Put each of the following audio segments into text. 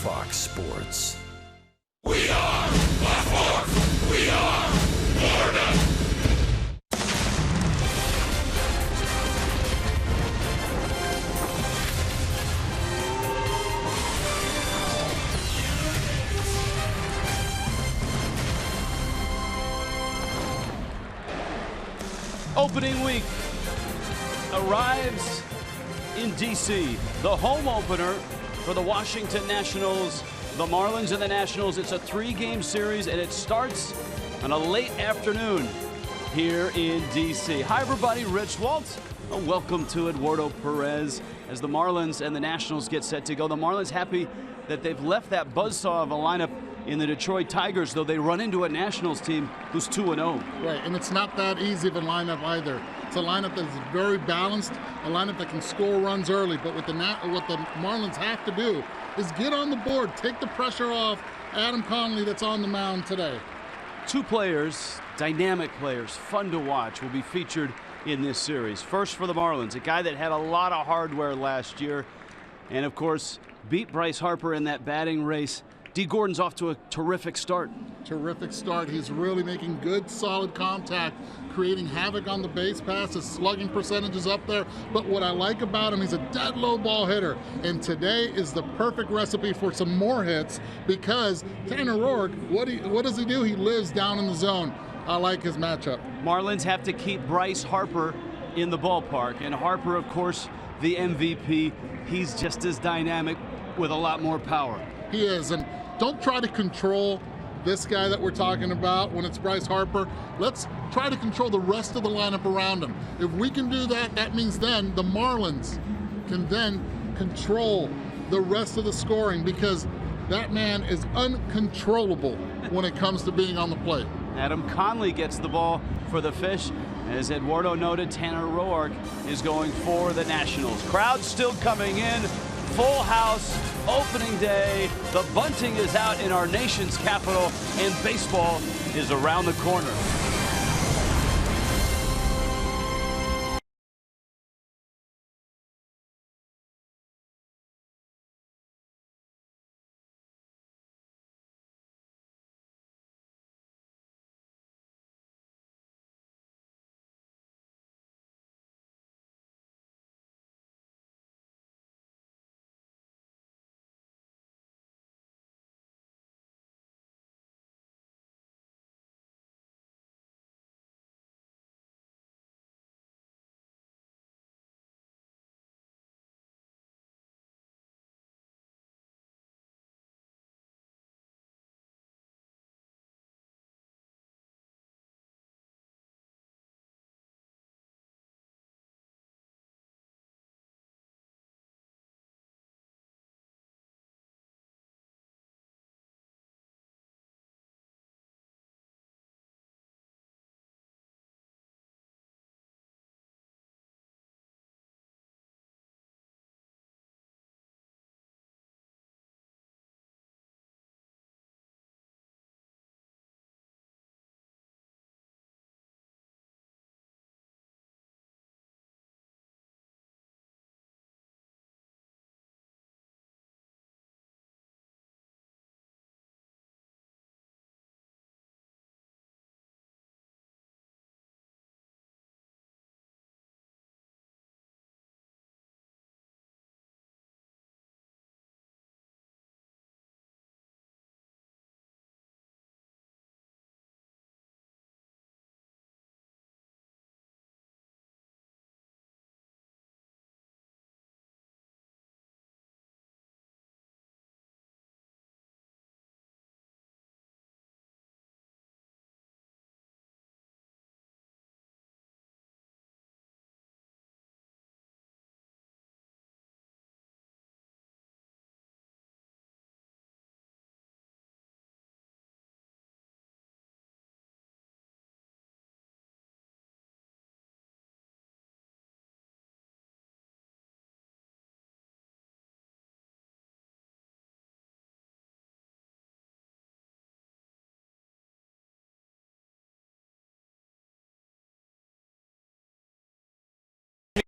Fox Sports. We are Black Horse. We are Florida. Opening week arrives in D.C. The home opener for the Washington Nationals, the Marlins and the Nationals. It's a 3-game series, and it starts on a late afternoon here in D.C. Hi, everybody. Rich Waltz. Welcome to Eduardo Perez as the Marlins and the Nationals get set to go. The Marlins happy that they've left that buzzsaw of a lineup in the Detroit Tigers, though they run into a Nationals team who's 2-0. Right, and it's not that easy of a lineup either. It's a lineup that's very balanced, a lineup that can score runs early, but what the Marlins have to do is get on the board, take the pressure off Adam Conley that's on the mound today. 2 players, dynamic players, fun to watch, will be featured in this series. First for the Marlins, a guy that had a lot of hardware last year and, of course, beat Bryce Harper in that batting race. D. Gordon's off to a terrific start. Terrific start. He's really making good, solid contact, creating havoc on the base pass. His slugging percentage is up there. But what I like about him, he's a dead low ball hitter. And today is the perfect recipe for some more hits because Tanner Roark, what does he do? He lives down in the zone. I like his matchup. Marlins have to keep Bryce Harper in the ballpark. And Harper, of course, the MVP. He's just as dynamic with a lot more power. He is. And don't try to control this guy that we're talking about when it's Bryce Harper. Let's try to control the rest of the lineup around him. If we can do that, that means then the Marlins can then control the rest of the scoring because that man is uncontrollable when it comes to being on the plate. Adam Conley gets the ball for the Fish. As Eduardo noted, Tanner Roark is going for the Nationals. Crowd still coming in. Full house, opening day. The bunting is out in our nation's capital, and baseball is around the corner.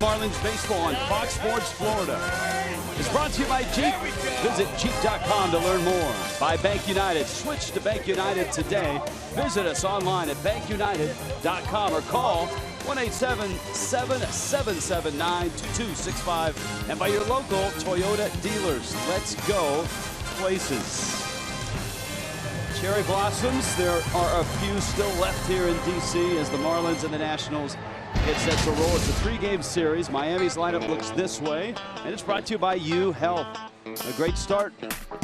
Marlins baseball on Fox Sports Florida. is brought to you by Jeep. Visit Jeep.com to learn more. By Bank United. Switch to Bank United today. Visit us online at bankunited.com or call 1-877-779-2265. And by your local Toyota dealers. Let's go places. Cherry blossoms. There are a few still left here in D.C. as the Marlins and the Nationals get set to roll. It's a 3-game series. Miami's lineup looks this way, and it's brought to you by U Health. A great start.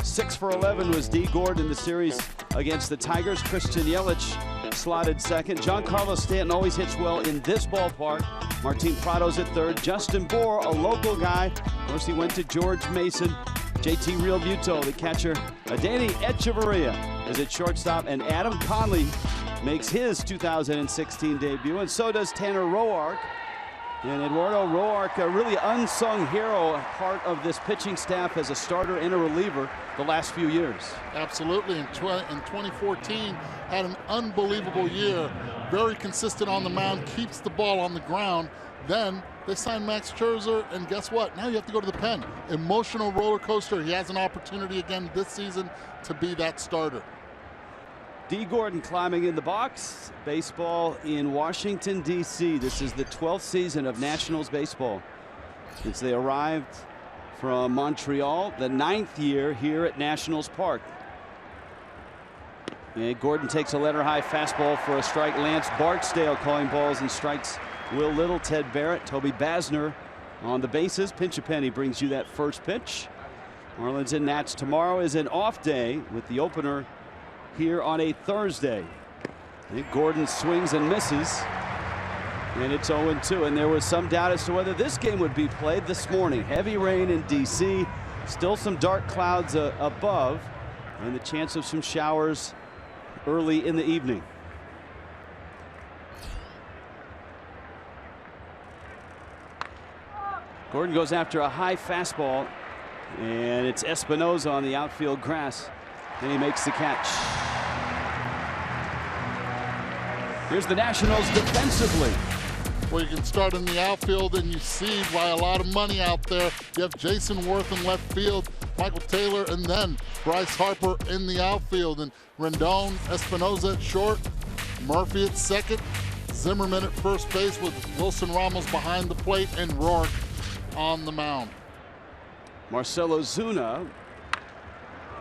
6 for 11 was D. Gordon in the series against the Tigers. Christian Yelich slotted second. Giancarlo Stanton always hits well in this ballpark. Martin Prado's at third. Justin Bour, a local guy. Of course, he went to George Mason. JT Realmuto, the catcher. Danny Echeverria is at shortstop, and Adam Conley makes his 2016 debut, and so does Tanner Roark. And Eduardo Roark, a really unsung hero, part of this pitching staff as a starter and a reliever the last few years. Absolutely. In 2014, had an unbelievable year. Very consistent on the mound, keeps the ball on the ground. Then they signed Max Scherzer, and guess what? Now you have to go to the pen. Emotional roller coaster. He has an opportunity again this season to be that starter. D. Gordon climbing in the box. Baseball in Washington, D.C. This is the 12th season of Nationals baseball since they arrived from Montreal, the 9th year here at Nationals Park. And Gordon takes a letter-high fastball for a strike. Lance Barksdale calling balls and strikes. Will Little, Ted Barrett, Toby Basner on the bases. Pinch a penny brings you that first pitch. Marlins and Nats tomorrow is an off day with the opener here on a Thursday. Gordon swings and misses, and it's 0-2. And there was some doubt as to whether this game would be played this morning. Heavy rain in D.C. Still some dark clouds above, and the chance of some showers early in the evening. Gordon goes after a high fastball, and it's Espinoza on the outfield grass, and he makes the catch. Here's the Nationals defensively. Well, you can start in the outfield, and you see why a lot of money out there. You have Jason Worth in left field, Michael Taylor, and then Bryce Harper in the outfield. And Rendon, Espinoza at short, Murphy at second, Zimmerman at first base with Wilson Ramos behind the plate, and Roark on the mound. Marcell Ozuna.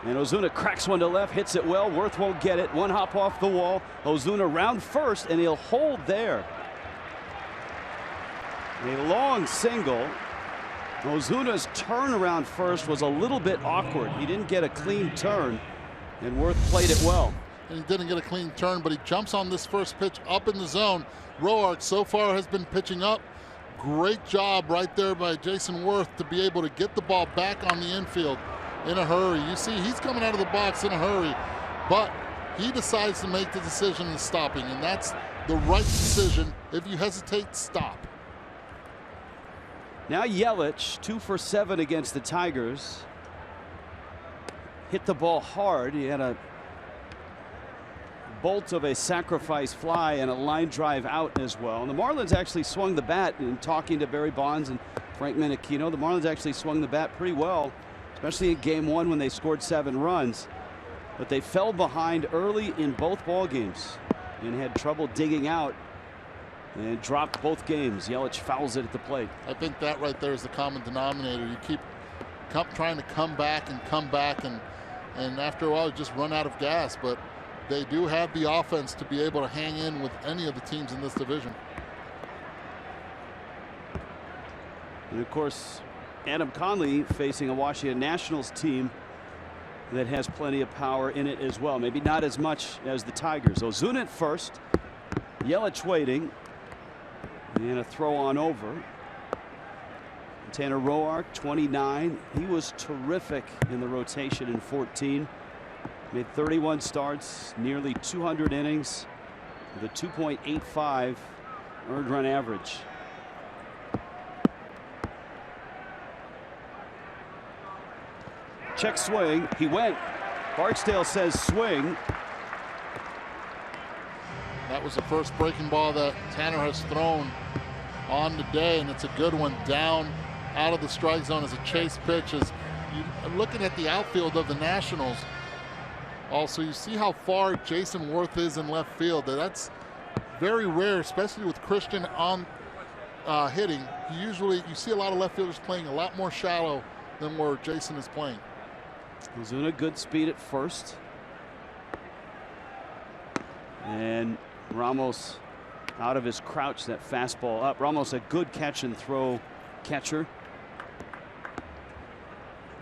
And Ozuna cracks one to left, hits it well. Worth won't get it. One hop off the wall. Ozuna round first, and he'll hold there. A long single. Ozuna's turn around first was a little bit awkward. He didn't get a clean turn, and Worth played it well. And he didn't get a clean turn, but he jumps on this first pitch up in the zone. Roark so far has been pitching up. Great job right there by Jason Worth to be able to get the ball back on the infield in a hurry. You see, he's coming out of the box in a hurry, but he decides to make the decision of stopping, and that's the right decision. If you hesitate, stop. Now Yelich, 2 for 7 against the Tigers. Hit the ball hard. He had a bolt of a sacrifice fly and a line drive out as well. And the Marlins actually swung the bat. In talking to Barry Bonds and Frank Menechino, the Marlins actually swung the bat pretty well, especially in game 1 when they scored 7 runs. But they fell behind early in both ball games and had trouble digging out and dropped both games. Yelich fouls it at the plate. I think that right there is the common denominator. You keep trying to come back, and after a while you just run out of gas. But they do have the offense to be able to hang in with any of the teams in this division. And of course, Adam Conley facing a Washington Nationals team that has plenty of power in it as well. Maybe not as much as the Tigers. Ozuna at first. Yelich waiting. And a throw on over. Tanner Roark, 29. He was terrific in the rotation in 14. Made 31 starts, nearly 200 innings, with a 2.85 earned run average. Check swing. He went. Barksdale says swing. That was the first breaking ball that Tanner has thrown on today, and it's a good one down out of the strike zone as a chase pitch. As you looking at the outfield of the Nationals, also you see how far Jason Worth is in left field. That's very rare, especially with Christian on hitting. You see a lot of left fielders playing a lot more shallow than where Jason is playing. Ozuna good speed at first. And Ramos out of his crouch, that fastball up. Ramos a good catch and throw catcher.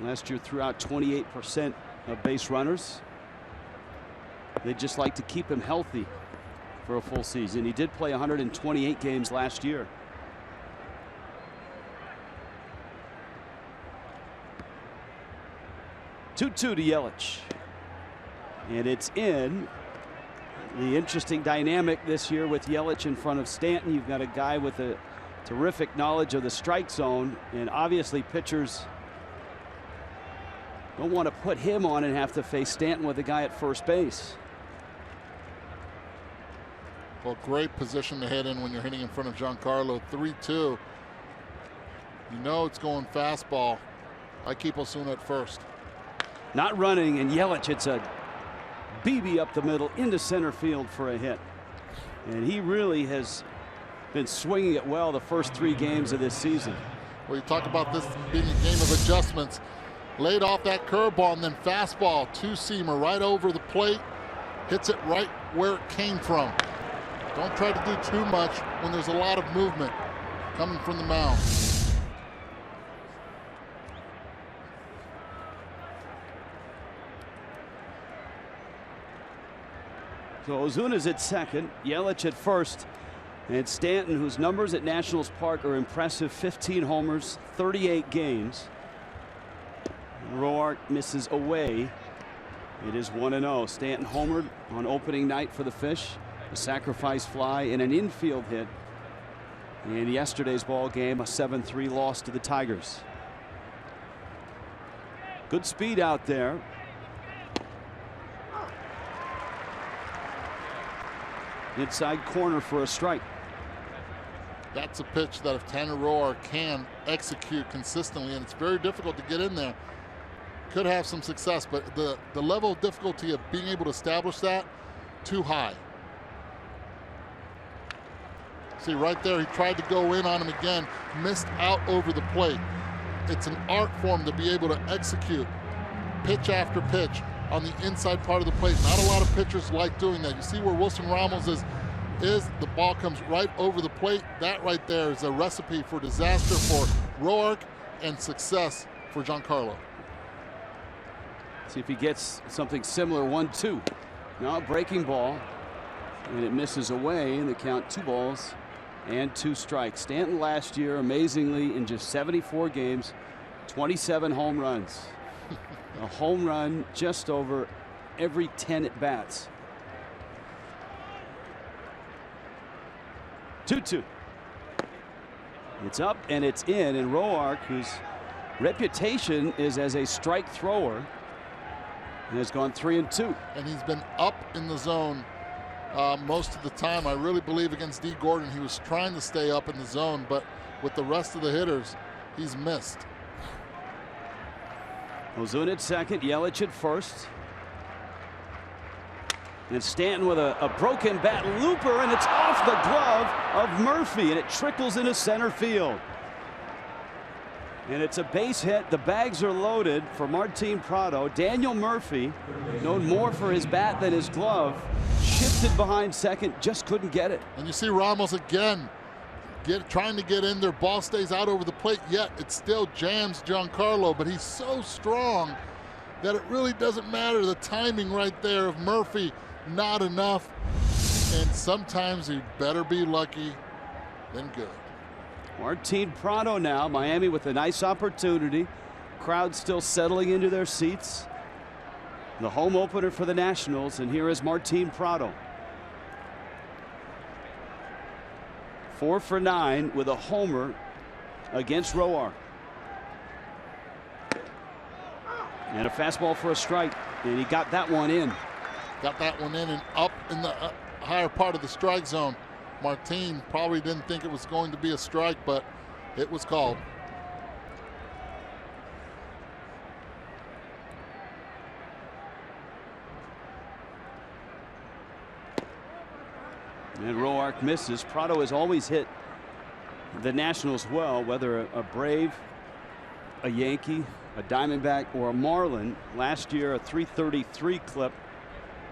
Last year threw out 28% of base runners. They just like to keep him healthy for a full season. He did play 128 games last year. Two-two to Yelich. And it's in. The interesting dynamic this year with Yelich in front of Stanton. You've got a guy with a terrific knowledge of the strike zone, and obviously pitchers don't want to put him on and have to face Stanton with a guy at first base. Well, great position to hit in when you're hitting in front of Giancarlo. 3-2. You know it's going fastball. I keep Ozuna at first. Not running, and Yelich hits a BB up the middle into center field for a hit. And he really has been swinging it well the first 3 games of this season. Well, you talk about this being a game of adjustments. Laid off that curveball and then fastball, two-seamer right over the plate. Hits it right where it came from. Don't try to do too much when there's a lot of movement coming from the mound. So Ozuna's at second, Yelich at first, and Stanton, whose numbers at Nationals Park are impressive, 15 homers, 38 games. Roark misses away. It is 1-0. Stanton homered on opening night for the Fish, a sacrifice fly and an infield hit. In yesterday's ball game, a 7-3 loss to the Tigers. Good speed out there. Inside corner for a strike. That's a pitch that if Tanner Roark can execute consistently, and it's very difficult to get in there, could have some success, but the level of difficulty of being able to establish that, too high. See right there, he tried to go in on him again, missed out over the plate. It's an art form to be able to execute pitch after pitch on the inside part of the plate. Not a lot of pitchers like doing that. You see where Wilson Ramos is the ball comes right over the plate. That right there is a recipe for disaster for Roark and success for Giancarlo. See if he gets something similar. 1-2. Now breaking ball, and it misses away, and the count 2 balls and 2 strikes. Stanton last year, amazingly, in just 74 games, 27 home runs. A home run just over every 10 at bats. 2-2. It's up and it's in, and Roark, whose reputation is as a strike thrower, has gone 3-2. And he's been up in the zone most of the time. I really believe against D. Gordon he was trying to stay up in the zone, but with the rest of the hitters, he's missed. Ozuna at second, Yelich at first. And Stanton with a broken bat looper, and it's off the glove of Murphy, and it trickles into center field. And it's a base hit. The bags are loaded for Martin Prado. Daniel Murphy, known more for his bat than his glove, shifted behind second, just couldn't get it. And you see Ramos again trying to get in there. Ball stays out over the plate, yet it still jams Giancarlo, but he's so strong that it really doesn't matter. The timing right there of Murphy, not enough. And sometimes you better be lucky than good. Martin Prado now, Miami with a nice opportunity. Crowd still settling into their seats. The home opener for the Nationals, and here is Martin Prado. 4 for 9 with a homer against Roark. And a fastball for a strike, and he got that one in. Got that one in and up in the higher part of the strike zone. Martin probably didn't think it was going to be a strike, but it was called. And Roark misses. Prado has always hit the Nationals well, whether a Brave, a Yankee, a Diamondback, or a Marlin. Last year, a .333 clip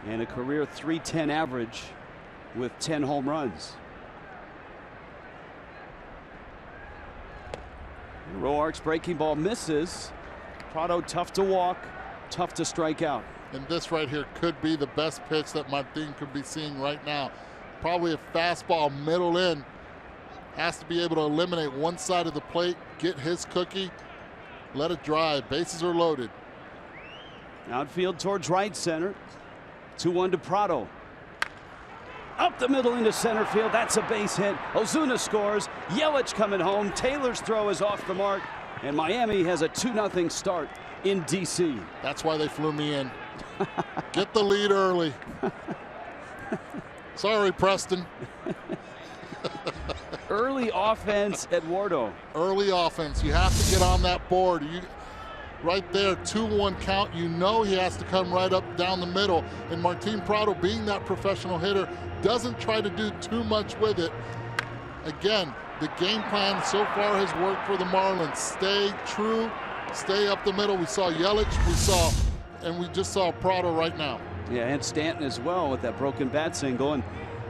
and a career .310 average with 10 home runs. Roark's breaking ball misses. Prado tough to walk, tough to strike out. And this right here could be the best pitch that Martin could be seeing right now. Probably a fastball middle in. Has to be able to eliminate one side of the plate, get his cookie, let it drive. Bases are loaded. Outfield towards right center. 2-1 to Prado. Up the middle into center field. That's a base hit. Ozuna scores. Yelich coming home. Taylor's throw is off the mark. And Miami has a 2-0 start in D.C. That's why they flew me in. Get the lead early. Sorry, Preston. Early offense, Eduardo. Early offense. You have to get on that board. Right there, 2-1 count. You know he has to come right up down the middle. And Martin Prado, being that professional hitter, doesn't try to do too much with it. Again, the game plan so far has worked for the Marlins. Stay true, stay up the middle. We saw Yelich, and we just saw Prado right now. Yeah, and Stanton as well with that broken bat single. And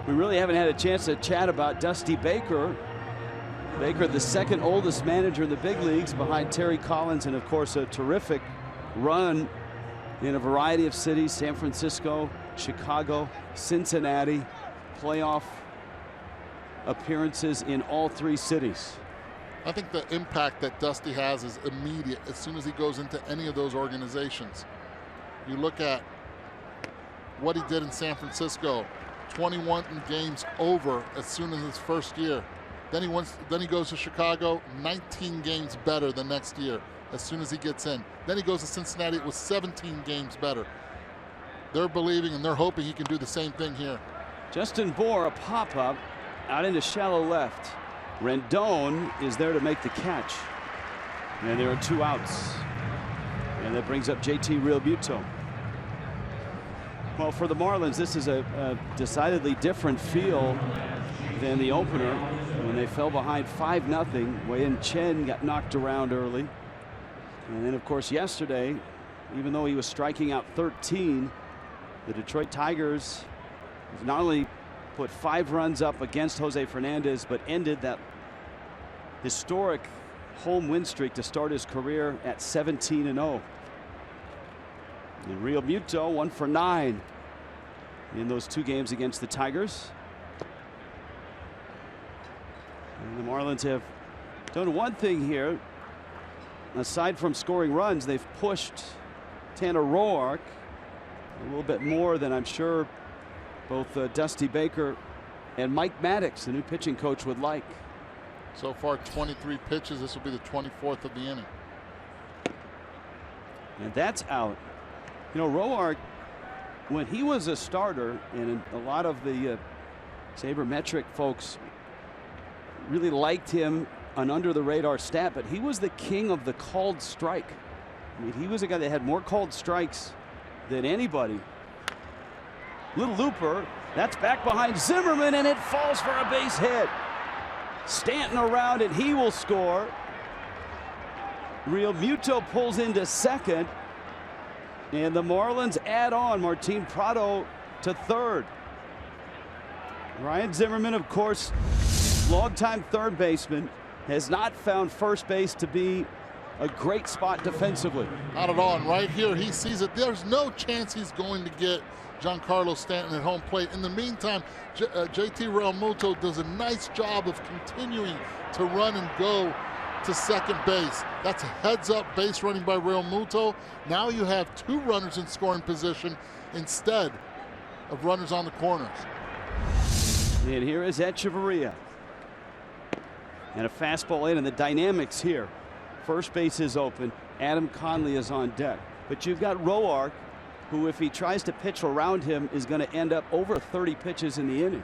we really haven't had a chance to chat about Dusty Baker. Baker, the second oldest manager in the big leagues behind Terry Collins, and of course a terrific run in a variety of cities: San Francisco, Chicago, Cincinnati, playoff appearances in all 3 cities. I think the impact that Dusty has is immediate as soon as he goes into any of those organizations. You look at what he did in San Francisco, 21 games over as soon as his first year. Then he goes to Chicago, 19 games better the next year as soon as he gets in. Then he goes to Cincinnati, it was 17 games better. They're believing and they're hoping he can do the same thing here. Justin Bour, a pop-up out into shallow left. Rendon is there to make the catch. And there are 2 outs. And that brings up JT Realmuto. Well, for the Marlins, this is a decidedly different feel than the opener when they fell behind 5-0. Wei-Yin Chen got knocked around early. And then, of course, yesterday, even though he was striking out 13, the Detroit Tigers not only put 5 runs up against Jose Fernandez, but ended that historic home win streak to start his career at 17-0. And Realmuto 1 for 9 in those 2 games against the Tigers. And the Marlins have done one thing here. Aside from scoring runs, they've pushed Tanner Roark a little bit more than I'm sure both Dusty Baker and Mike Maddox, the new pitching coach, would like. So far, 23 pitches. This will be the 24th of the inning. And that's out. You know, Roark, when he was a starter, and a lot of the sabermetric folks really liked him, an under-the-radar stat, but he was the king of the called strike. I mean, he was a guy that had more called strikes than anybody. Little looper, that's back behind Zimmerman, and it falls for a base hit. Stanton around, and he will score. Realmuto pulls into second, and the Marlins add on Martin Prado to third. Ryan Zimmerman, of course, longtime third baseman, has not found first base to be a great spot defensively. Not at all. And right here, he sees it. There's no chance he's going to get Giancarlo Stanton at home plate. In the meantime, JT Realmuto does a nice job of continuing to run and go to second base. That's a heads-up base running by Realmuto. Now you have 2 runners in scoring position instead of runners on the corners. And here is Echeverria. And a fastball in, and the dynamics here. First base is open. Adam Conley is on deck. But you've got Roark, who, if he tries to pitch around him, is going to end up over 30 pitches in the inning.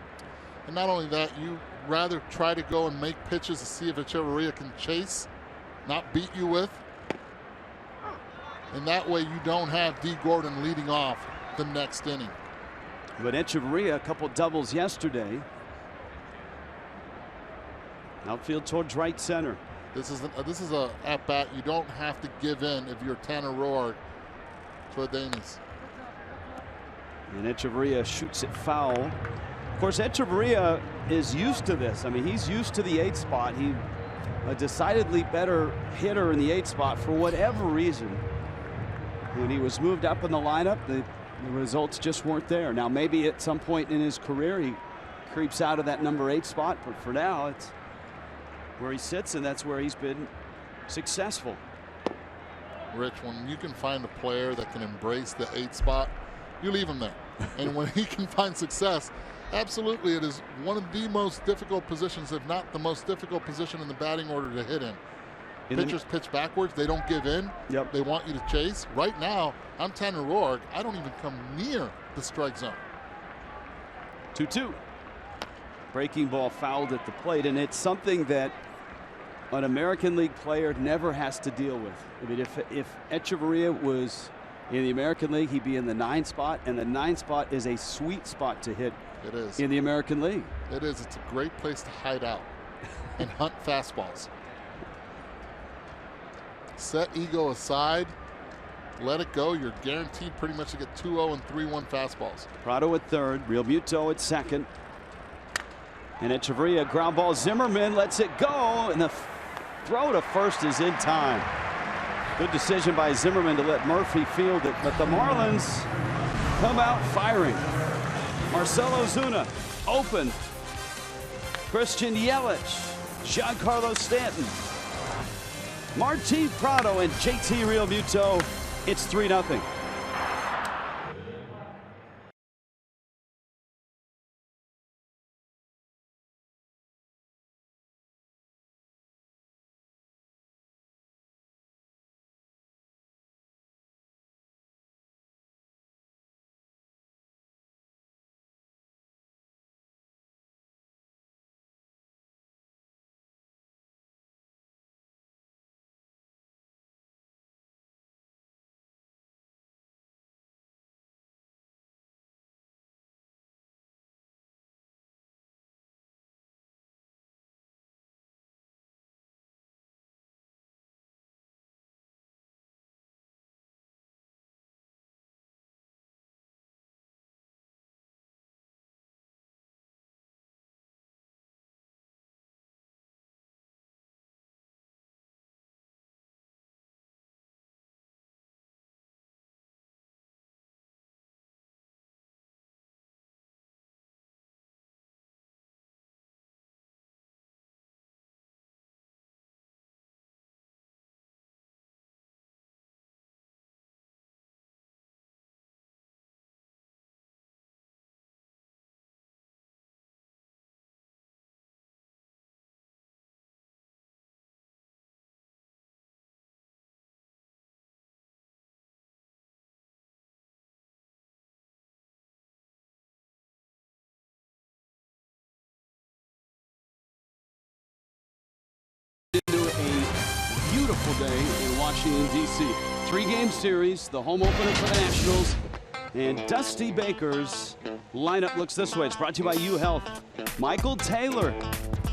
And not only that, you rather try to go and make pitches to see if Echeverria can chase, not beat you with. And that way you don't have D. Gordon leading off the next inning. But Echeverria, a couple doubles yesterday. Outfield towards right center. This is a at bat you don't have to give in if you're Tanner Roark. Danis. And Echeverria shoots it foul. Of course, Echeverria is used to this. I mean, he's used to the 8 spot. He a decidedly better hitter in the 8 spot for whatever reason. When he was moved up in the lineup, the results just weren't there. Now, maybe at some point in his career, he creeps out of that number 8 spot, but for now, it's where he sits, and that's where he's been successful. Rich, when you can find a player that can embrace the 8 spot, you leave him there. And when he can find success, absolutely, it is one of the most difficult positions, if not the most difficult position in the batting order to hit in. Pitchers pitch backwards. They don't give in. Yep. They want you to chase. Right now, I'm Tanner Roark. I don't even come near the strike zone. 2-2. Breaking ball fouled at the plate, and it's something that an American League player never has to deal with. I mean, if Echeverria was in the American League, he'd be in the 9 spot, and the 9 spot is a sweet spot to hit. It is. In the American League. It is. It's a great place to hide out and hunt fastballs. Set ego aside, let it go. You're guaranteed pretty much to get 2-0 and 3-1 fastballs. Prado at third, Real Muto at second. And Echeverria, ground ball. Zimmerman lets it go, and the throw to first is in time. Good decision by Zimmerman to let Murphy field it, but the Marlins come out firing. Marcell Ozuna open. Christian Yelich, Giancarlo Stanton, Martin Prado, and JT Real Muto. It's 3-0. Into a beautiful day in Washington, D.C. 3-game series, the home opener for the Nationals. And Dusty Baker's lineup looks this way. It's brought to you by UHealth. Michael Taylor,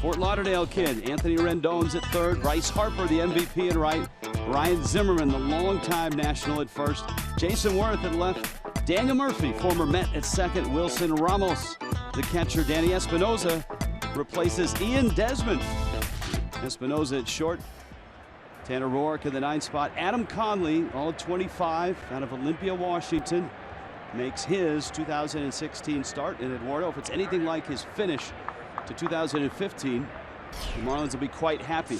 Fort Lauderdale kid. Anthony Rendon's at third. Bryce Harper, the MVP, at right. Ryan Zimmerman, the longtime National, at first. Jason Worth at left. Daniel Murphy, former Met, at second. Wilson Ramos, the catcher. Danny Espinosa replaces Ian Desmond. Espinosa at short. Tanner Roark in the 9 spot. Adam Conley, all 25, out of Olympia, Washington, makes his 2016 start in Eduardo. If it's anything like his finish to 2015, the Marlins will be quite happy.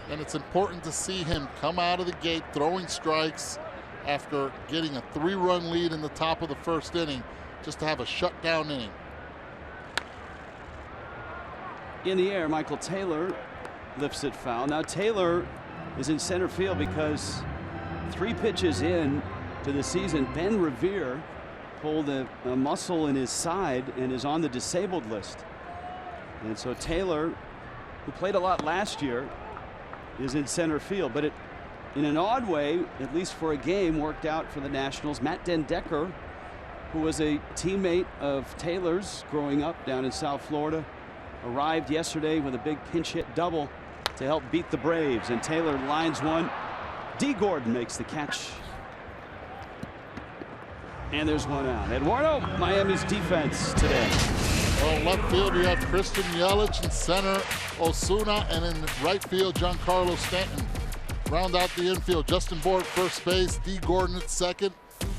And it's important to see him come out of the gate throwing strikes after getting a 3-run lead in the top of the first inning, just to have a shutdown inning. In the air, Michael Taylor lifts it foul. Now Taylor is in center field because 3 pitches in to the season, Ben Revere pulled a muscle in his side and is on the disabled list. And so Taylor, who played a lot last year, is in center field. But it, in an odd way, at least for a game, worked out for the Nationals. Matt Dendecker, who was a teammate of Taylor's growing up down in South Florida, arrived yesterday with a big pinch hit double to help beat the Braves, and Taylor lines one. D. Gordon makes the catch. And there's one out. Eduardo, Miami's defense today. Well, in left field, you have Christian Yelich, in center, Osuna, and in right field, Giancarlo Stanton. Round out the infield, Justin Bour at first base, D. Gordon at second,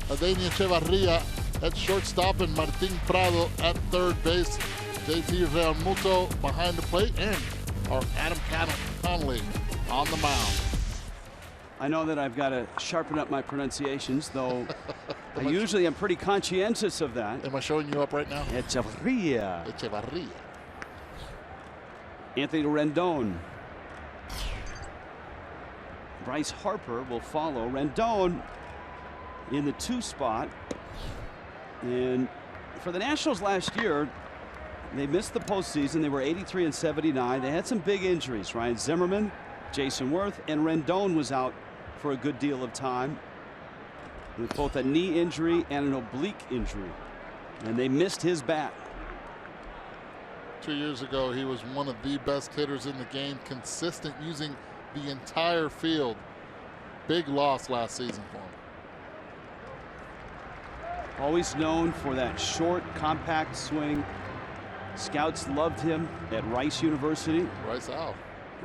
Adelia Echevarria at shortstop, and Martin Prado at third base. JT Realmuto behind the plate, and our Adam Connolly on the mound. I know that I've got to sharpen up my pronunciations, though I usually am pretty conscientious of that. Am I showing you up right now? Echevarria. Echevarria. Anthony Rendon. Bryce Harper will follow. Rendon in the 2 spot. And for the Nationals last year, they missed the postseason. They were 83 and 79. They had some big injuries. Ryan Zimmerman, Jason Worth, and Rendon was out for a good deal of time with both a knee injury and an oblique injury. And they missed his bat. 2 years ago, he was one of the best hitters in the game, consistent using the entire field. Big loss last season for him. Always known for that short, compact swing. Scouts loved him at Rice University. Rice Owl.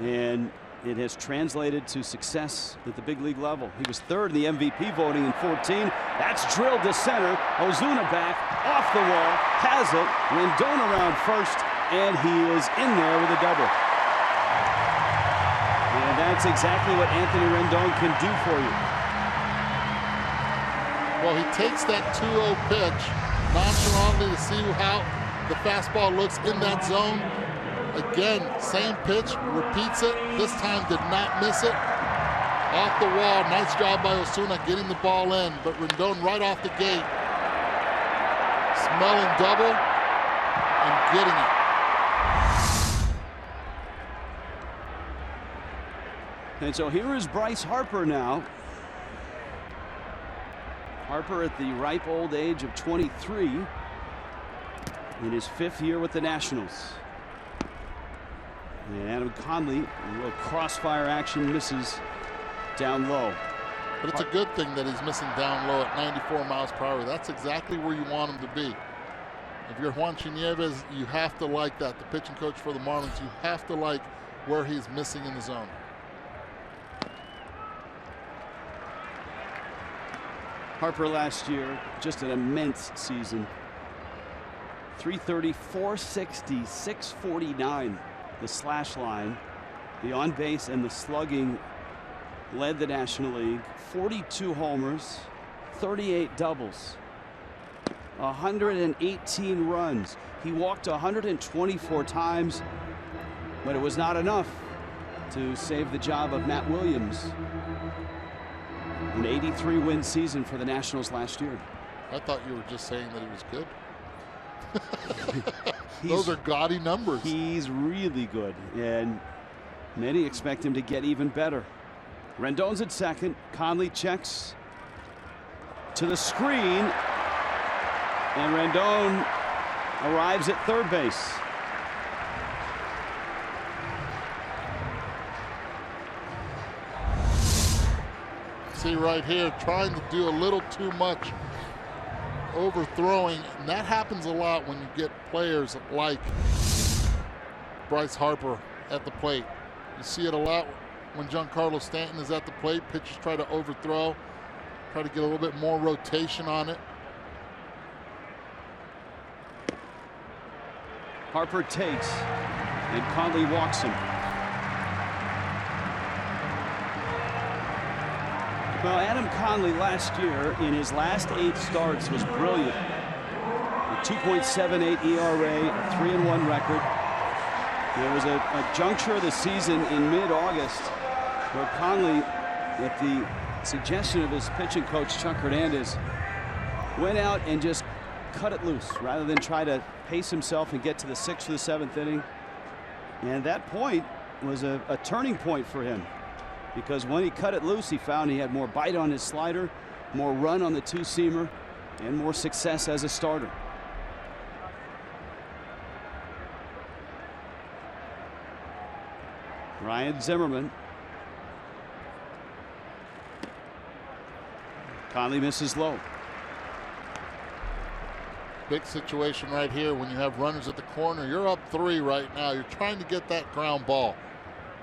And it has translated to success at the big league level. He was third in the MVP voting in 14. That's drilled to center. Ozuna back off the wall, has it. Rendon around first, and he is in there with a double. And that's exactly what Anthony Rendon can do for you. Well, he takes that 2-0 pitch nonchalantly to see how the fastball looks in that zone. Again, same pitch, repeats it. This time did not miss it. Off the wall, nice job by Osuna getting the ball in, but Rendon right off the gate, smelling double and getting it. And so here is Bryce Harper now. Harper at the ripe old age of 23 in his 5th year with the Nationals. And Adam Conley, a little crossfire action, misses down low. But it's a good thing that he's missing down low at 94 miles per hour. That's exactly where you want him to be. If you're Juan Nieves, you have to like that. The pitching coach for the Marlins, you have to like where he's missing in the zone. Harper last year, just an immense season. 330, 460, 649. The slash line, the on base and the slugging led the National League. 42 homers, 38 doubles, 118 runs. He walked 124 times, but it was not enough to save the job of Matt Williams. An 83-win season for the Nationals last year. I thought you were just saying that he was good. Those are gaudy numbers. He's really good, and many expect him to get even better. Rendon's at second. Conley checks to the screen, and Rendon arrives at third base. See right here, trying to do a little too much, overthrowing, and that happens a lot when you get players like Bryce Harper at the plate. You see it a lot when Giancarlo Stanton is at the plate. Pitchers try to overthrow, try to get a little bit more rotation on it. Harper takes, and Conley walks him. Well, Adam Conley last year, in his last 8 starts, was brilliant. A 2.78 ERA, a 3-1 record. There was a juncture of the season in mid-August where Conley, at the suggestion of his pitching coach Chuck Hernandez, went out and just cut it loose rather than try to pace himself and get to the 6th or the 7th inning. And that point was a turning point for him, because when he cut it loose, he found he had more bite on his slider, more run on the 2-seamer, and more success as a starter. Ryan Zimmerman. Conley misses low. Big situation right here when you have runners at the corner. You're up 3 right now. You're trying to get that ground ball.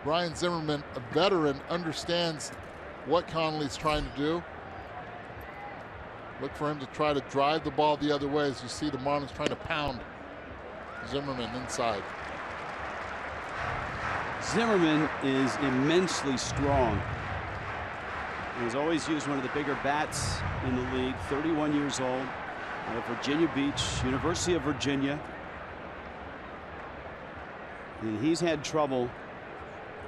Ryan Zimmerman, a veteran, understands what Conley's trying to do. Look for him to try to drive the ball the other way as you see the Marlins trying to pound Zimmerman inside. Zimmerman is immensely strong. He's always used one of the bigger bats in the league. 31 years old, out of Virginia Beach, University of Virginia. And he's had trouble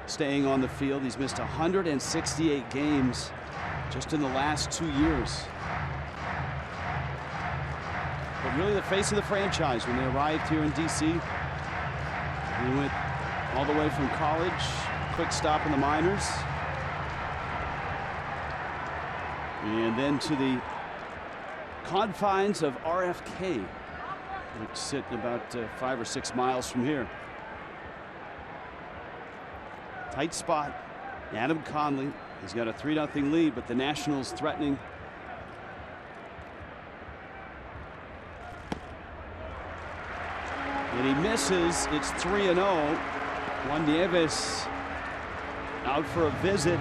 staying on the field. He's missed 168 games just in the last 2 years. But really the face of the franchise when they arrived here in D.C. He went all the way from college, quick stop in the minors, and then to the confines of RFK, which sit about 5 or 6 miles from here. Tight spot. Adam Conley. He's got a 3-0 lead, but the Nationals threatening. And he misses. It's 3-0. Juan Nieves out for a visit.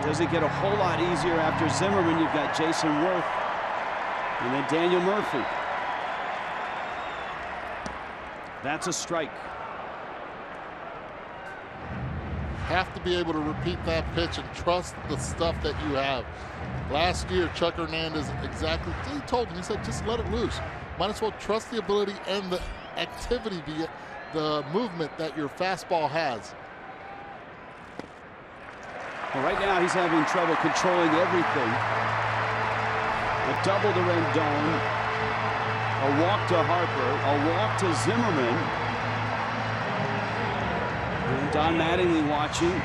Doesn't get a whole lot easier after Zimmerman. You've got Jason Worth and then Daniel Murphy. That's a strike. Have to be able to repeat that pitch and trust the stuff that you have. Last year, Chuck Hernandez exactly, he told him, he said, just let it loose. Might as well trust the ability and the activity, the movement that your fastball has. Well, right now he's having trouble controlling everything. A double to Rendon, a walk to Harper, a walk to Zimmerman. And Don Mattingly watching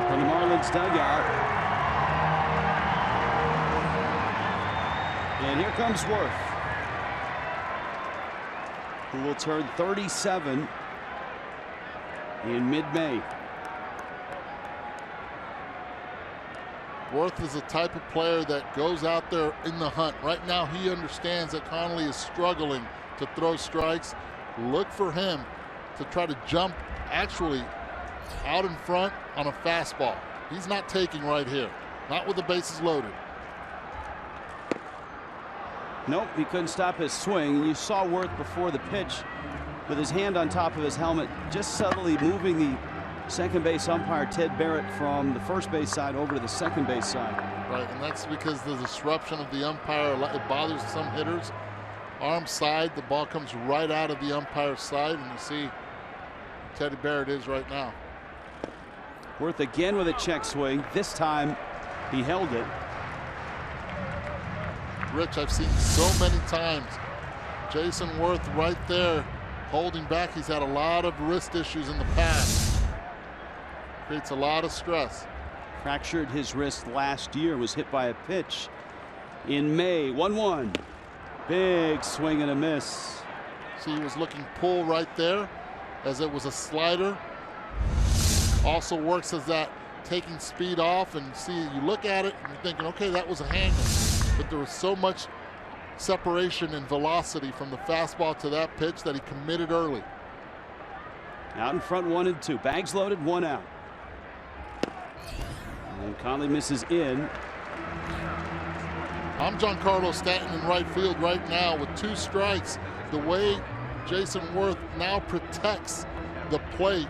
from the Marlins dugout. And here comes Worth, who will turn 37 in mid-May. Worth is the type of player that goes out there in the hunt. Right now, he understands that Conley is struggling to throw strikes. Look for him to try to jump actually out in front on a fastball. He's not taking right here, not with the bases loaded. Nope, he couldn't stop his swing. And you saw Worth before the pitch with his hand on top of his helmet, just subtly moving the second base umpire Ted Barrett from the first base side over to the second base side. Right, and that's because the disruption of the umpire, it bothers some hitters. Arm side, the ball comes right out of the umpire's side, and you see Teddy Barrett is right now. Worth again with a check swing. This time he held it. Rich, I've seen so many times Jason Worth right there holding back. He's had a lot of wrist issues in the past. Creates a lot of stress. Fractured his wrist last year, was hit by a pitch in May. 1-1. Big swing and a miss. See, he was looking pull right there as it was a slider. Also works as that taking speed off, and see, you look at it and you're thinking, okay, that was a hanger. But there was so much separation and velocity from the fastball to that pitch that he committed early. Out in front, 1-2. Bags loaded, 1 out. And Conley misses in. I'm Giancarlo Stanton in right field right now with 2 strikes. The way Jason Worth now protects the plate,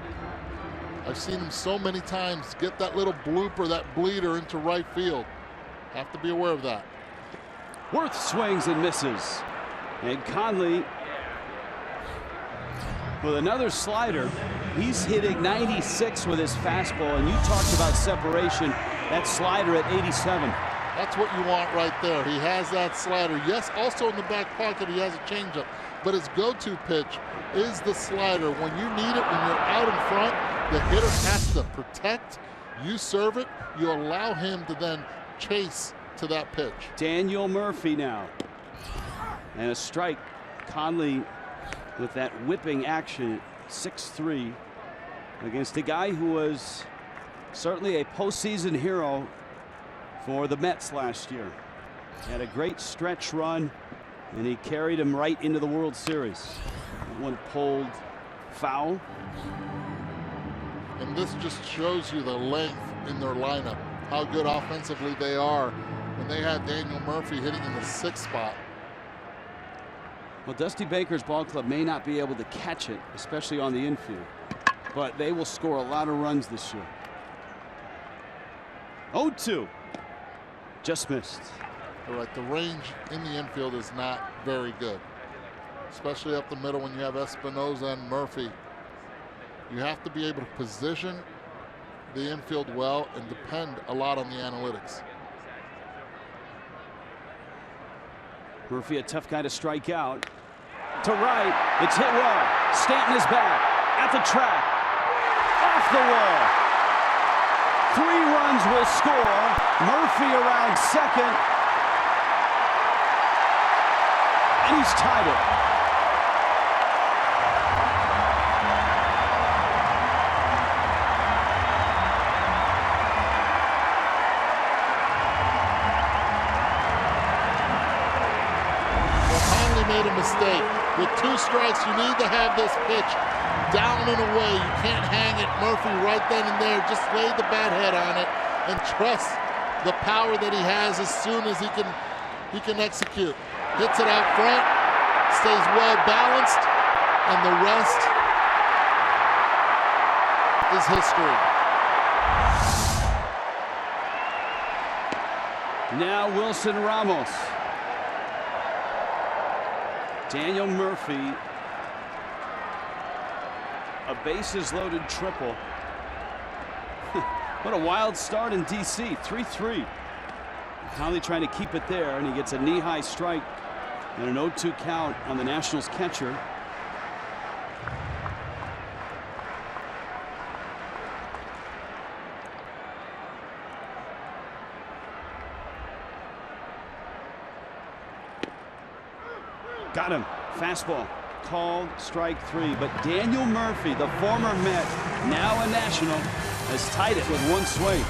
I've seen him so many times get that little blooper, that bleeder into right field. Have to be aware of that. Worth swings and misses. And Conley with another slider. He's hitting 96 with his fastball, and you talked about separation. That slider at 87. That's what you want right there. He has that slider. Yes, also in the back pocket he has a changeup, but his go-to pitch is the slider. When you need it, when you're out in front, the hitter has to protect. You serve it, you allow him to then chase to that pitch. Daniel Murphy now. And a strike. Conley with that whipping action 6-3 against a guy who was certainly a postseason hero for the Mets last year. Had a great stretch run, and he carried him right into the World Series. One pulled foul. And this just shows you the length in their lineup, how good offensively they are when they had Daniel Murphy hitting in the 6th spot. Well, Dusty Baker's ball club may not be able to catch it, especially on the infield, but they will score a lot of runs this year. 0-2. Just missed. All right, the range in the infield is not very good, especially up the middle when you have Espinosa and Murphy. You have to be able to position the infield well and depend a lot on the analytics. Murphy, a tough guy to strike out. To right, it's hit well. Stanton is back at the track, off the wall. 3 runs will score. Murphy around second, and he's tied it. Made a mistake. With 2 strikes, you need to have this pitch down and away. You can't hang it. Murphy right then and there just laid the bat head on it and trust the power that he has as soon as he can execute. Hits it out front, stays well balanced, and the rest is history. Now Wilson Ramos. Daniel Murphy, a bases loaded triple. What a wild start in DC. 3-3. Conley trying to keep it there, and he gets a knee-high strike and an 0-2 count on the Nationals catcher. Got him. Fastball. Called strike 3. But Daniel Murphy, the former Met, now a National, has tied it with 1 swing.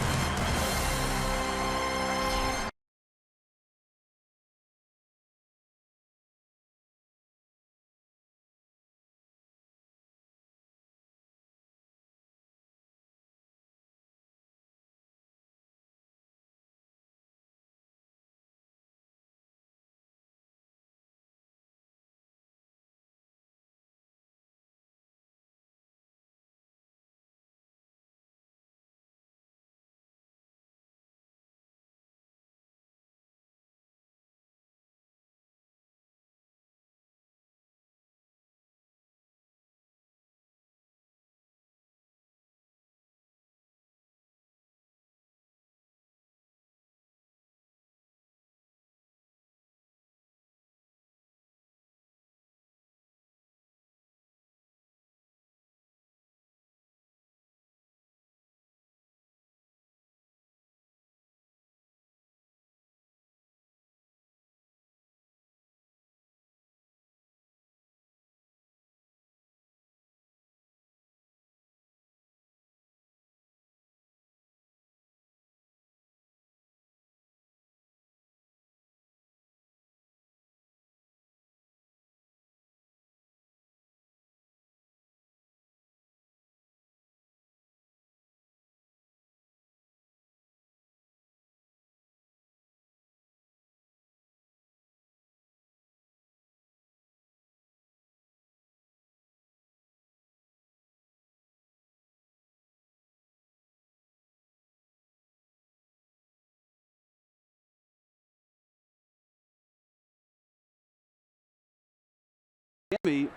Miami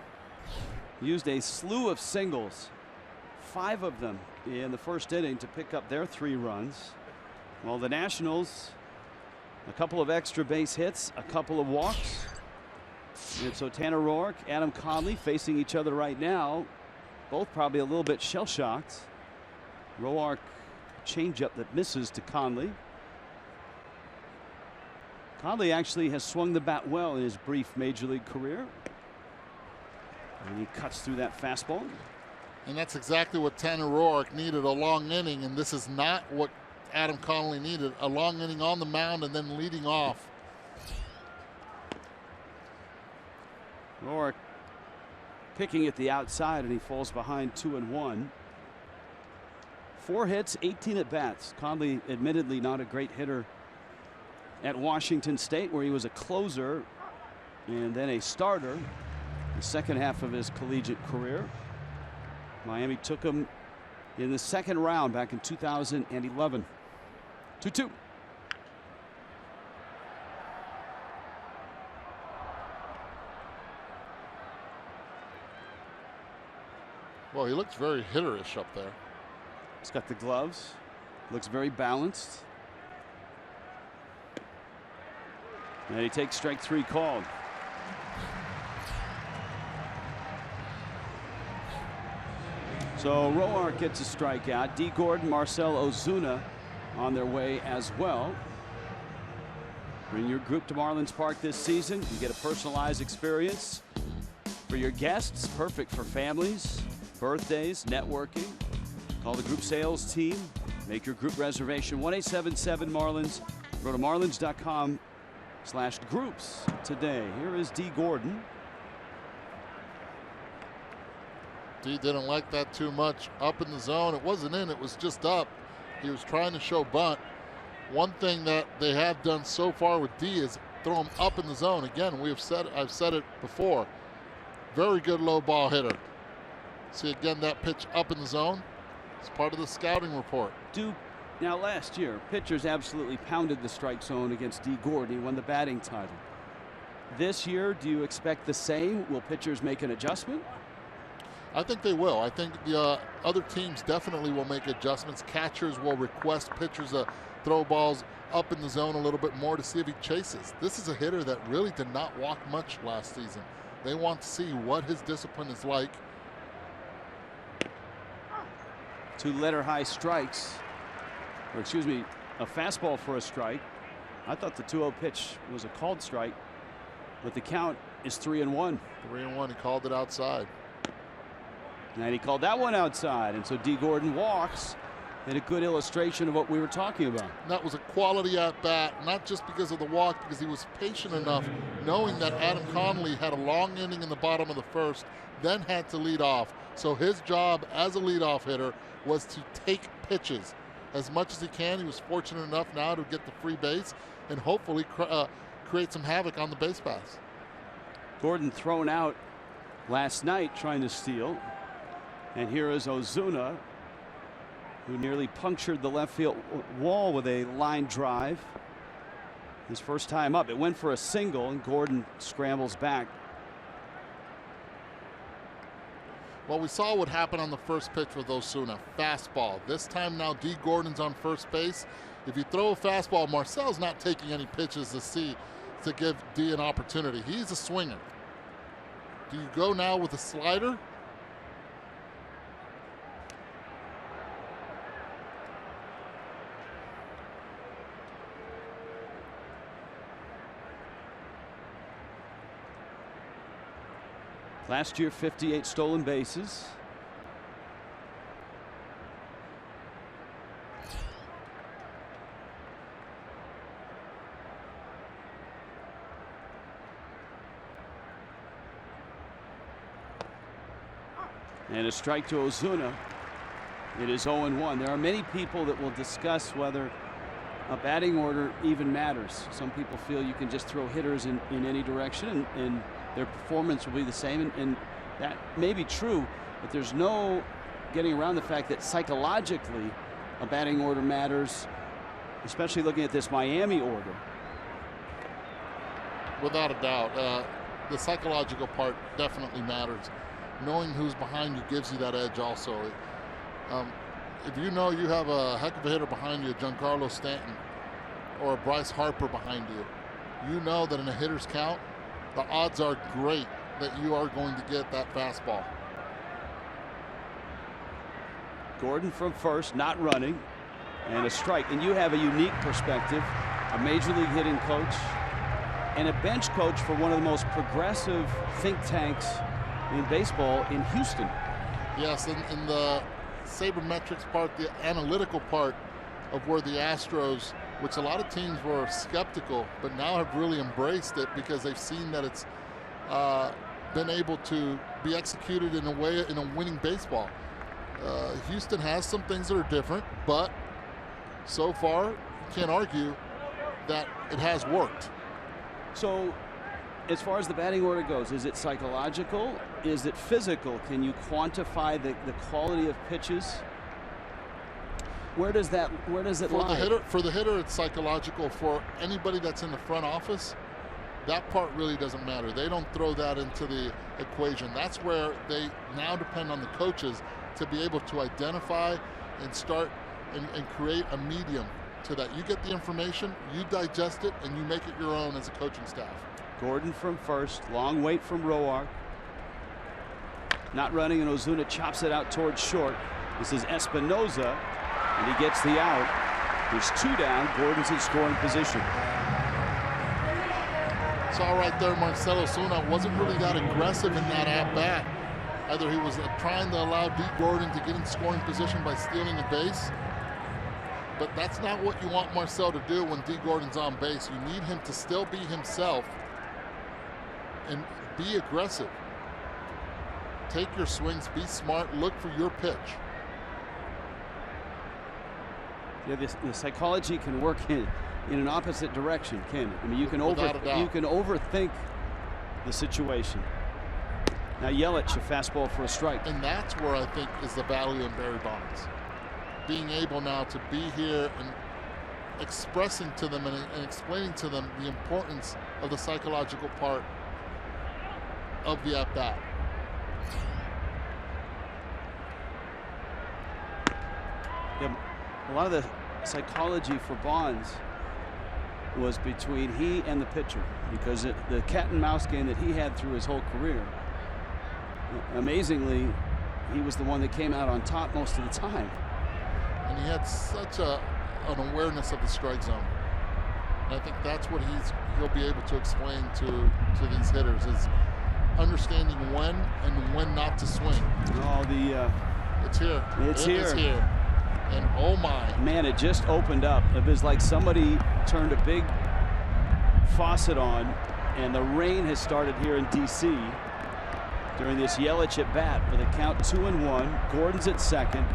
used a slew of singles, 5 of them in the first inning, to pick up their 3 runs. While the Nationals, a couple of extra base hits, a couple of walks. And so Tanner Roark, Adam Conley facing each other right now, both probably a little bit shell-shocked. Roark, changeup that misses to Conley. Conley actually has swung the bat well in his brief major league career. And he cuts through that fastball. And that's exactly what Tanner Roark needed, a long inning, and this is not what Adam Connolly needed, a long inning on the mound and then leading off. Roark picking at the outside, and he falls behind 2-1. 4 hits, 18 at bats. Connolly admittedly not a great hitter at Washington State, where he was a closer and then a starter the second half of his collegiate career. Miami took him in the second round back in 2011. 2-2. Well, he looks very hitterish up there. He's got the gloves. Looks very balanced. And he takes strike 3 called. So Roark gets a strikeout. D. Gordon, Marcell Ozuna on their way as well. Bring your group to Marlins Park this season. You get a personalized experience for your guests. Perfect for families, birthdays, networking. Call the group sales team. Make your group reservation. 1-877-MARLINS. Go to marlins.com/groups today. Here is D. Gordon. D didn't like that too much. Up in the zone. It wasn't in, it was just up. He was trying to show bunt. One thing that they have done so far with D is throw him up in the zone. Again, I've said it before. Very good low ball hitter. See again that pitch up in the zone. It's part of the scouting report. Now last year, pitchers absolutely pounded the strike zone against D. Gordon. He won the batting title. This year, do you expect the same? Will pitchers make an adjustment? I think they will. I think the other teams definitely will make adjustments. Catchers will request pitchers to throw balls up in the zone a little bit more to see if he chases. This is a hitter that really did not walk much last season. They want to see what his discipline is like. 2 letter high strikes, or excuse me, a fastball for a strike. I thought the 2-0 pitch was a called strike, but the count is 3-1. 3-1. He called it outside. And he called that one outside, and so D. Gordon walks, and a good illustration of what we were talking about. That was a quality at bat, not just because of the walk, because he was patient enough, knowing that Adam Connolly had a long inning in the bottom of the first, then had to lead off. So his job as a leadoff hitter was to take pitches as much as he can. He was fortunate enough now to get the free base and hopefully create some havoc on the base paths. Gordon thrown out last night trying to steal. And here is Ozuna, who nearly punctured the left field wall with a line drive. His first time up. It went for a single, and Gordon scrambles back. Well, we saw what happened on the first pitch with Ozuna. Fastball. This time now D. Gordon's on first base. If you throw a fastball, Marcel's not taking any pitches to give D an opportunity. He's a swinger. Do you go now with a slider? Last year, 58 stolen bases. And a strike to Ozuna. It is 0-1. There are many people that will discuss whether a batting order even matters. Some people feel you can just throw hitters in any direction and their performance will be the same, and that may be true, but there's no getting around the fact that psychologically a batting order matters, especially looking at this Miami order. Without a doubt. The psychological part definitely matters. Knowing who's behind you gives you that edge also. If you know you have a heck of a hitter behind you, Giancarlo Stanton, or a Bryce Harper behind you, you know that in a hitter's count, the odds are great that you are going to get that fastball. Gordon from first, not running, and a strike. And you have a unique perspective, a major league hitting coach, and a bench coach for one of the most progressive think tanks in baseball in Houston. Yes, in the sabermetrics part, the analytical part of where the Astros, which a lot of teams were skeptical, but now have really embraced it because they've seen that it's been able to be executed in a way in a winning baseball. Houston has some things that are different, but so far, you can't argue that it has worked. So, as far as the batting order goes, is it psychological? Is it physical? Can you quantify the quality of pitches? Where does it lie? For the hitter, it's psychological. For anybody that's in the front office, that part really doesn't matter. They don't throw that into the equation. That's where they now depend on the coaches to be able to identify and start and create a medium to that. You get the information, you digest it, and you make it your own as a coaching staff. Gordon from first, long wait from Roark. Not running, and Ozuna chops it out towards short. This is Espinoza, and he gets the out. There's 2 down. Gordon's in scoring position. Saw right there, Marcell Ozuna wasn't really that aggressive in that at-bat. Either he was trying to allow D. Gordon to get in scoring position by stealing a base, but that's not what you want Marcell to do when D. Gordon's on base. You need him to still be himself and be aggressive. Take your swings, be smart, look for your pitch. Yeah, the psychology can work in an opposite direction, can it? I mean, you can overthink the situation. Now Yelich, a fastball for a strike. And that's where I think is the value in Barry Bonds. Being able now to be here and expressing to them and explaining to them the importance of the psychological part of the at-bat. Yeah, a lot of the psychology for Bonds was between he and the pitcher, because the cat and mouse game that he had through his whole career, amazingly, he was the one that came out on top most of the time. And he had such an awareness of the strike zone. And I think that's what he'll be able to explain to these hitters, is understanding when and when not to swing. Oh, it's here. It is here. And oh my. Man, it just opened up. It was like somebody turned a big faucet on, and the rain has started here in D.C. during this Yelich at bat with a count 2-1. Gordon's at second,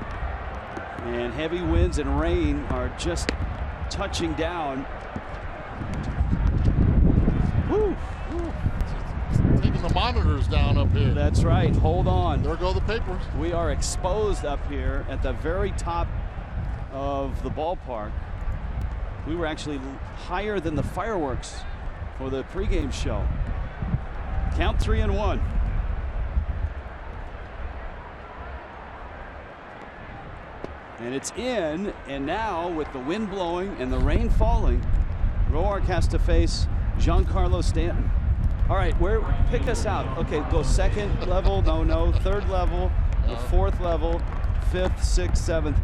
and heavy winds and rain are just touching down. Woo. Taking the monitors down up here. That's right. Hold on. There go the papers. We are exposed up here at the very top of the ballpark. We were actually higher than the fireworks for the pregame show. Count 3-1. And it's in, and now with the wind blowing and the rain falling, Roark has to face Giancarlo Stanton. All right, pick us out. Okay, go second level, no, third level, the fourth level, fifth, sixth, seventh,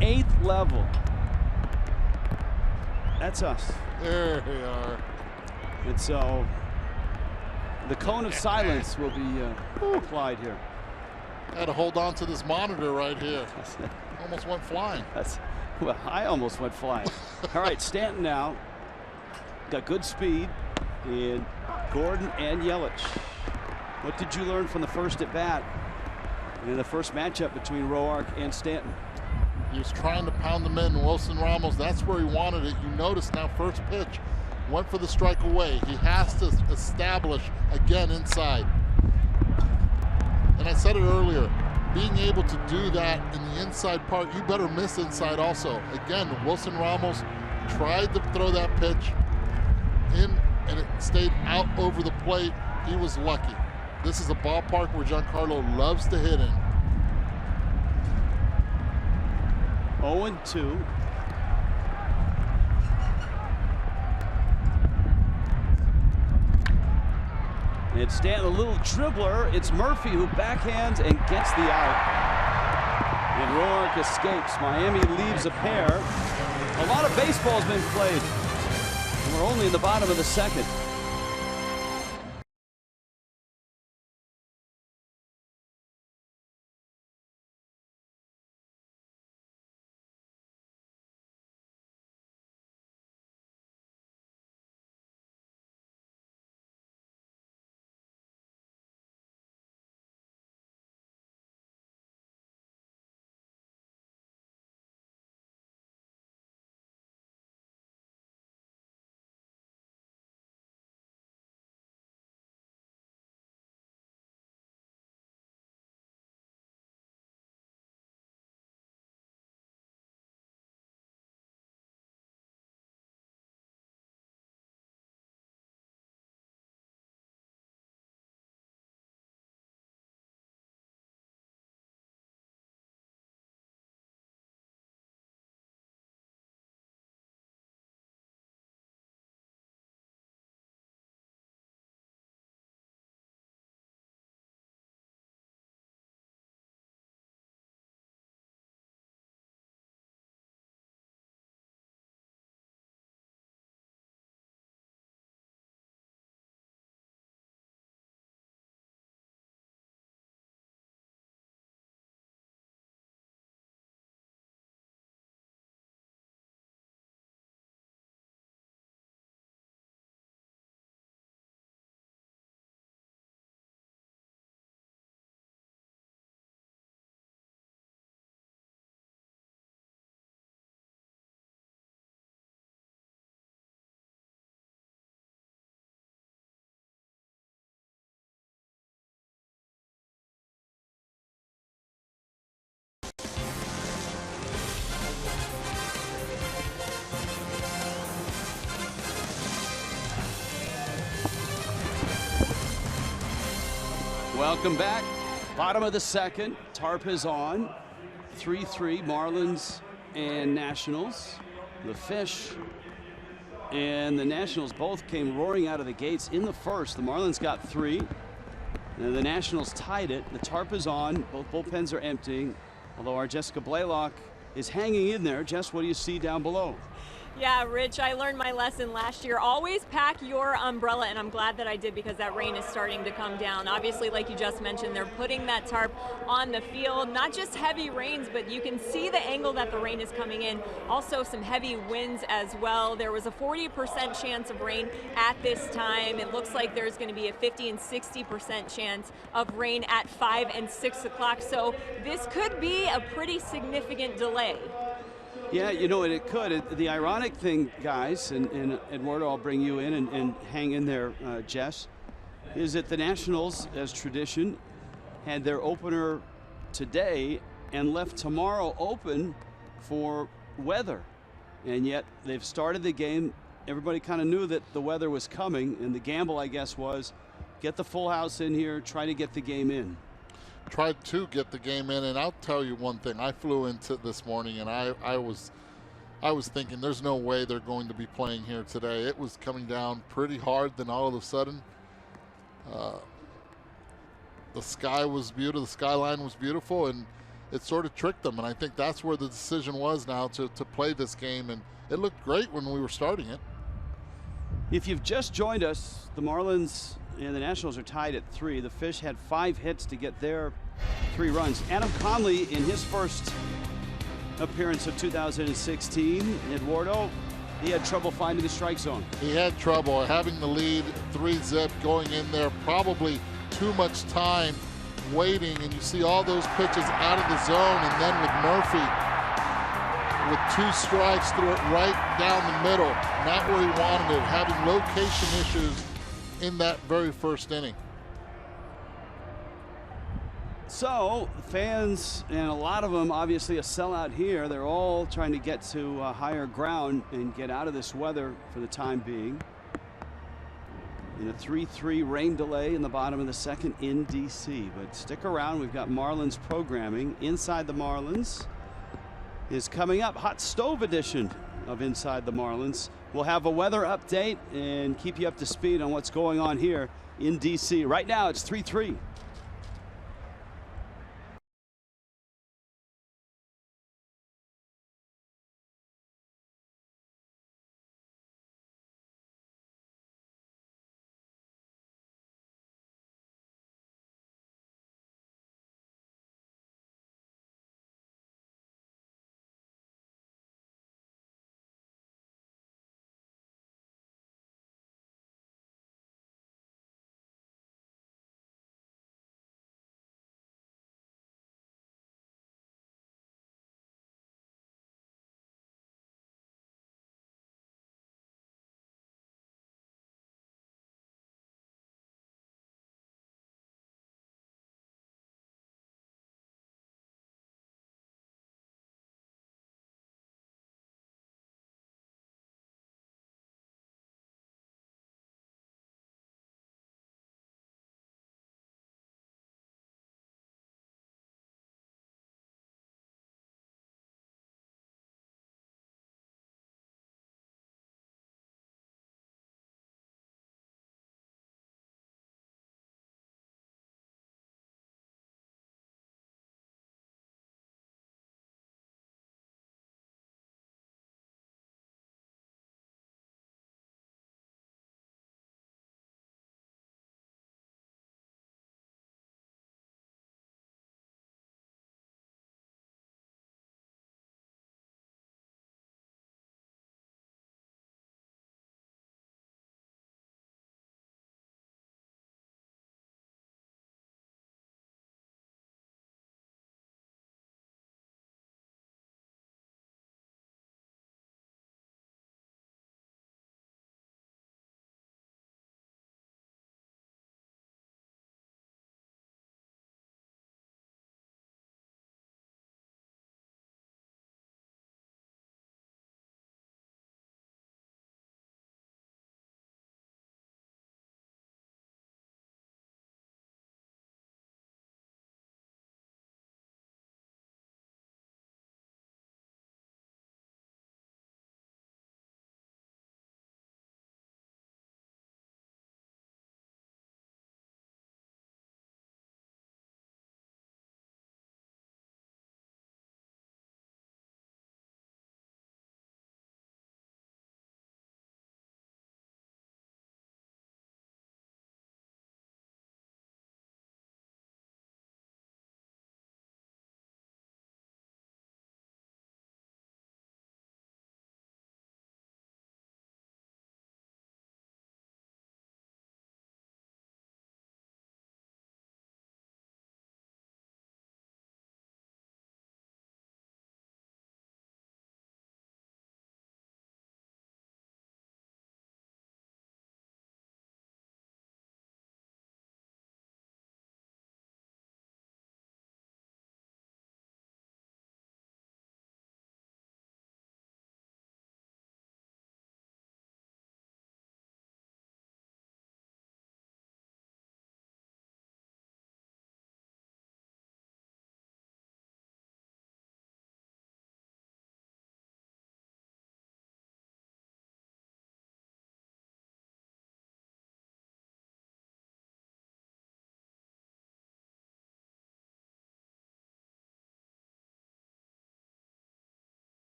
eighth level. That's us. There we are. And so the cone of silence will be applied here. I had to hold on to this monitor right here. Almost went flying. Well, I almost went flying. All right, Stanton now got good speed, and Gordon and Yelich. What did you learn from the first at bat in the first matchup between Roark and Stanton? He was trying to pound them in. Wilson Ramos, that's where he wanted it. You notice now, first pitch went for the strike away. He has to establish again inside. And I said it earlier, being able to do that in the inside part, you better miss inside also. Again, Wilson Ramos tried to throw that pitch in, and it stayed out over the plate. He was lucky. This is a ballpark where Giancarlo loves to hit in. 0-2. And Stanton, a little dribbler. It's Murphy who backhands and gets the out. And Roark escapes. Miami leaves a pair. A lot of baseball's been played. And we're only in the bottom of the second. Welcome back. Bottom of the second. Tarp is on. 3-3 Marlins and Nationals. The Fish and the Nationals both came roaring out of the gates in the first. The Marlins got 3. And the Nationals tied it. The tarp is on. Both bullpens are emptying. Although our Jessica Blaylock is hanging in there. Jess, what do you see down below? Yeah, Rich, I learned my lesson last year. Always pack your umbrella, and I'm glad that I did because that rain is starting to come down. Obviously, like you just mentioned, they're putting that tarp on the field. Not just heavy rains, but you can see the angle that the rain is coming in. Also, some heavy winds as well. There was a 40% chance of rain at this time. It looks like there's going to be a 50 and 60% chance of rain at 5 and 6 o'clock. So this could be a pretty significant delay. Yeah, you know, it could. The ironic thing, guys, and Eduardo, I'll bring you in and hang in there, Jess, is that the Nationals, as tradition, had their opener today and left tomorrow open for weather. And yet they've started the game. Everybody kind of knew that the weather was coming, and the gamble, I guess, was get the full house in here, try to get the game in. Tried to get the game in, and I'll tell you one thing. I flew into this morning, and I was thinking there's no way they're going to be playing here today. It was coming down pretty hard. Then all of a sudden, the sky was beautiful. The skyline was beautiful, and it sort of tricked them. And I think that's where the decision was now to play this game. And it looked great when we were starting it. If you've just joined us, the Marlins and the Nationals are tied at 3. The Fish had 5 hits to get their 3 runs. Adam Conley, in his first appearance of 2016, Eduardo, he had trouble finding the strike zone. He had trouble having the lead 3-zip going in there. Probably too much time waiting, and you see all those pitches out of the zone, and then with Murphy with 2 strikes, threw it right down the middle, not where he wanted it, having location issues in that very first inning. So fans, and a lot of them obviously a sellout here, they're all trying to get to higher ground and get out of this weather for the time being. In a 3-3 rain delay in the bottom of the second in DC. But stick around, we've got Marlins programming. Inside the Marlins is coming up, hot stove edition of Inside the Marlins. We'll have a weather update and keep you up to speed on what's going on here in DC. Right now it's 3-3.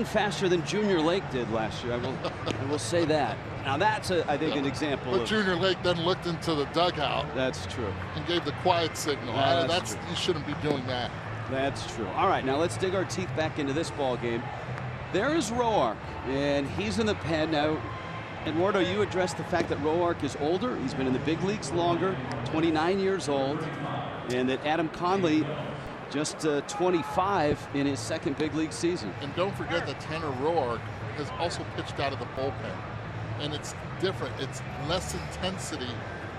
faster than Junior Lake did last year. I will say that. Now that's I think an example. But Junior Lake then looked into the dugout. That's true. And gave the quiet signal. You shouldn't be doing that. That's true. All right, now let's dig our teeth back into this ball game. There is Roark, and he's in the pen now. Eduardo, you addressed the fact that Roark is older. He's been in the big leagues longer, 29 years old, and that Adam Conley just 25 in his second big league season. And don't forget that Tanner Roark has also pitched out of the bullpen. And it's different. It's less intensity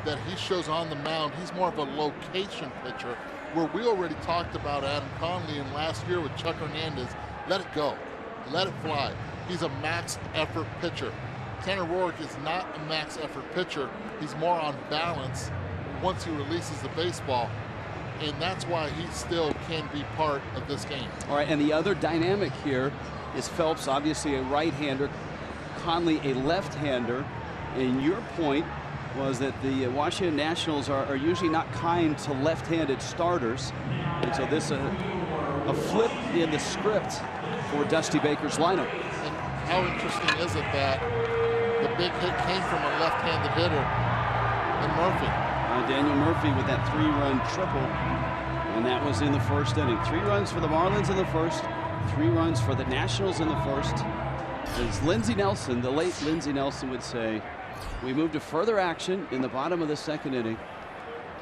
that he shows on the mound. He's more of a location pitcher, where we already talked about Adam Conley, and last year with Chuck Hernandez, let it go. Let it fly. He's a max effort pitcher. Tanner Roark is not a max effort pitcher. He's more on balance once he releases the baseball. And that's why he still can be part of this game. All right, and the other dynamic here is Phelps, obviously a right-hander, Conley a left-hander. And your point was that the Washington Nationals are usually not kind to left-handed starters. And so this a flip in the script for Dusty Baker's lineup. And how interesting is it that the big hit came from a left-handed hitter in Murphy? Daniel Murphy with that 3-run triple, and that was in the first inning. 3 runs for the Marlins in the first, 3 runs for the Nationals in the first. As Lindsey Nelson, the late Lindsey Nelson, would say, we moved to further action in the bottom of the second inning.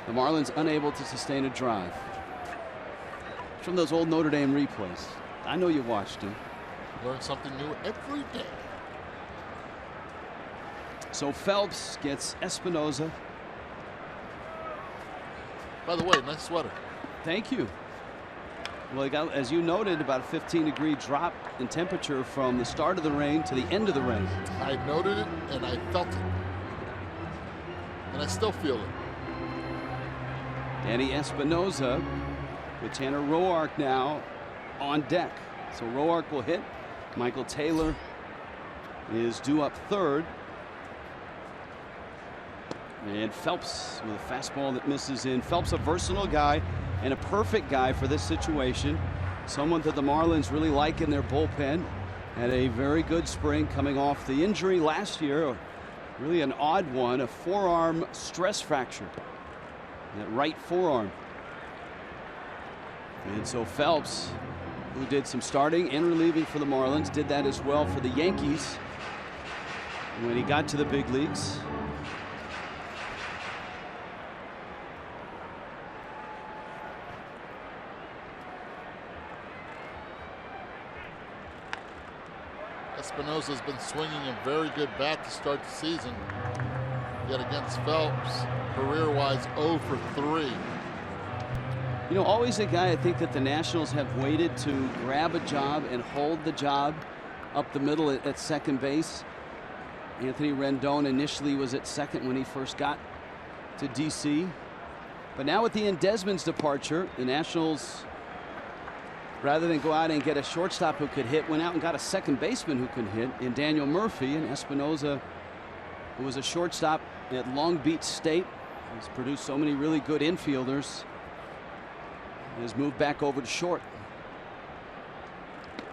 The Marlins unable to sustain a drive. From those old Notre Dame replays. I know you watched them. Learn something new every day. So Phelps gets Espinoza. By the way, nice sweater. Thank you. Well, it got, as you noted, about a 15-degree drop in temperature from the start of the rain to the end of the rain. I noted it and I felt it. And I still feel it. Danny Espinoza with Tanner Roark now on deck. So Roark will hit. Michael Taylor is due up third. And Phelps with a fastball that misses in. Phelps, a versatile guy and a perfect guy for this situation. Someone that the Marlins really like in their bullpen. Had a very good spring coming off the injury last year. Really an odd one, a forearm stress fracture. That right forearm. And so Phelps, who did some starting and relieving for the Marlins, did that as well for the Yankees when he got to the big leagues. Espinosa's been swinging a very good bat to start the season. Yet against Phelps, career-wise 0 for 3. You know, always a guy I think that the Nationals have waited to grab a job and hold the job up the middle at second base. Anthony Rendon initially was at second when he first got to DC. But now with the Desmond's departure, the Nationals, rather than go out and get a shortstop who could hit, went out and got a second baseman who can hit in Daniel Murphy. And Espinoza, who was a shortstop at Long Beach State, has produced so many really good infielders, has moved back over to short.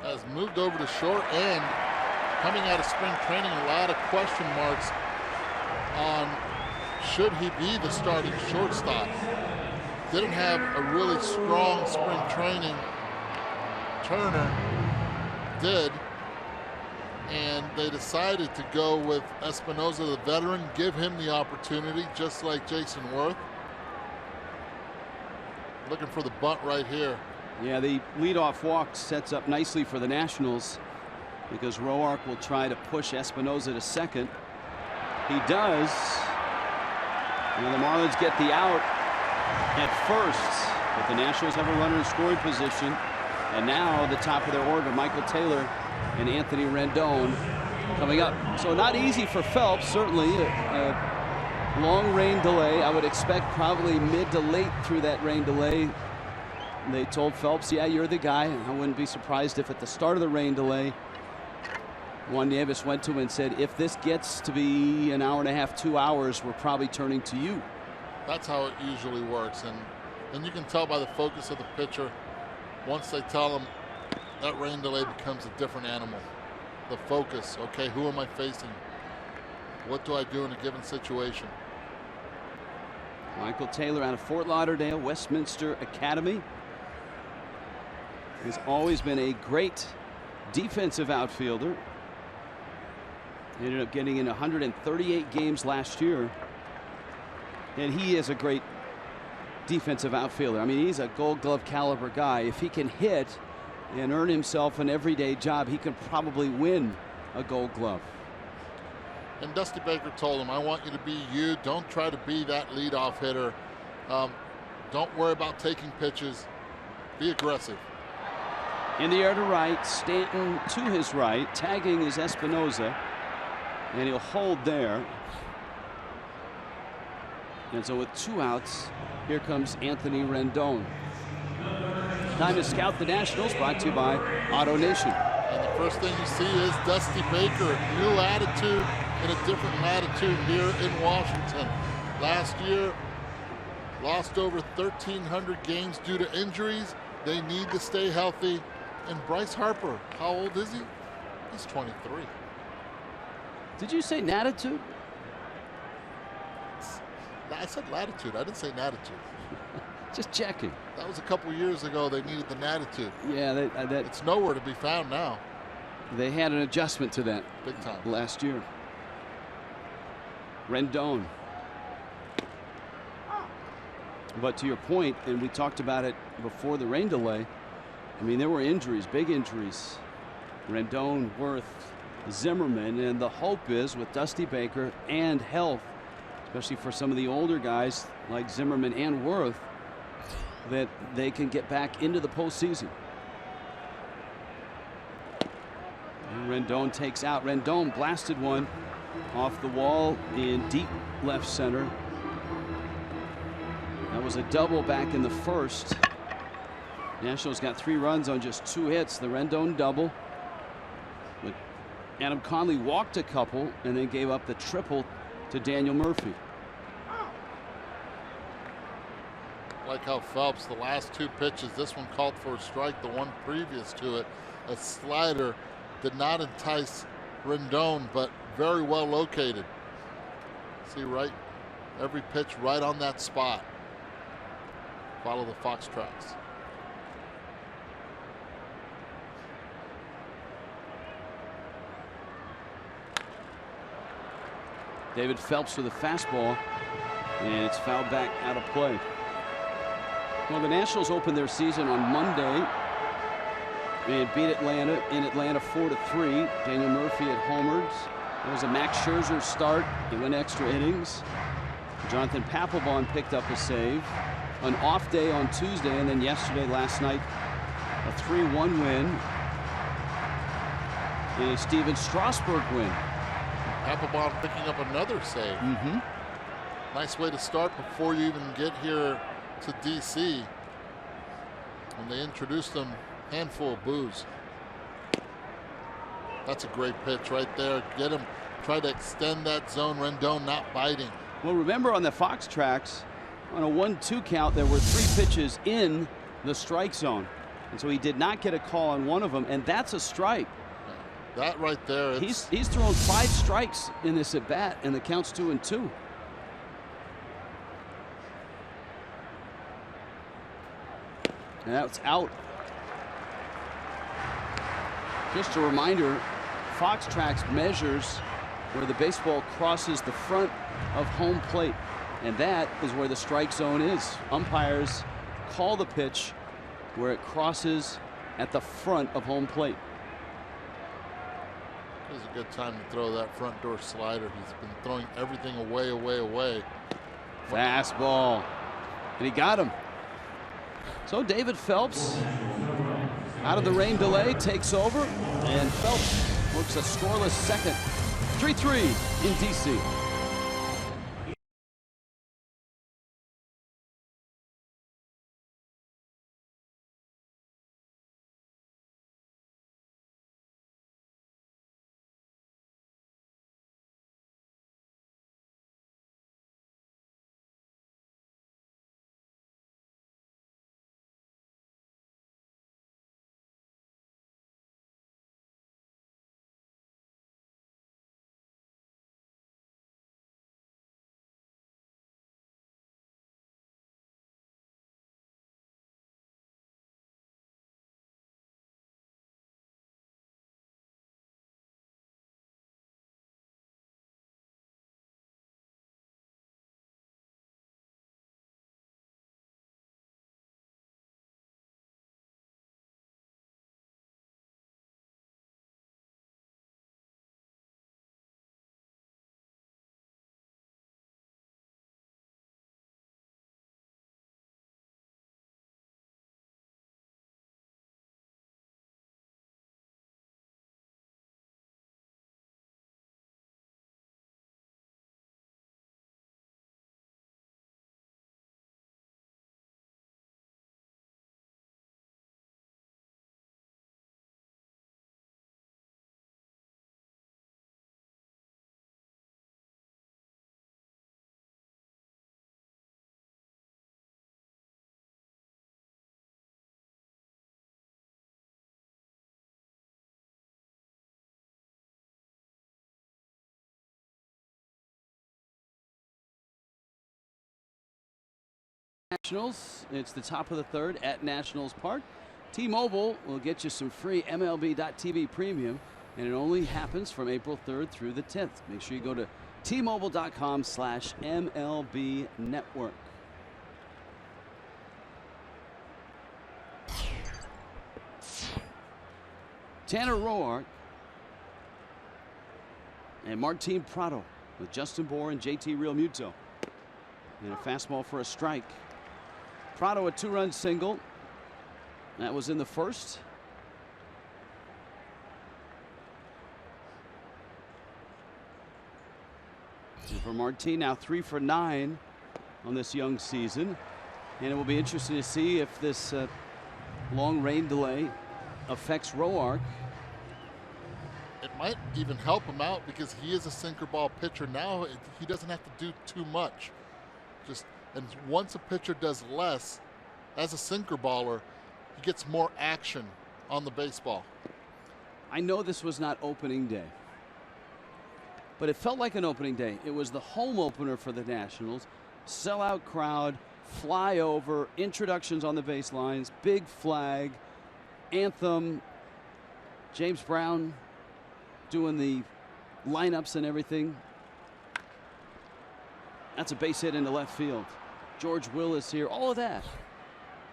Has moved over to short, and coming out of spring training, a lot of question marks on should he be the starting shortstop. Didn't have a really strong spring training. Turner did, and they decided to go with Espinoza, the veteran, give him the opportunity, just like Jason Worth. Looking for the bunt right here. Yeah, the leadoff walk sets up nicely for the Nationals because Roark will try to push Espinoza to second. He does. And the Marlins get the out at first, but the Nationals have a runner in scoring position. And now the top of their order, Michael Taylor and Anthony Rendon coming up. So not easy for Phelps, certainly a long rain delay. I would expect probably mid to late through that rain delay. They told Phelps, yeah, you're the guy. I wouldn't be surprised if at the start of the rain delay, Juan Nieves went to him and said, if this gets to be an hour and a half, 2 hours, we're probably turning to you. That's how it usually works. And you can tell by the focus of the pitcher. Once they tell him that rain delay becomes a different animal. The focus, okay, who am I facing? What do I do in a given situation? Michael Taylor out of Fort Lauderdale, Westminster Academy. He's always been a great defensive outfielder. He ended up getting in 138 games last year. And he is a great defensive outfielder. I mean, he's a Gold Glove caliber guy. If he can hit and earn himself an everyday job, he could probably win a Gold Glove. And Dusty Baker told him, I want you to be you. Don't try to be that leadoff hitter. Don't worry about taking pitches. Be aggressive. In the air to right, Stanton to his right. Tagging is Espinoza. And he'll hold there. And so with 2 outs, here comes Anthony Rendon. Time to scout the Nationals, brought to you by Auto Nation. And the first thing you see is Dusty Baker, new attitude in a different latitude here in Washington. Last year, lost over 1,300 games due to injuries. They need to stay healthy. And Bryce Harper, how old is he? He's 23. Did you say natitude? I said latitude. I didn't say natitude. Just checking. That was a couple years ago. They needed the natitude. Yeah, it's nowhere to be found now. They had an adjustment to that big time last year. Rendon. But to your point, and we talked about it before the rain delay, I mean, there were injuries, big injuries. Rendon, Worth, Zimmerman, and the hope is with Dusty Baker and health, especially for some of the older guys like Zimmerman and Worth, that they can get back into the postseason. And Rendon takes out. Rendon blasted one off the wall in deep left center. That was a double back in the first. Nationals got 3 runs on just 2 hits. The Rendon double. But Adam Conley walked a couple and then gave up the triple to Daniel Murphy. Like how Phelps, the last 2 pitches, this one called for a strike, the one previous to it, a slider, did not entice Rendon, but very well located. See, right, every pitch right on that spot. Follow the Fox tracks. David Phelps with a fastball, and it's fouled back out of play. Well, the Nationals opened their season on Monday and beat Atlanta in Atlanta 4-3. Daniel Murphy had homered. There was a Max Scherzer start. He went extra innings. Jonathan Papelbon picked up a save. An off day on Tuesday, and then yesterday, last night, a 3-1 win. And a Steven Strasburg win. Papelbon picking up another save. Nice way to start before you even get here to D.C. when they introduced them, handful of boos. That's a great pitch right there. Get him, try to extend that zone. Rendon not biting. Well, remember on the Fox tracks, on a 1-2 count, there were 3 pitches in the strike zone. And so he did not get a call on one of them, and that's a strike. That right there. He's thrown 5 strikes in this at bat, and the count's 2-2. And that's out. Just a reminder, Fox Tracks measures where the baseball crosses the front of home plate, and that is where the strike zone is. Umpires call the pitch where it crosses at the front of home plate. This is a good time to throw that front door slider. He's been throwing everything away, away, away. Fastball, and he got him. So David Phelps, out of the rain delay, takes over, and Phelps works a scoreless second. 3-3 in D.C. Nationals. It's the top of the third at Nationals Park. T-Mobile will get you some free MLB.TV premium, and it only happens from April 3rd through the 10th. Make sure you go to T-Mobile.com/MLB Network. Tanner Roark and Martin Prado with Justin Bour and JT Realmuto. And a fastball for a strike. Prado a 2-run single. That was in the first. And for Martin, now 3 for 9 on this young season. And it will be interesting to see if this long rain delay affects Roark. It might even help him out because he is a sinker ball pitcher. Now he doesn't have to do too much. And once a pitcher does less as a sinker baller, he gets more action on the baseball. I know this was not opening day, but it felt like an opening day. It was the home opener for the Nationals. Sellout crowd, flyover, introductions on the baselines, big flag, anthem, James Brown doing the lineups and everything. That's a base hit into left field. George Willis here, all of that.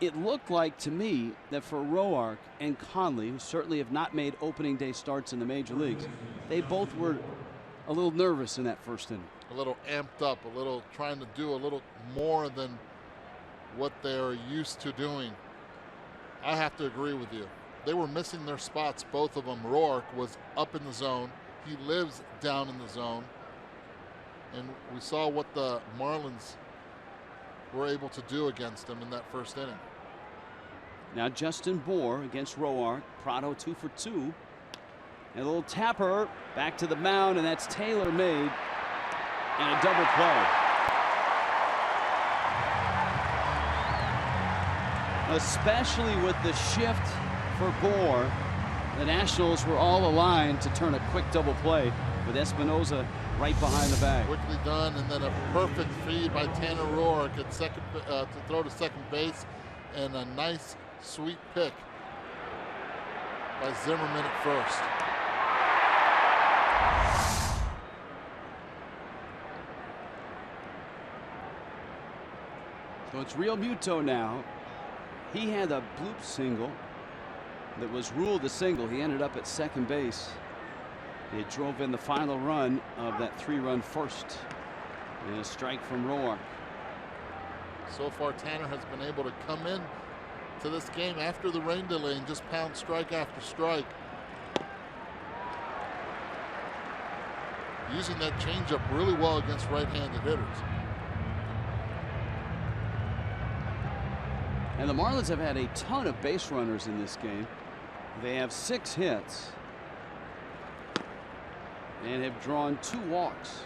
It looked like to me that for Roark and Conley, who certainly have not made opening day starts in the major leagues, they both were a little nervous in that first inning. A little amped up, a little trying to do a little more than what they're used to doing. I have to agree with you. They were missing their spots, both of them. Roark was up in the zone. He lives down in the zone. And we saw what the Marlins were able to do against him in that first inning. Now Justin Bour against Roark. Prado 2 for 2. And a little tapper back to the mound, and that's Taylor made. And a double play. Especially with the shift for Bour, the Nationals were all aligned to turn a quick double play with Espinosa right behind the bag. Quickly done, and then a perfect feed by Tanner Roark at second to throw to second base, and a nice, sweet pick by Zimmerman at first. So it's Realmuto now. He had a bloop single that was ruled a single. He ended up at second base. It drove in the final run of that 3-run first. And a strike from Roark. So far, Tanner has been able to come in to this game after the rain delay and just pound strike after strike. Using that changeup really well against right-handed hitters. And the Marlins have had a ton of base runners in this game. They have 6 hits and have drawn 2 walks.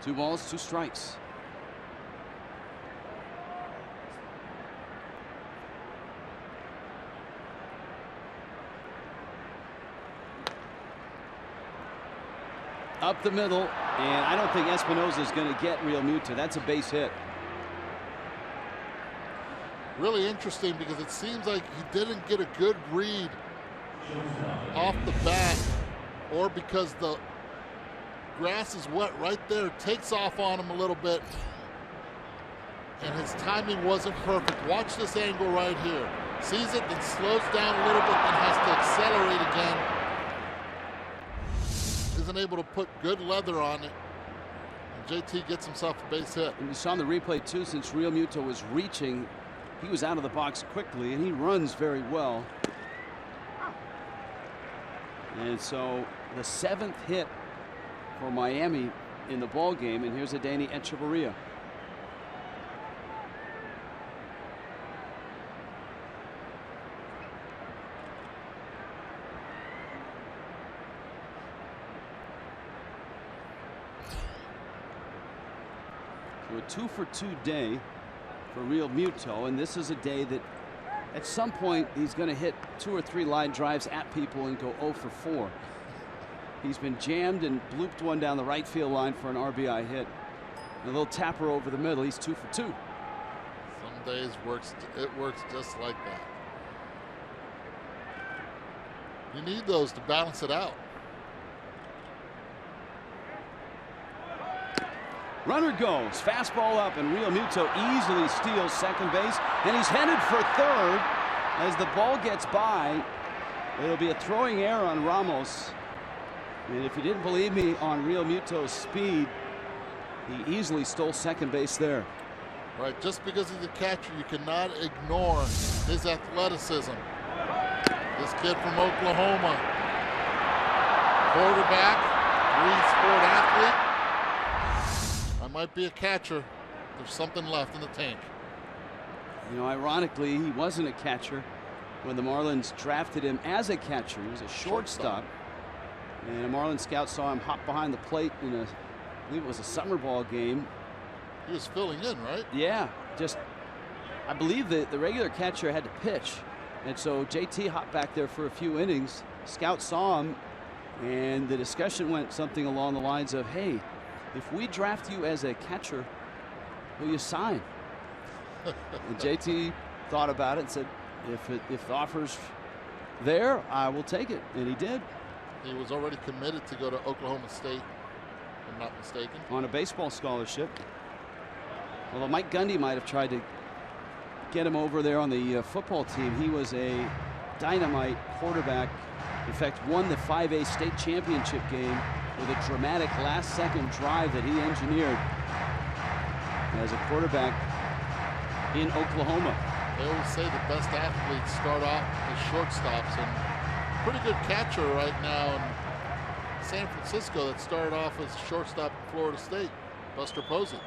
Two balls, 2 strikes. Up the middle, and I don't think Espinosa is going to get Realmuto. That's a base hit. Really interesting because it seems like he didn't get a good read off the bat, or because the grass is wet right there, takes off on him a little bit, and his timing wasn't perfect. Watch this angle right here. Sees it, then slows down a little bit, then has to accelerate again. Isn't able to put good leather on it. And JT gets himself a base hit. And you saw in the replay too, since Realmuto was reaching, he was out of the box quickly, and he runs very well. And so the 7th hit for Miami in the ball game, and here's Adeiny Echeverria. So a 2-for-2 day for Real Muto, and this is a day that at some point he's going to hit 2 or 3 line drives at people and go 0 for 4. He's been jammed and blooped one down the right field line for an RBI hit. And a little tapper over the middle. He's 2 for 2. Some days it works just like that. You need those to balance it out. Runner goes, fastball up, and Real Muto easily steals second base, and he's headed for third. As the ball gets by, it'll be a throwing error on Ramos. And if you didn't believe me on Real Muto's speed, he easily stole second base there. Right, just because he's a catcher, you cannot ignore his athleticism. This kid from Oklahoma, quarterback, 3-sport athlete. I might be a catcher. There's something left in the tank. You know, ironically, he wasn't a catcher when the Marlins drafted him as a catcher. He was a shortstop. And a Marlins scout saw him hop behind the plate in I believe it was a summer ball game. He was filling in, right? Yeah, I believe that the regular catcher had to pitch. And so JT hopped back there for a few innings. Scout saw him, and the discussion went something along the lines of, hey, if we draft you as a catcher, will you sign? And JT thought about it and said, if the offer's there, I will take it. And he did. He was already committed to go to Oklahoma State, if I'm not mistaken. On a baseball scholarship. Although Mike Gundy might have tried to get him over there on the football team. He was a dynamite quarterback. In fact, won the 5A state championship game with a dramatic last-second drive that he engineered as a quarterback in Oklahoma. They always say the best athletes start off as shortstops, and pretty good catcher right now in San Francisco that started off as shortstop at Florida State, Buster Posey.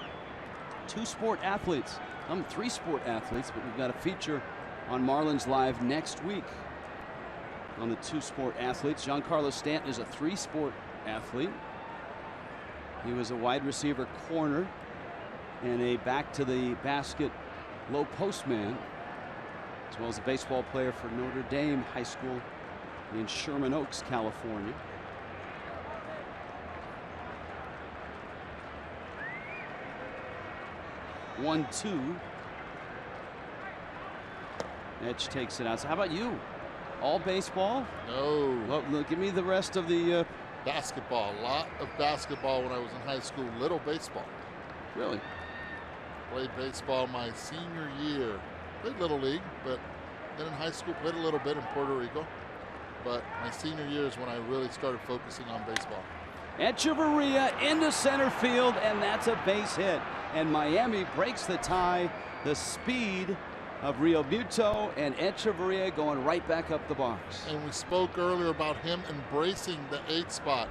2-sport athletes. I'm 3-sport athletes, but we've got a feature on Marlins Live next week on the 2-sport athletes. Giancarlo Stanton is a 3-sport athlete. He was a wide receiver corner and a back to the basket low post man, as well as a baseball player for Notre Dame High School in Sherman Oaks, California. One, two. Edge takes it out. So how about you? All baseball? No. Well, give me the rest of the basketball. A lot of basketball when I was in high school. Little baseball. Really? Played baseball my senior year. Played Little League, but then in high school played a little bit in Puerto Rico. But my senior year is when I really started focusing on baseball. Echeverria into center field, and that's a base hit. And Miami breaks the tie. The speed of Real Muto and Echeverria going right back up the box. And we spoke earlier about him embracing the 8 spot.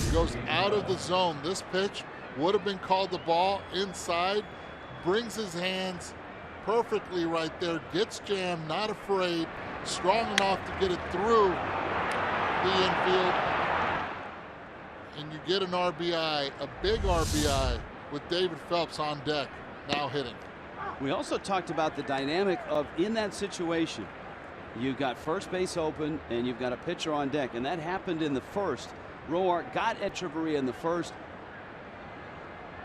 He goes out of the zone. This pitch would have been called the ball inside. Brings his hands perfectly right there. Gets jammed, not afraid. Strong enough to get it through the infield. And you get an RBI, a big RBI, with David Phelps on deck, now hitting. We also talked about the dynamic of, in that situation, you've got first base open and you've got a pitcher on deck, and that happened in the first. Roark got Echeverria in the first,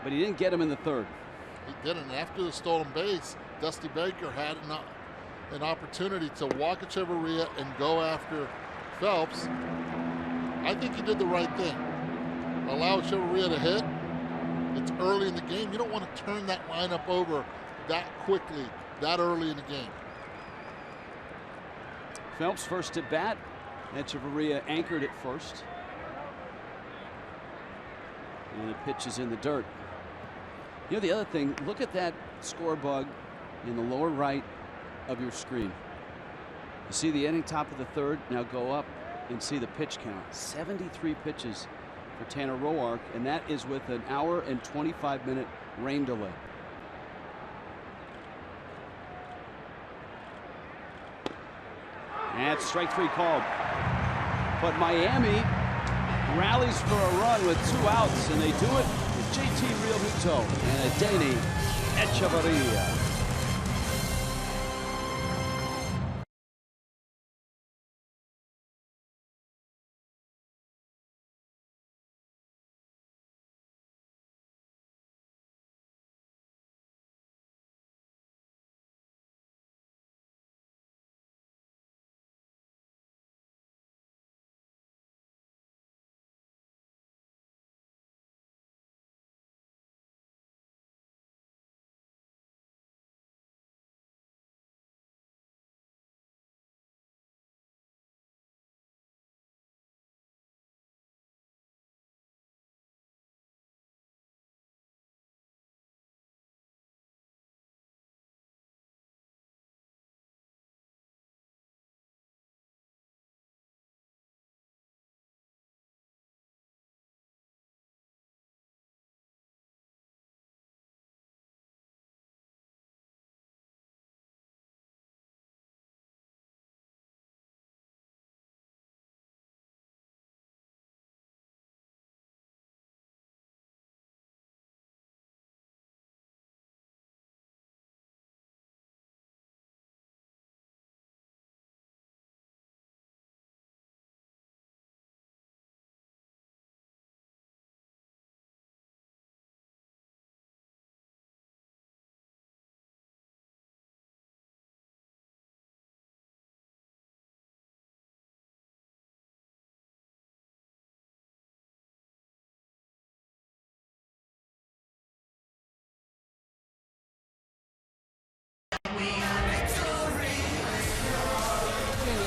but he didn't get him in the third. He didn't. After the stolen base, Dusty Baker had an opportunity to walk Echeverria and go after Phelps. I think he did the right thing. Allow Echeverria to hit. It's early in the game. You don't want to turn that lineup over that quickly, that early in the game. Phelps first at bat. Echeverria anchored at first. And the pitch is in the dirt. You know, the other thing, look at that score bug in the lower right of your screen. You see the ending top of the third. Now go up and see the pitch count. 73 pitches for Tanner Roark, and that is with an hour and 25-minute rain delay. That's strike 3 called. But Miami rallies for a run with 2 outs, and they do it with JT Realmuto and Adeiny Echeverria.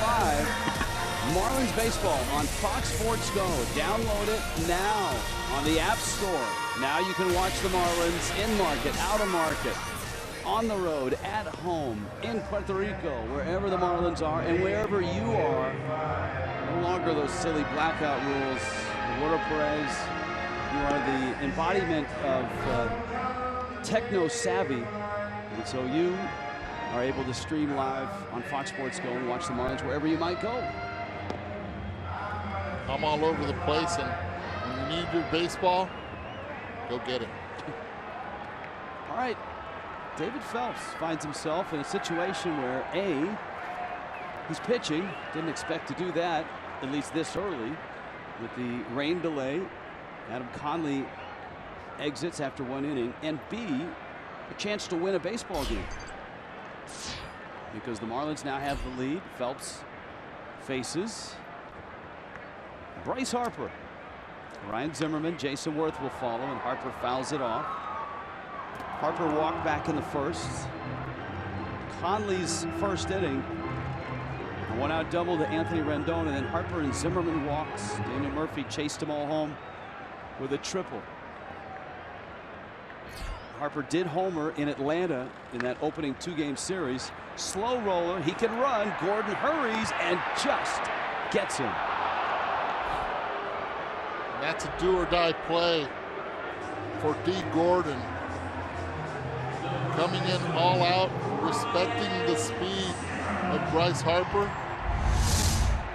Live Marlins baseball on Fox Sports Go. Download it now on the App Store. Now you can watch the Marlins in market, out of market, on the road, at home, in Puerto Rico, wherever the Marlins are, and wherever you are. No longer those silly blackout rules. Eduardo Perez, you are the embodiment of techno savvy, and so you are able to stream live on Fox Sports Go and watch the Marlins wherever you might go. I'm all over the place, and when you need your baseball, go get it. All right, David Phelps finds himself in a situation where he's pitching. Didn't expect to do that, at least this early, with the rain delay. Adam Conley exits after one inning, and B, a chance to win a baseball game, because the Marlins now have the lead. Phelps faces Bryce Harper. Ryan Zimmerman, Jason Worth will follow, and Harper fouls it off. Harper walked back in the first. Conley's first inning, a one-out double to Anthony Rendon, and then Harper and Zimmerman walked. Daniel Murphy chased them all home with a triple. Harper did homer in Atlanta in that opening two-game series. Slow roller, he can run. Gordon hurries and just gets him. And that's a do-or-die play for D. Gordon. Coming in all out, respecting the speed of Bryce Harper.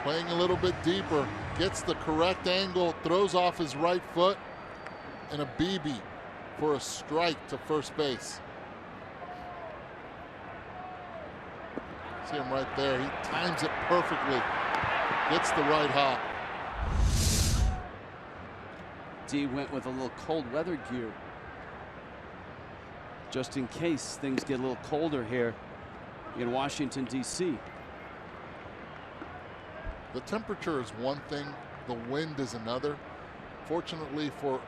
Playing a little bit deeper, gets the correct angle, throws off his right foot, and a BB for a strike to first base. See him right there. He times it perfectly. Gets the right hop. D went with a little cold weather gear, just in case things get a little colder here in Washington, D.C. The temperature is one thing, the wind is another. Fortunately for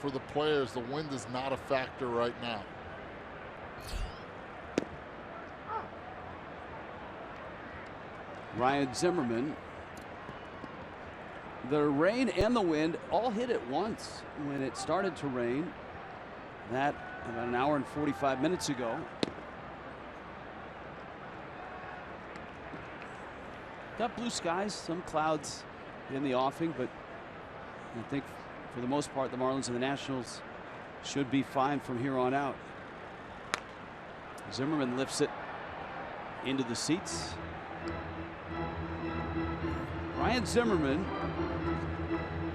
the players, the wind is not a factor right now. Ryan Zimmerman. The rain and the wind all hit at once when it started to rain. That about an hour and 45 minutes ago. Got blue skies, some clouds in the offing, but I think for the most part the Marlins and the Nationals should be fine from here on out. Zimmerman lifts it into the seats. Ryan Zimmerman,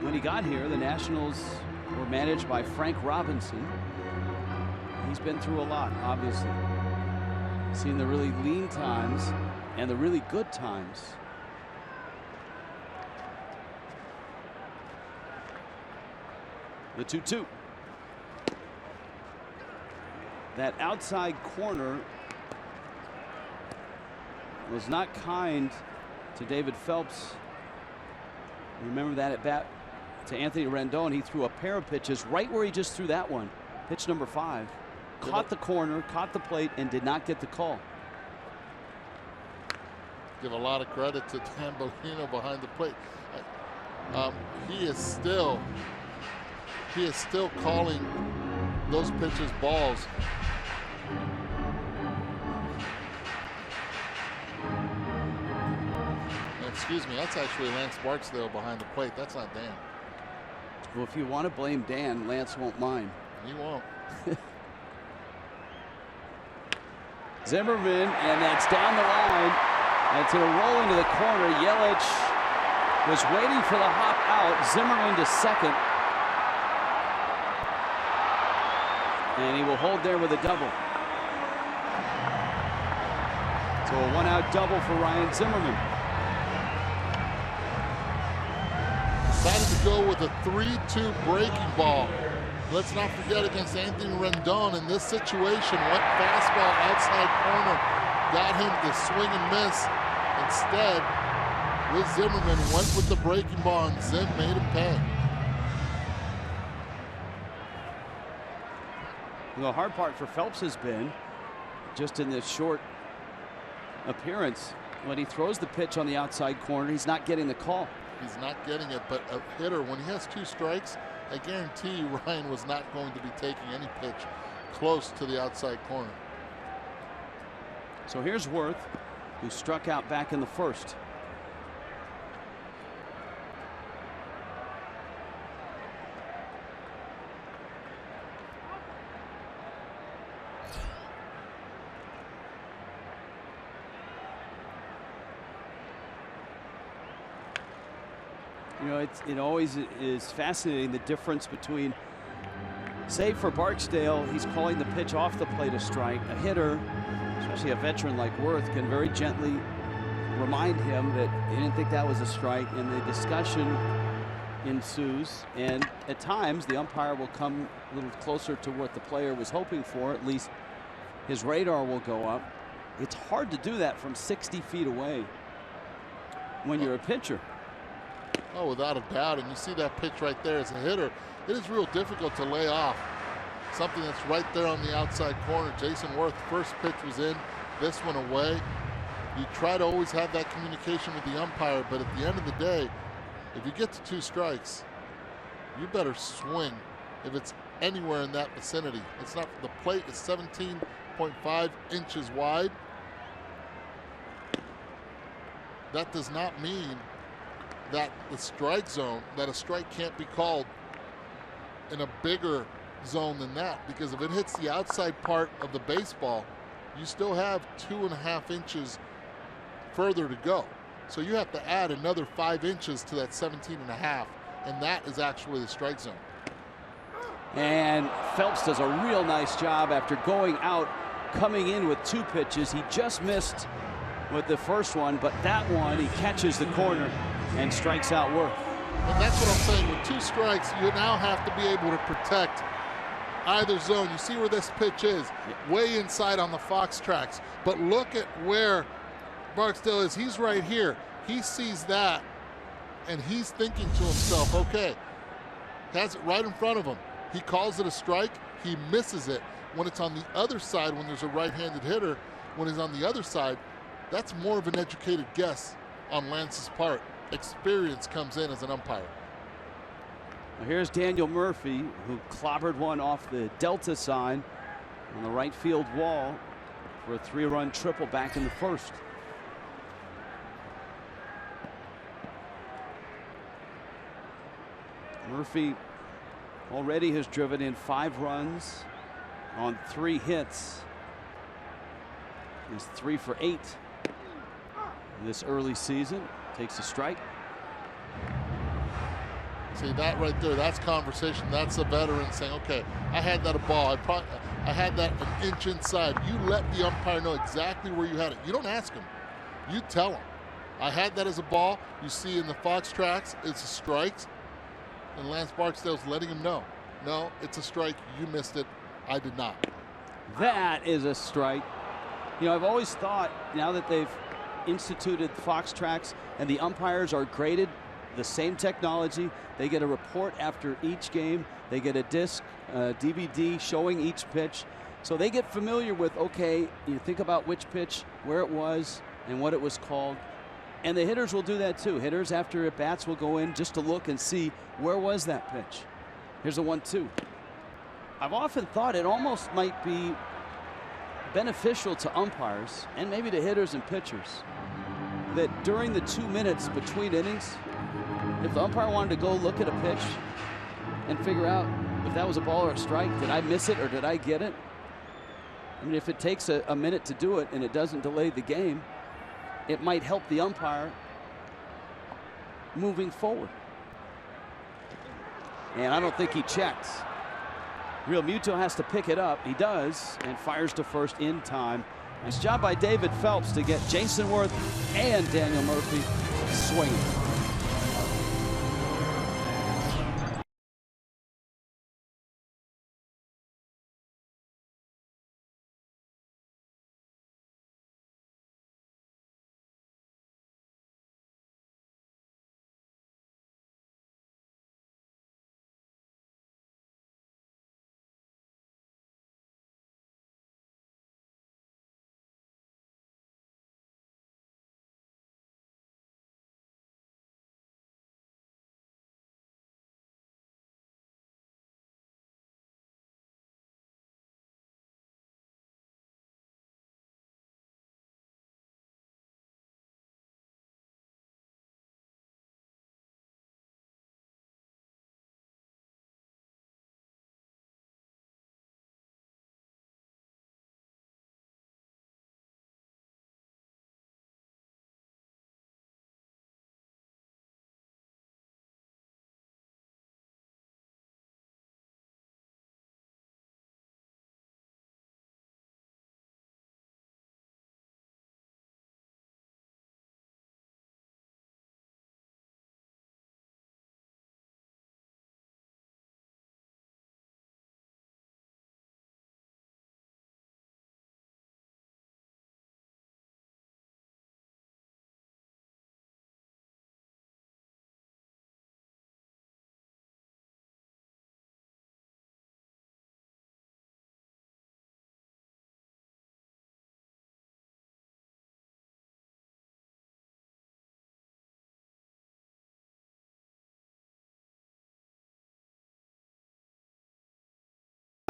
when he got here, the Nationals were managed by Frank Robinson. He's been through a lot, obviously. Seen the really lean times and the really good times. The 2-2. That outside corner was not kind to David Phelps. Remember that at bat to Anthony Rendon. He threw a pair of pitches right where he just threw that one. Pitch number 5. Caught the corner, caught the plate, and did not get the call. Give a lot of credit to Dan Bellino behind the plate. He is still calling those pitches balls. Excuse me, that's actually Lance Barksdale behind the plate. That's not Dan. Well, if you want to blame Dan, Lance won't mind. He won't. Zimmerman, and that's down the line. And it's going to roll into the corner. Yelich was waiting for the hop out. Zimmerman to second. And he will hold there with a double. So a one-out double for Ryan Zimmerman. Decided to go with a 3-2 breaking ball. Let's not forget, against Anthony Rendon in this situation, what fastball outside corner got him to swing and miss. Instead, Liz Zimmerman went with the breaking ball, and Zim made him pay. The hard part for Phelps has been just in this short appearance. When he throws the pitch on the outside corner, he's not getting the call. He's not getting it, but a hitter, when he has 2 strikes, I guarantee you Ryan was not going to be taking any pitch close to the outside corner. So here's Worth, who struck out back in the first. You know, it always is fascinating, the difference between, say for Barksdale, he's calling the pitch off the plate a strike. A hitter, especially a veteran like Worth, can very gently remind him that he didn't think that was a strike, and the discussion ensues. And at times, the umpire will come a little closer to what the player was hoping for. At least his radar will go up. It's hard to do that from 60 feet away when you're a pitcher. Oh, without a doubt. And you see that pitch right there as a hitter. It is real difficult to lay off something that's right there on the outside corner. Jason Worth, first pitch was in, this one away. You try to always have that communication with the umpire, but at the end of the day, if you get to 2 strikes, you better swing if it's anywhere in that vicinity. It's not, the plate is 17.5 inches wide. That does not mean that the strike zone, that a strike can't be called in a bigger zone than that, because if it hits the outside part of the baseball, you still have 2.5 inches further to go. So you have to add another 5 inches to that 17.5, and that is actually the strike zone. And Phelps does a real nice job after going out, coming in with 2 pitches. He just missed with the first one, but that one, he catches the corner and strikes out Worth. And that's what I'm saying. With 2 strikes, you now have to be able to protect either zone. You see where this pitch is, way inside on the Fox tracks. But look at where Barksdale is. He's right here. He sees that, and he's thinking to himself, okay, has it right in front of him. He calls it a strike. He misses it. When it's on the other side, when there's a right-handed hitter, when he's on the other side, that's more of an educated guess on Lance's part. Experience comes in as an umpire. Well, here's Daniel Murphy, who clobbered one off the Delta sign on the right field wall for a 3-run triple back in the first. Murphy already has driven in 5 runs on 3 hits. He's 3 for 8 in this early season. Takes a strike. See that right there? That's conversation. That's a veteran saying, "Okay, I had that a ball. I had that an inch inside." You let the umpire know exactly where you had it. You don't ask him. You tell him, "I had that as a ball." You see in the Fox tracks, it's a strike, and Lance Barksdale's letting him know, "No, it's a strike. You missed it. I did not." That is a strike. You know, I've always thought, now that they've instituted Fox tracks and the umpires are graded the same technology, they get a report after each game, they get a disc, DVD showing each pitch, so they get familiar with, okay, you think about which pitch, where it was, and what it was called. And the hitters will do that too. Hitters after at bats will go in just to look and see, where was that pitch? Here's a 1-2. I've often thought it almost might be beneficial to umpires and maybe to hitters and pitchers that during the 2 minutes between innings, if the umpire wanted to go look at a pitch and figure out if that was a ball or a strike, did I miss it or did I get it? I mean, if it takes a minute to do it and it doesn't delay the game, it might help the umpire moving forward. And I don't think he checks. Real Muto has to pick it up. He does, and fires to first in time. Nice job by David Phelps to get Jason Worth and Daniel Murphy swinging.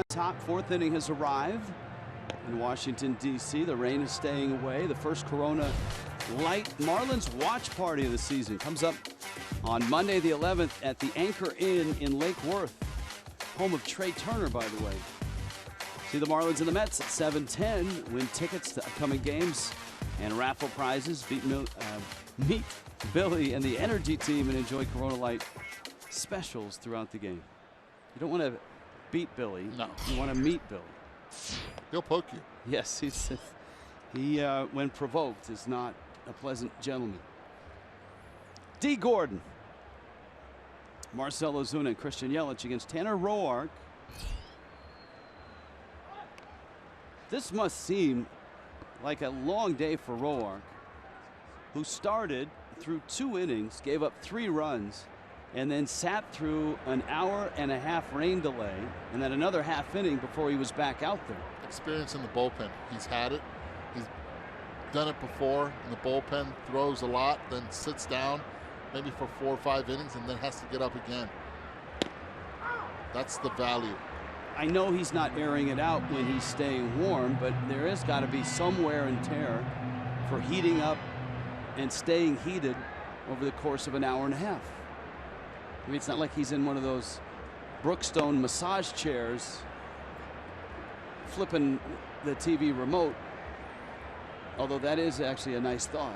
Top, fourth inning has arrived in Washington, D.C. The rain is staying away. The first Corona Light Marlins watch party of the season comes up on Monday the 11th at the Anchor Inn in Lake Worth, home of Trey Turner, by the way. See the Marlins and the Mets at 7:10. Win tickets to upcoming games and raffle prizes. Meet Billy and the Energy Team and enjoy Corona Light specials throughout the game. You don't want to beat Billy. No. You want to meet Billy. He'll poke you. Yes, he when provoked, is not a pleasant gentleman. D. Gordon, Marcell Ozuna, and Christian Yelich against Tanner Roark. This must seem like a long day for Roark, who started through 2 innings, gave up 3 runs, and then sat through an hour-and-a-half rain delay and then another half inning before he was back out there. Experience in the bullpen. He's had it. He's done it before in the bullpen, throws a lot, then sits down maybe for 4 or 5 innings and then has to get up again. That's the value. I know he's not airing it out when he's staying warm, but there has got to be some wear and tear for heating up and staying heated over the course of an hour and a half. I mean, it's not like he's in one of those Brookstone massage chairs flipping the TV remote, although that is actually a nice thought.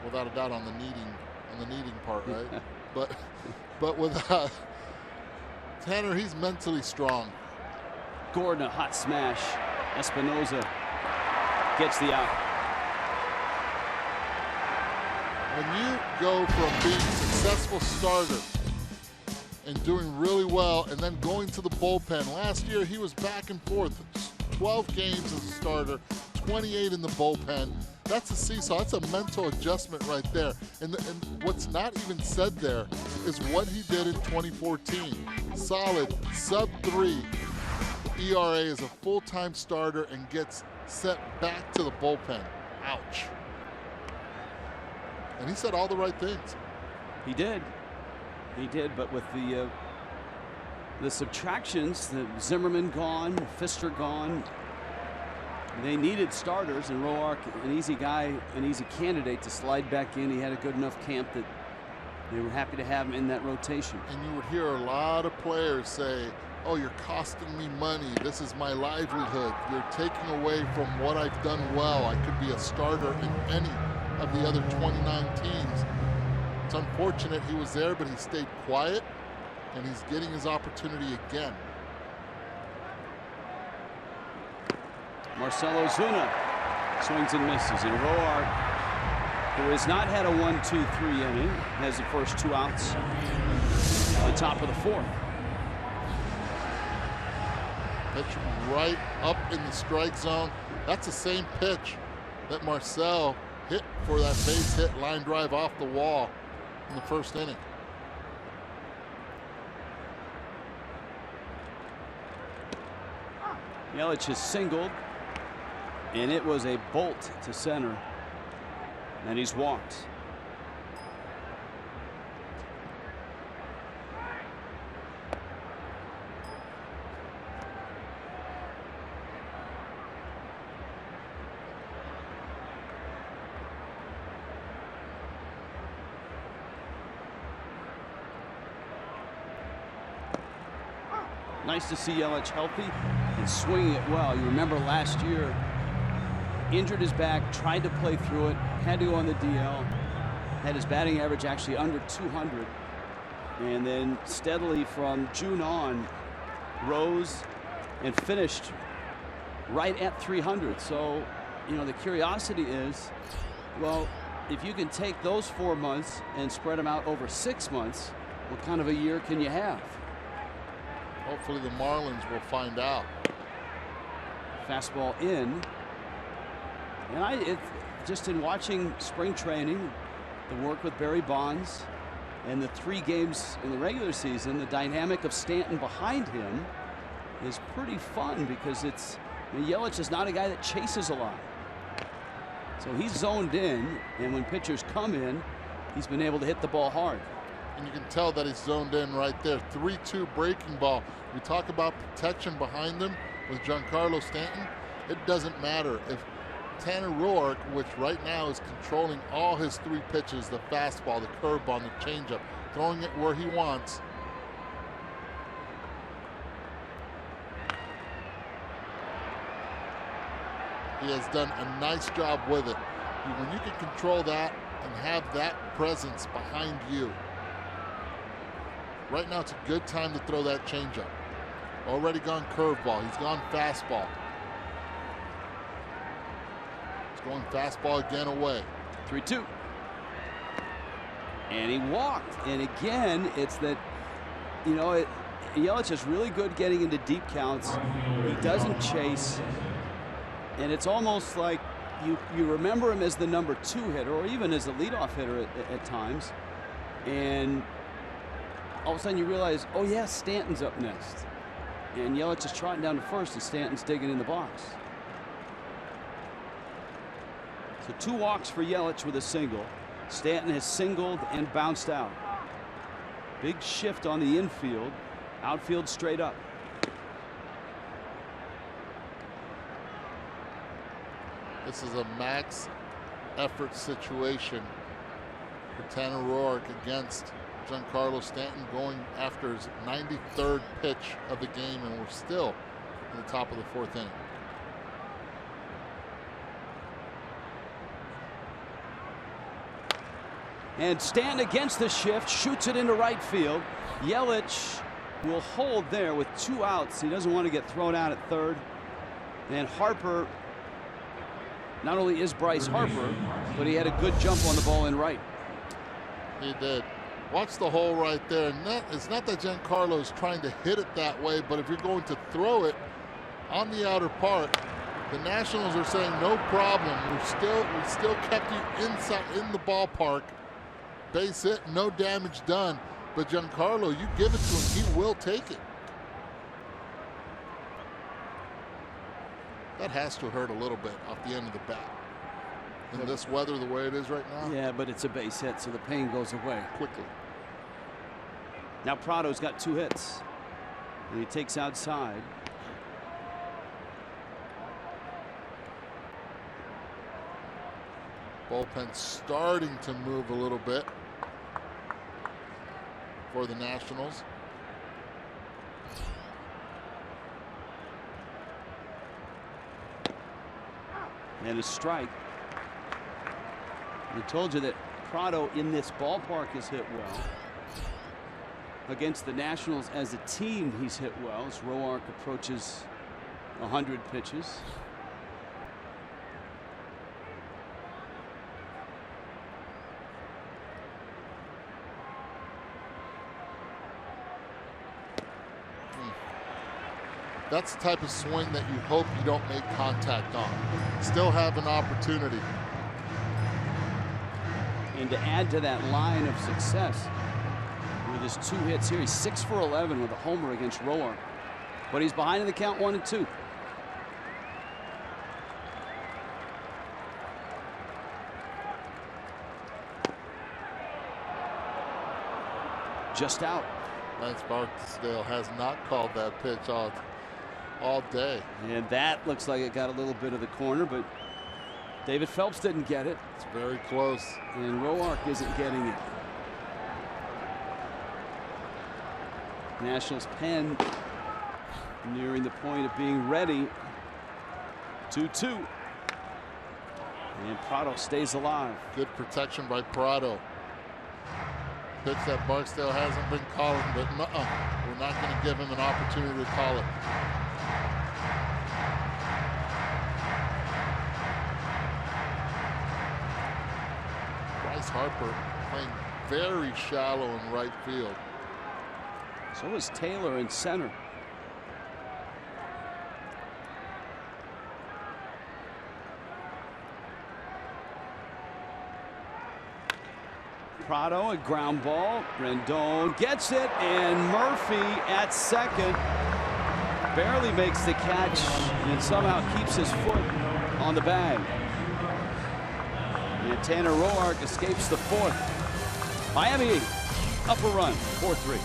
Without a doubt on the kneading part, right? But But with Tanner, he's mentally strong. Gordon, a hot smash. Espinosa gets the out. When you go from being a successful starter and doing really well and then going to the bullpen. Last year he was back and forth. 12 games as a starter, 28 in the bullpen. That's a seesaw. That's a mental adjustment right there. And what's not even said there is what he did in 2014. Solid sub-3 ERA as a full-time starter and gets sent back to the bullpen. Ouch. And he said all the right things. He did. He did, but with the subtractions, the Zimmerman gone, Pfister gone, they needed starters, and Roark, an easy guy, an easy candidate to slide back in. He had a good enough camp that they were happy to have him in that rotation. And you would hear a lot of players say, oh, you're costing me money. This is my livelihood. You're taking away from what I've done well. I could be a starter in any of the other 29 teams. It's unfortunate he was there, but he stayed quiet, and he's getting his opportunity again. Marcell Ozuna swings and misses, and Roark, who has not had a 1-2-3 inning, has the first 2 outs at the top of the 4th. Pitch right up in the strike zone. That's the same pitch that Marcell hit for that base hit line drive off the wall in the first inning. Yelich has singled, and it was a bolt to center, and he's walked. Nice to see Yelich healthy and swinging it well. You remember last year, injured his back, tried to play through it, had to go on the DL, had his batting average actually under 200, and then steadily from June on rose and finished right at 300. So, you know, the curiosity is, well, if you can take those 4 months and spread them out over 6 months, what kind of a year can you have? Hopefully the Marlins will find out. Fastball in. And just in watching spring training, the work with Barry Bonds, and the 3 games in the regular season, the dynamic of Stanton behind him is pretty fun, because Yelich is not a guy that chases a lot. So he's zoned in, and when pitchers come in, he's been able to hit the ball hard. And you can tell that he's zoned in right there. 3-2 breaking ball. We talk about protection behind him with Giancarlo Stanton. It doesn't matter if Tanner Roark, which right now is controlling all his 3 pitches, the fastball, the curveball, and the changeup, throwing it where he wants. He has done a nice job with it. When you can control that and have that presence behind you, right now it's a good time to throw that changeup. Already gone curveball. He's gone fastball. He's going fastball again away. 3-2. And he walked. And again, it's that, you know, Yelich is really good getting into deep counts. He doesn't chase. And it's almost like you remember him as the number 2 hitter, or even as a leadoff hitter at times. And all of a sudden you realize, oh yeah, Stanton's up next. And Yelich is trotting down to first, and Stanton's digging in the box. So 2 walks for Yelich with a single. Stanton has singled and bounced out. Big shift on the infield. Outfield straight up. This is a max effort situation for Tanner Roark against Giancarlo Stanton, going after his 93rd pitch of the game, and we're still in the top of the 4th inning. And Stanton against the shift, shoots it into right field. Yelich will hold there with 2 outs. He doesn't want to get thrown out at third. And Harper, not only is Bryce Harper, but he had a good jump on the ball in right. He did. Watch the hole right there. And it's not that Giancarlo is trying to hit it that way, but if you're going to throw it on the outer part, the Nationals are saying no problem. We still kept you inside in the ballpark. Base hit, no damage done. But Giancarlo, you give it to him, he will take it. That has to hurt a little bit off the end of the bat. In this weather, the way it is right now. Yeah, but it's a base hit, so the pain goes away quickly. Now Prado's got 2 hits, and he takes outside. Bullpen starting to move a little bit for the Nationals. And a strike. I told you that Prado in this ballpark has hit well. Against the Nationals as a team, he's hit well as Roark approaches 100 pitches. That's the type of swing that you hope you don't make contact on. Still have an opportunity. And to add to that line of success with his 2 hits here, he's 6 for 11 with a homer against Roark. But he's behind in the count 1-2. Just out. Lance Barksdale has not called that pitch all day. And that looks like it got a little bit of the corner, but David Phelps didn't get it. It's very close. And Roark isn't getting it. Nationals pen nearing the point of being ready. 2-2. And Prado stays alive. Good protection by Prado. Pitch that Barksdale hasn't been calling, but we're not going to give him an opportunity to call it. Bryce Harper playing very shallow in right field. So is Taylor in center. Prado, a ground ball. Rendon gets it, and Murphy at second barely makes the catch and somehow keeps his foot on the bag. And Tanner Roark escapes the 4th. Miami up a run, 4-3.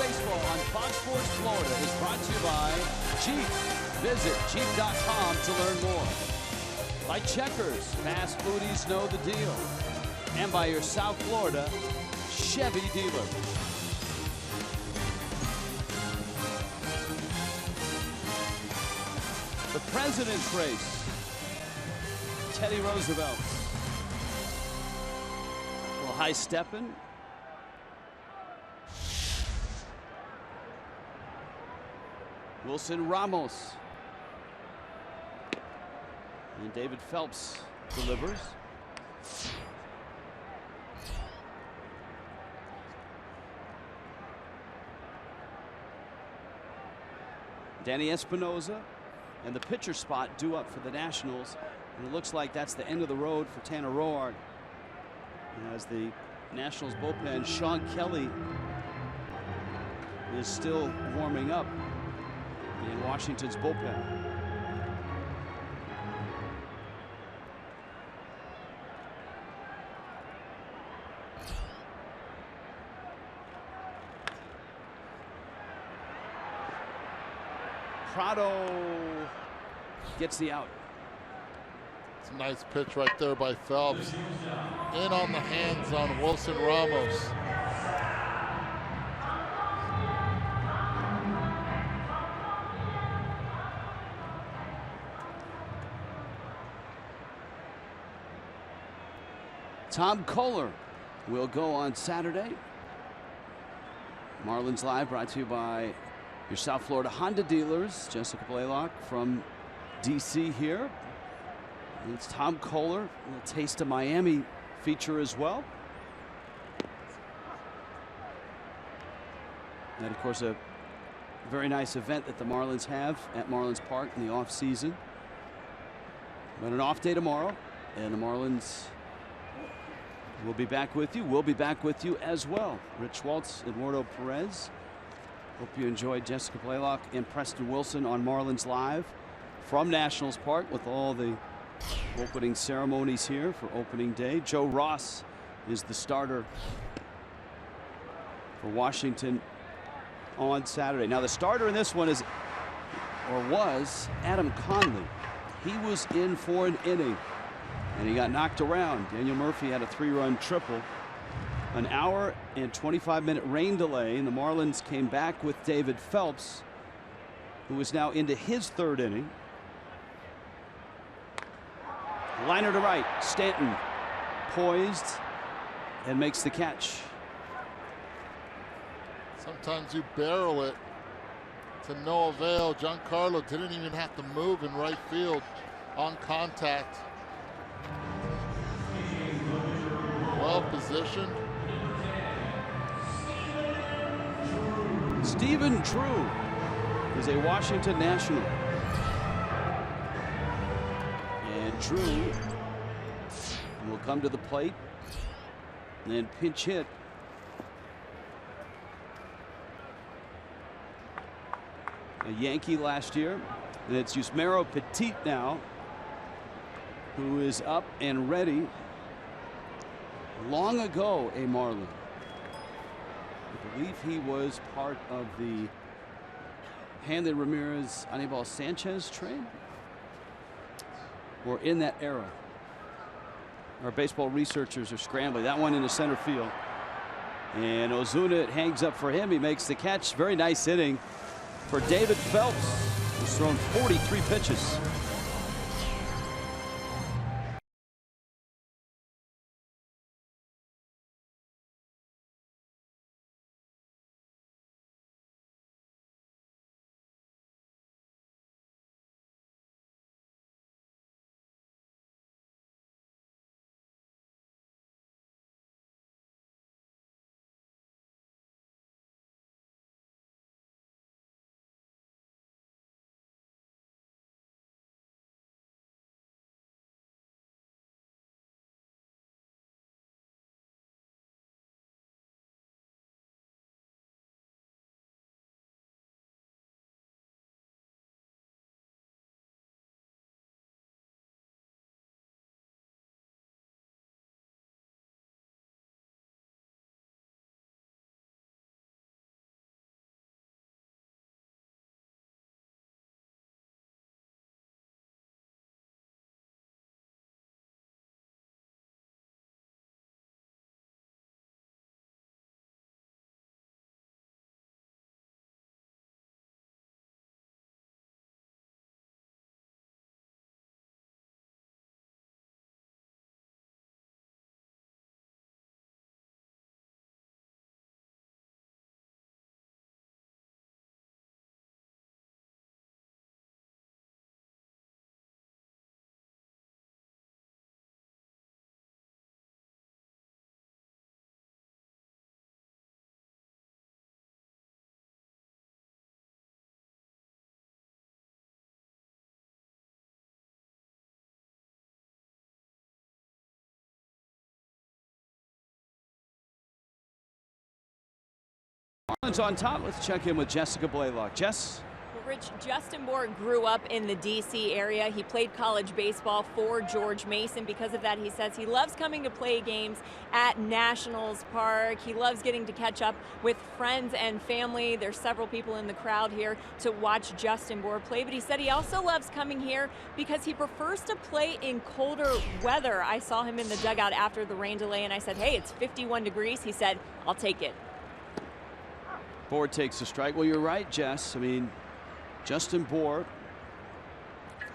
Baseball on Fox Sports Florida is brought to you by Jeep. Visit Jeep.com to learn more. By Checkers, fast foodies know the deal. And by your South Florida Chevy dealer. The President's Race. Teddy Roosevelt. A little high stepping. Wilson Ramos. And David Phelps delivers. Danny Espinosa and the pitcher spot due up for the Nationals. And it looks like that's the end of the road for Tanner Roark. As the Nationals bullpen, Sean Kelly is still warming up in Washington's bullpen. Prado gets the out. It's a nice pitch right there by Phelps. In on the hands on Wilson Ramos. Tom Kohler will go on Saturday. Marlins Live brought to you by your South Florida Honda dealers. Jessica Blaylock from DC here. It's Tom Kohler, a little taste of Miami feature as well. And of course a very nice event that the Marlins have at Marlins Park in the off season. But an off day tomorrow, and the Marlins will be back with you. We'll be back with you as well. Rich Schwartz, Eduardo Perez. Hope you enjoyed Jessica Blaylock and Preston Wilson on Marlins Live from Nationals Park with all the opening ceremonies here for opening day. Joe Ross is the starter for Washington on Saturday. Now the starter in this one is, or was, Adam Conley. He was in for an inning and he got knocked around. Daniel Murphy had a 3-run triple. An hour and 25-minute rain delay, and the Marlins came back with David Phelps, who is now into his 3rd inning. Liner to right, Stanton poised and makes the catch. Sometimes you barrel it to no avail. Giancarlo didn't even have to move in right field on contact. Well positioned. Stephen Drew is a Washington National. And Drew will come to the plate and pinch hit. A Yankee last year. And it's Yusmeiro Petit now, who is up and ready. Long ago, a Marlin. I believe he was part of the Hanley Ramirez Anibal Sanchez trade, or in that era. Our baseball researchers are scrambling. That one into center field. And Ozuna hangs up for him. He makes the catch. Very nice inning for David Phelps, who's thrown 43 pitches. On top, let's check in with Jessica Blaylock. Jess? Well, Rich, Justin Bour grew up in the D.C. area. He played college baseball for George Mason. Because of that, he says he loves coming to play games at Nationals Park. He loves getting to catch up with friends and family. There's several people in the crowd here to watch Justin Bour play, but he said he also loves coming here because he prefers to play in colder weather. I saw him in the dugout after the rain delay, and I said, hey, it's 51 degrees. He said, I'll take it. Bour takes a strike. Well, you're right, Jess. I mean, Justin Bour,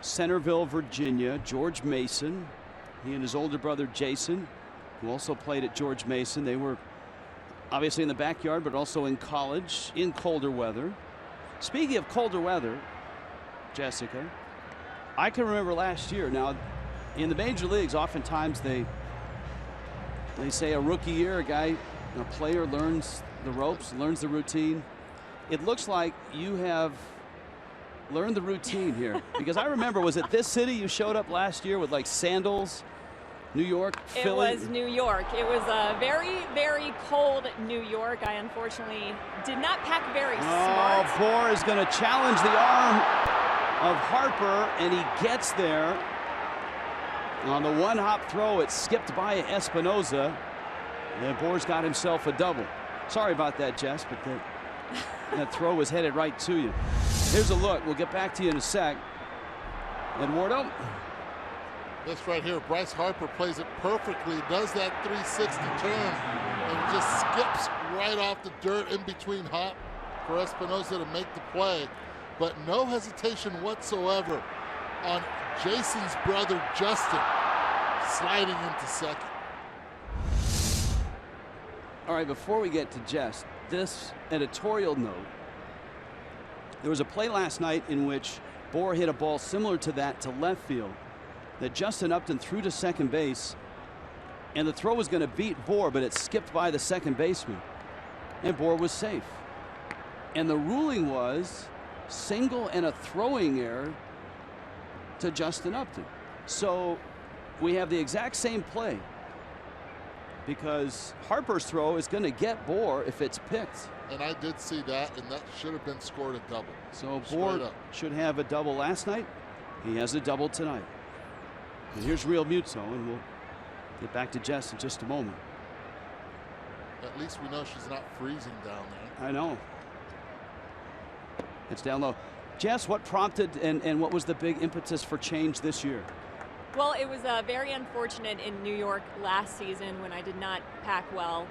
Centerville, Virginia, George Mason. He and his older brother Jason, who also played at George Mason. They were obviously in the backyard, but also in college in colder weather. Speaking of colder weather, Jessica, I can remember last year. Now, in the major leagues, oftentimes they say a rookie year, a player learns the ropes, learns the routine. It looks like you have learned the routine here, because I remember, was it this city you showed up last year with like sandals? New York, Philly? It was New York. It was a very, very cold New York. I unfortunately did not pack very smart. Bour is going to challenge the arm of Harper, and he gets there. On the one-hop throw, it skipped by Espinoza, and Bour's got himself a double. Sorry about that, Jess, but that throw was headed right to you. Here's a look. We'll get back to you in a sec. Eduardo. This right here, Bryce Harper plays it perfectly, does that 360 turn, and just skips right off the dirt in between hop for Espinoza to make the play. But no hesitation whatsoever on Jason's brother, Justin, sliding into second. All right, before we get to Jess, this editorial note. There was a play last night in which Bour hit a ball similar to that to left field that Justin Upton threw to second base, and the throw was going to beat Bour, but it skipped by the second baseman, and Bour was safe. And the ruling was single and a throwing error to Justin Upton. So we have the exact same play, because Harper's throw is going to get Bour if it's picked. And I did see that, and that should have been scored a double. So Bour should have a double last night. He has a double tonight. And here's Real Muto, and we'll get back to Jess in just a moment. At least we know she's not freezing down there. I know. It's down low. Jess, what prompted and what was the big impetus for change this year? Well, it was very unfortunate in New York last season when I did not pack well.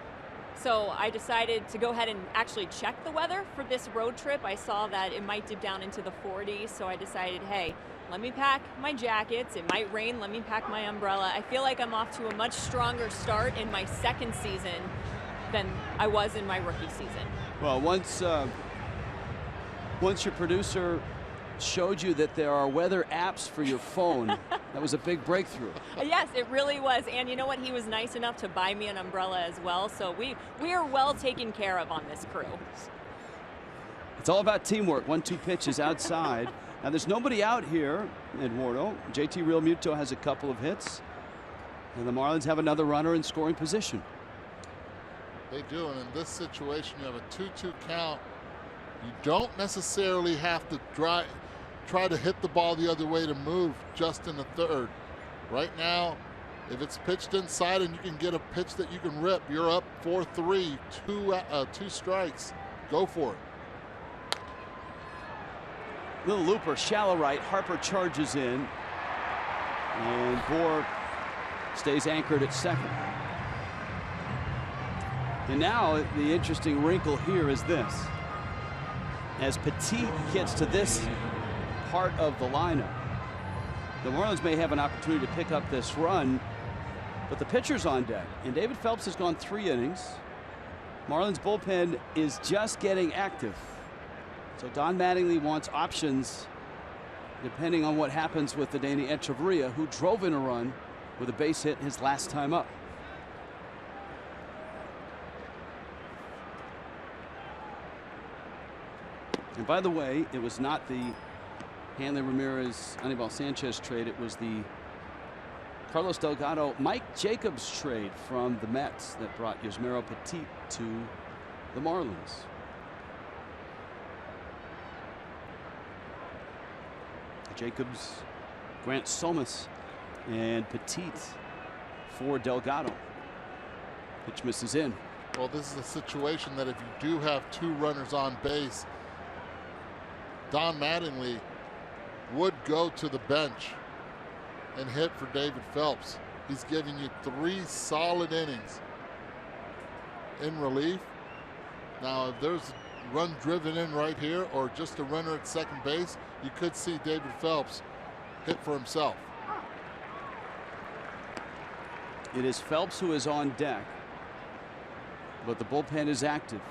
So I decided to go ahead and actually check the weather for this road trip. I saw that it might dip down into the 40s, so I decided, hey, let me pack my jackets. It might rain. Let me pack my umbrella. I feel like I'm off to a much stronger start in my second season than I was in my rookie season. Well, once your producer showed you that there are weather apps for your phone, that was a big breakthrough. Yes, it really was. And you know what? He was nice enough to buy me an umbrella as well. So we are well taken care of on this crew. It's all about teamwork. 1-2 pitches outside. Now there's nobody out here, Eduardo. JT Real Muto has a couple of hits, and the Marlins have another runner in scoring position. They do, and in this situation, you have a 2-2 count. You don't necessarily have to try to hit the ball the other way to move just in the third. Right now, if it's pitched inside and you can get a pitch that you can rip, you're up 4-3, two strikes. Go for it. Little looper, shallow right. Harper charges in, and Bour stays anchored at second. And now the interesting wrinkle here is this. As Petit gets to this part of the lineup, the Marlins may have an opportunity to pick up this run, but the pitcher's on deck, and David Phelps has gone 3 innings. Marlins bullpen is just getting active. So Don Mattingly wants options depending on what happens with the Danny Echeverria, who drove in a run with a base hit his last time up. And by the way, it was not the Hanley Ramirez Anibal Sanchez trade. It was the Carlos Delgado Mike Jacobs trade from the Mets that brought Yusmeiro Petit to the Marlins. Jacobs, Grant Somas, and Petit for Delgado. Pitch misses in. Well, this is a situation that if you do have 2 runners on base, Don Mattingly would go to the bench and hit for David Phelps. He's giving you 3 solid innings in relief. Now, if there's a run driven in right here or just a runner at second base, you could see David Phelps hit for himself. It is Phelps who is on deck, but the bullpen is active.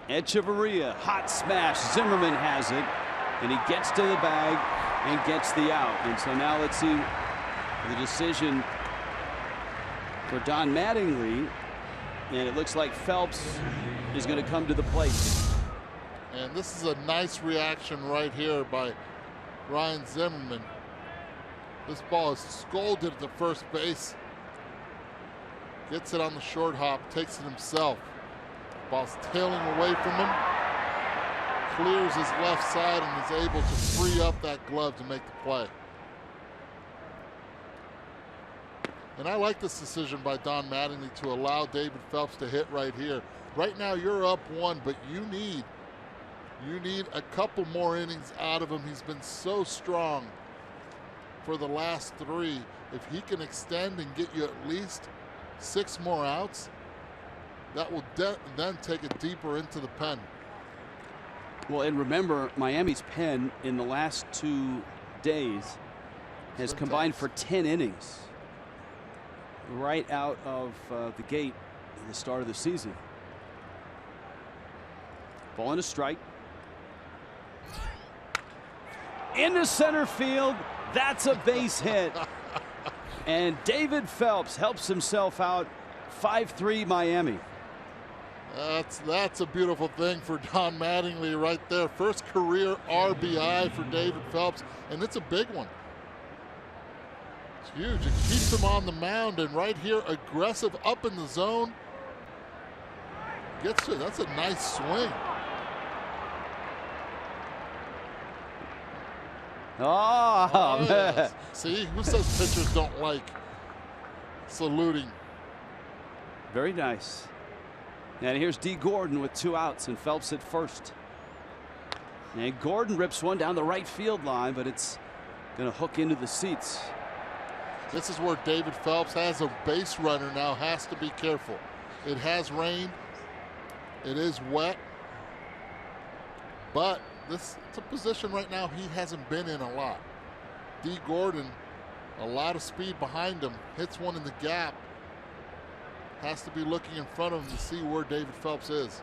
Echeverria, hot smash. Zimmerman has it, and he gets to the bag and gets the out. And so now let's see the decision for Don Mattingly, and it looks like Phelps is going to come to the plate. And this is a nice reaction right here by Ryan Zimmerman. This ball is scolded at the first base. Gets it on the short hop, takes it himself. Ball's tailing away from him. Clears his left side and is able to free up that glove to make the play. And I like this decision by Don Mattingly to allow David Phelps to hit right here. Right now you're up 1, but you need a couple more innings out of him. He's been so strong for the last 3. If he can extend and get you at least 6 more outs, that will then take it deeper into the pen. Well, and remember, Miami's pen in the last 2 days has combined for 10 innings right out of the gate at the start of the season. Ball and a strike. Into center field. That's a base hit. And David Phelps helps himself out. 5-3 Miami. That's a beautiful thing for Don Mattingly right there. First career RBI for David Phelps, and it's a big one. It's huge. It keeps him on the mound, and right here, aggressive up in the zone. Gets to it. That's a nice swing. Oh, man. Yes. See, who says pitchers don't like saluting? Very nice. And here's D. Gordon with 2 outs and Phelps at first. And Gordon rips one down the right field line, but it's going to hook into the seats. This is where David Phelps has a base runner now, has to be careful. It has rained. It is wet. But it's a position right now he hasn't been in a lot. D. Gordon, a lot of speed behind him, hits one in the gap. Has to be looking in front of him to see where David Phelps is.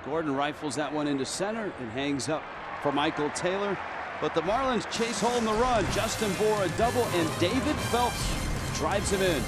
Gordon rifles that one into center and hangs up for Michael Taylor. But the Marlins chase home the run. Justin Bour a double, and David Phelps drives him in.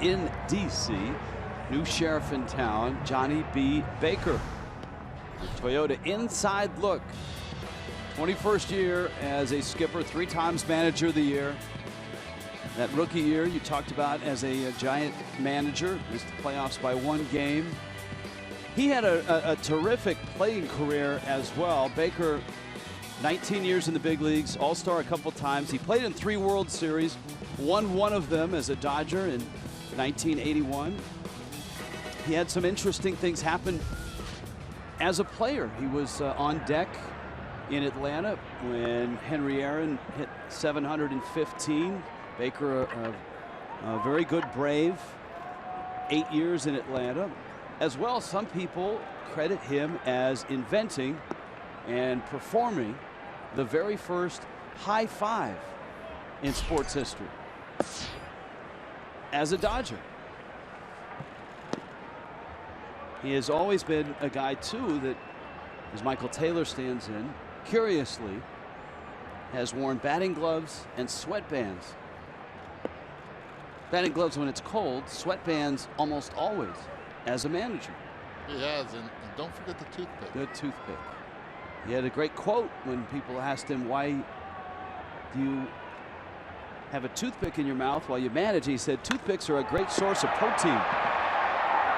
in D.C. New sheriff in town, Johnny B. Baker. The Toyota inside look. 21st year as a skipper, 3 times manager of the year. That rookie year you talked about as a Giant manager, missed the playoffs by 1 game. He had a terrific playing career as well. Baker, 19 years in the big leagues, All-Star a couple times. He played in 3 World Series, won 1 of them as a Dodger in 1981. He had some interesting things happen as a player. He was on deck in Atlanta when Henry Aaron hit 715. Baker, a very good Brave, 8 years in Atlanta. As well, some people credit him as inventing and performing the very first high five in sports history as a Dodger. He has always been a guy, too, that, as Michael Taylor stands in, curiously, has worn batting gloves and sweatbands. Batting gloves when it's cold, sweatbands almost always as a manager. He has, and don't forget the toothpick. Good toothpick. He had a great quote when people asked him, why do you have a toothpick in your mouth while you manage? He said, toothpicks are a great source of protein.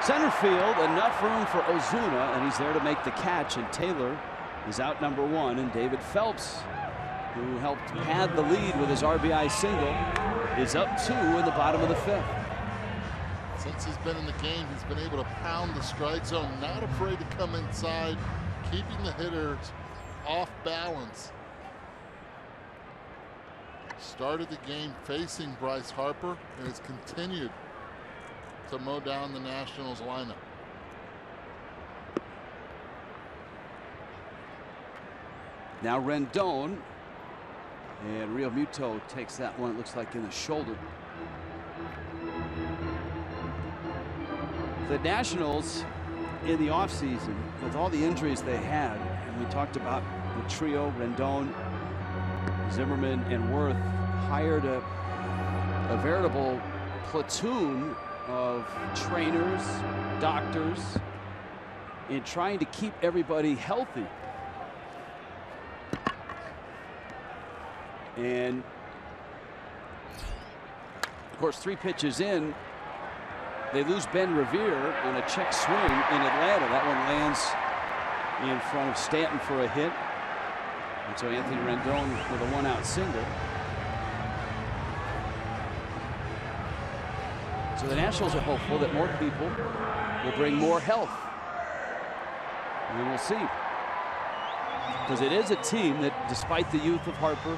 Center field, enough room for Ozuna, and he's there to make the catch, and Taylor is out number 1, and David Phelps, who helped pad the lead with his RBI single, is up 2 in the bottom of the 5th. Since he's been in the game, he's been able to pound the strike zone, not afraid to come inside, keeping the hitters off balance. Started the game facing Bryce Harper and has continued to mow down the Nationals lineup. Now Rendon, and Real Muto takes that one, it looks like, in the shoulder. The Nationals in the offseason, with all the injuries they had, and we talked about the trio, Rendon, Zimmerman, and Worth, hired a veritable platoon of trainers, doctors, in trying to keep everybody healthy. And of course, 3 pitches in, they lose Ben Revere on a check swing in Atlanta. That one lands in front of Stanton for a hit. And so Anthony Rendon with a 1-out single. So the Nationals are hopeful that more people will bring more health. And we'll see. Because it is a team that, despite the youth of Harper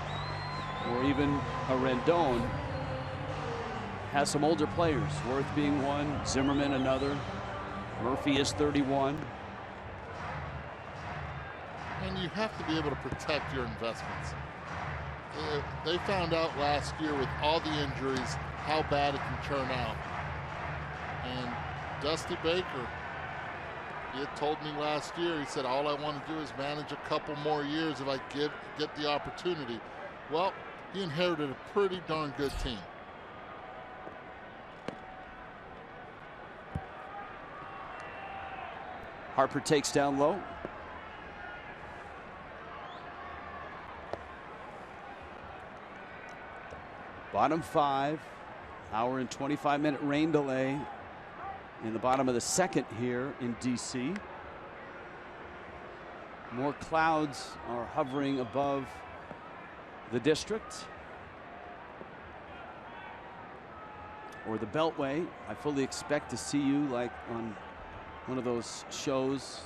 or even a Rendon, has some older players. Worth being one, Zimmerman another, Murphy is 31. And you have to be able to protect your investments. They found out last year with all the injuries how bad it can turn out. And Dusty Baker, he had told me last year, he said, all I want to do is manage a couple more years if I get the opportunity. Well, he inherited a pretty darn good team. Harper takes down low. Bottom 5, hour and 25-minute rain delay in the bottom of the 2nd here in D.C. More clouds are hovering above the district or the Beltway. I fully expect to see you like on one of those shows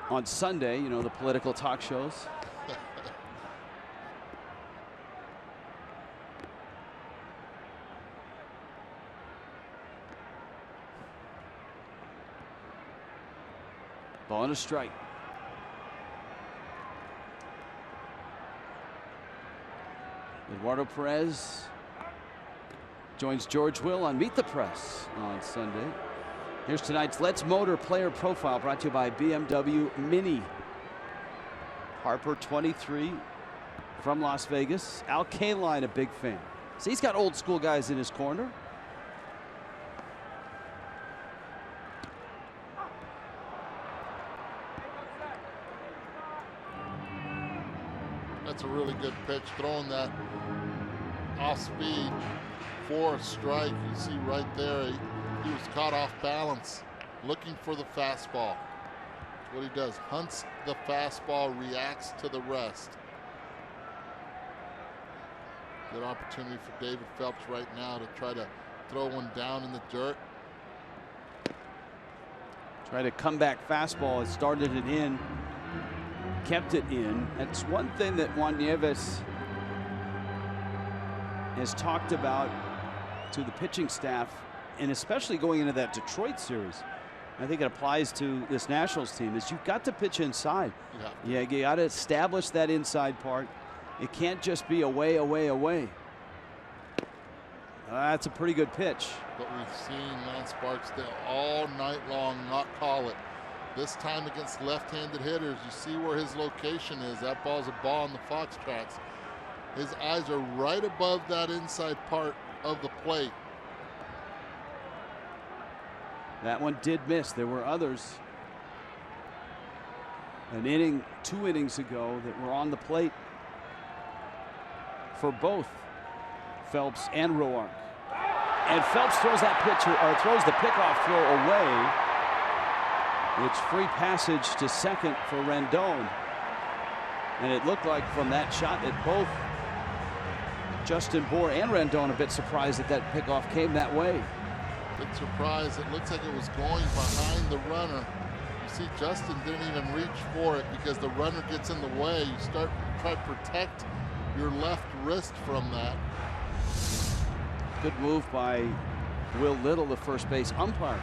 on Sunday, you know, the political talk shows. Ball and a strike. Eduardo Perez joins George Will on Meet the Press on Sunday. Here's tonight's Let's Motor Player Profile, brought to you by BMW Mini. Harper, 23, from Las Vegas. Al Kaline, a big fan. So he's got old school guys in his corner. really good pitch, throwing that off speed for a strike. You see right there, he was caught off balance, looking for the fastball. That's what he does, hunts the fastball, reacts to the rest. Good opportunity for David Phelps right now to try to throw one down in the dirt. Try to come back fastball. It started it in, kept it in. That's one thing that Juan Nieves has talked about to the pitching staff, and especially going into that Detroit series. I think it applies to this Nationals team, is you've got to pitch inside. Yeah, you got to establish that inside part. It can't just be away, away, away. That's a pretty good pitch. But we've seen Lance Barksdale all night long not call it. This time against left-handed hitters, you see where his location is. That ball's a ball on the fox tracks. His eyes are right above that inside part of the plate. That one did miss. There were others an inning, 2 innings ago that were on the plate for both Phelps and Roark. And Phelps throws that pitch, or throws the pickoff throw away. It's free passage to second for Rendon. And it looked like from that shot that both Justin Bour and Rendon a bit surprised that that pickoff came that way. Bit surprised. It looks like it was going behind the runner. You see Justin didn't even reach for it because the runner gets in the way. You start to try to protect your left wrist from that. Good move by Will Little, the first base umpire.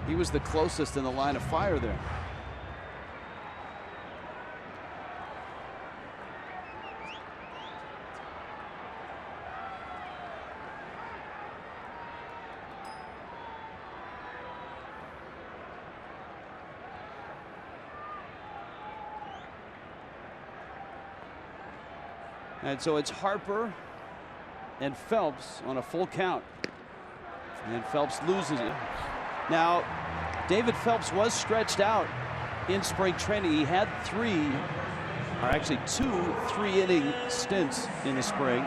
He was the closest in the line of fire there. And so it's Harper and Phelps on a full count. And Phelps loses it. Now, David Phelps was stretched out in spring training. He had 2 3-inning stints in the spring.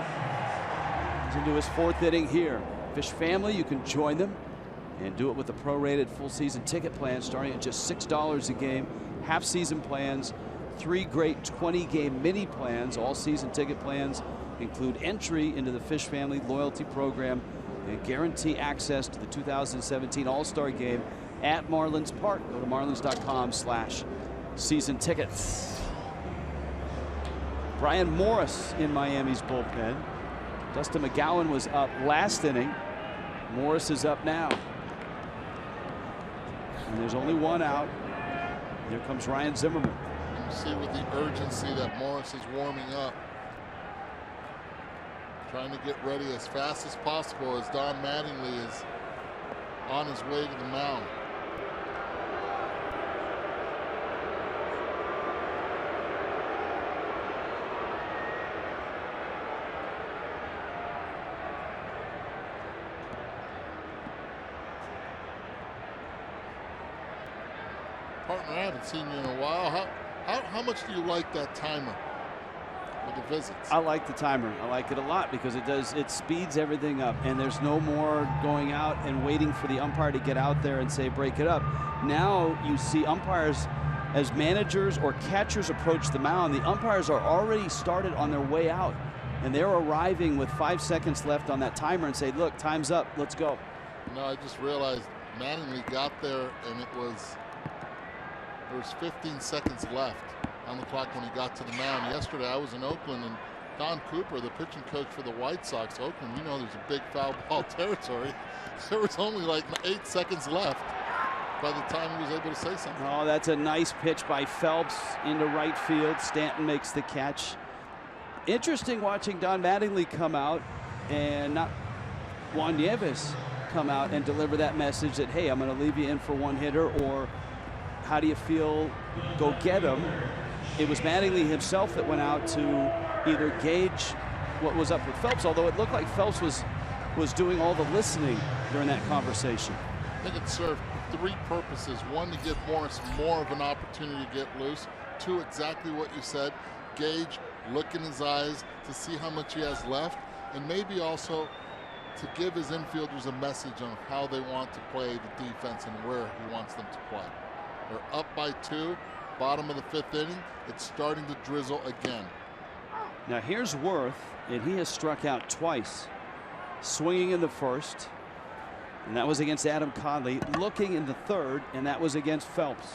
He's into his 4th inning here. Fish family, you can join them and do it with a prorated full season ticket plan starting at just $6 a game. Half season plans, 3 great 20-game mini plans. All season ticket plans include entry into the Fish Family Loyalty Program and guarantee access to the 2017 All-Star Game at Marlins Park. Go to marlins.com/season tickets. Brian Morris in Miami's bullpen. Dustin McGowan was up last inning. Morris is up now. And there's only 1 out. Here comes Ryan Zimmerman. You see with the urgency that Morris is warming up, trying to get ready as fast as possible as Don Mattingly is on his way to the mound. Partner, I haven't seen you in a while. How much do you like that timer with the visits? I like the timer. I like it a lot because it speeds everything up, and there's no more going out and waiting for the umpire to get out there and say break it up. Now you see umpires, as managers or catchers approach the mound, the umpires are already started on their way out, and they're arriving with 5 seconds left on that timer and say, look, time's up, let's go. No, I just realized Mattingly got there and there was 15 seconds left on the clock when he got to the mound. Yesterday I was in Oakland, and Don Cooper, the pitching coach for the White Sox, Oakland, you know there's a big foul ball territory. There was only like 8 seconds left by the time he was able to say something. Oh, that's a nice pitch by Phelps into right field. Stanton makes the catch. Interesting watching Don Mattingly come out and not Juan Nieves come out and deliver that message that, hey, I'm going to leave you in for 1 hitter, or how do you feel? Go get him. It was Mattingly himself that went out to either gauge what was up with Phelps, although it looked like Phelps was doing all the listening during that conversation. I think it served 3 purposes. 1, to give Morris more of an opportunity to get loose. 2, exactly what you said, gauge look in his eyes to see how much he has left, and maybe also to give his infielders a message on how they want to play the defense and where he wants them to play. They're up by 2, bottom of the 5th inning. It's starting to drizzle again. Now here's Worth, and he has struck out twice. Swinging in the 1st, and that was against Adam Conley. Looking in the 3rd, and that was against Phelps.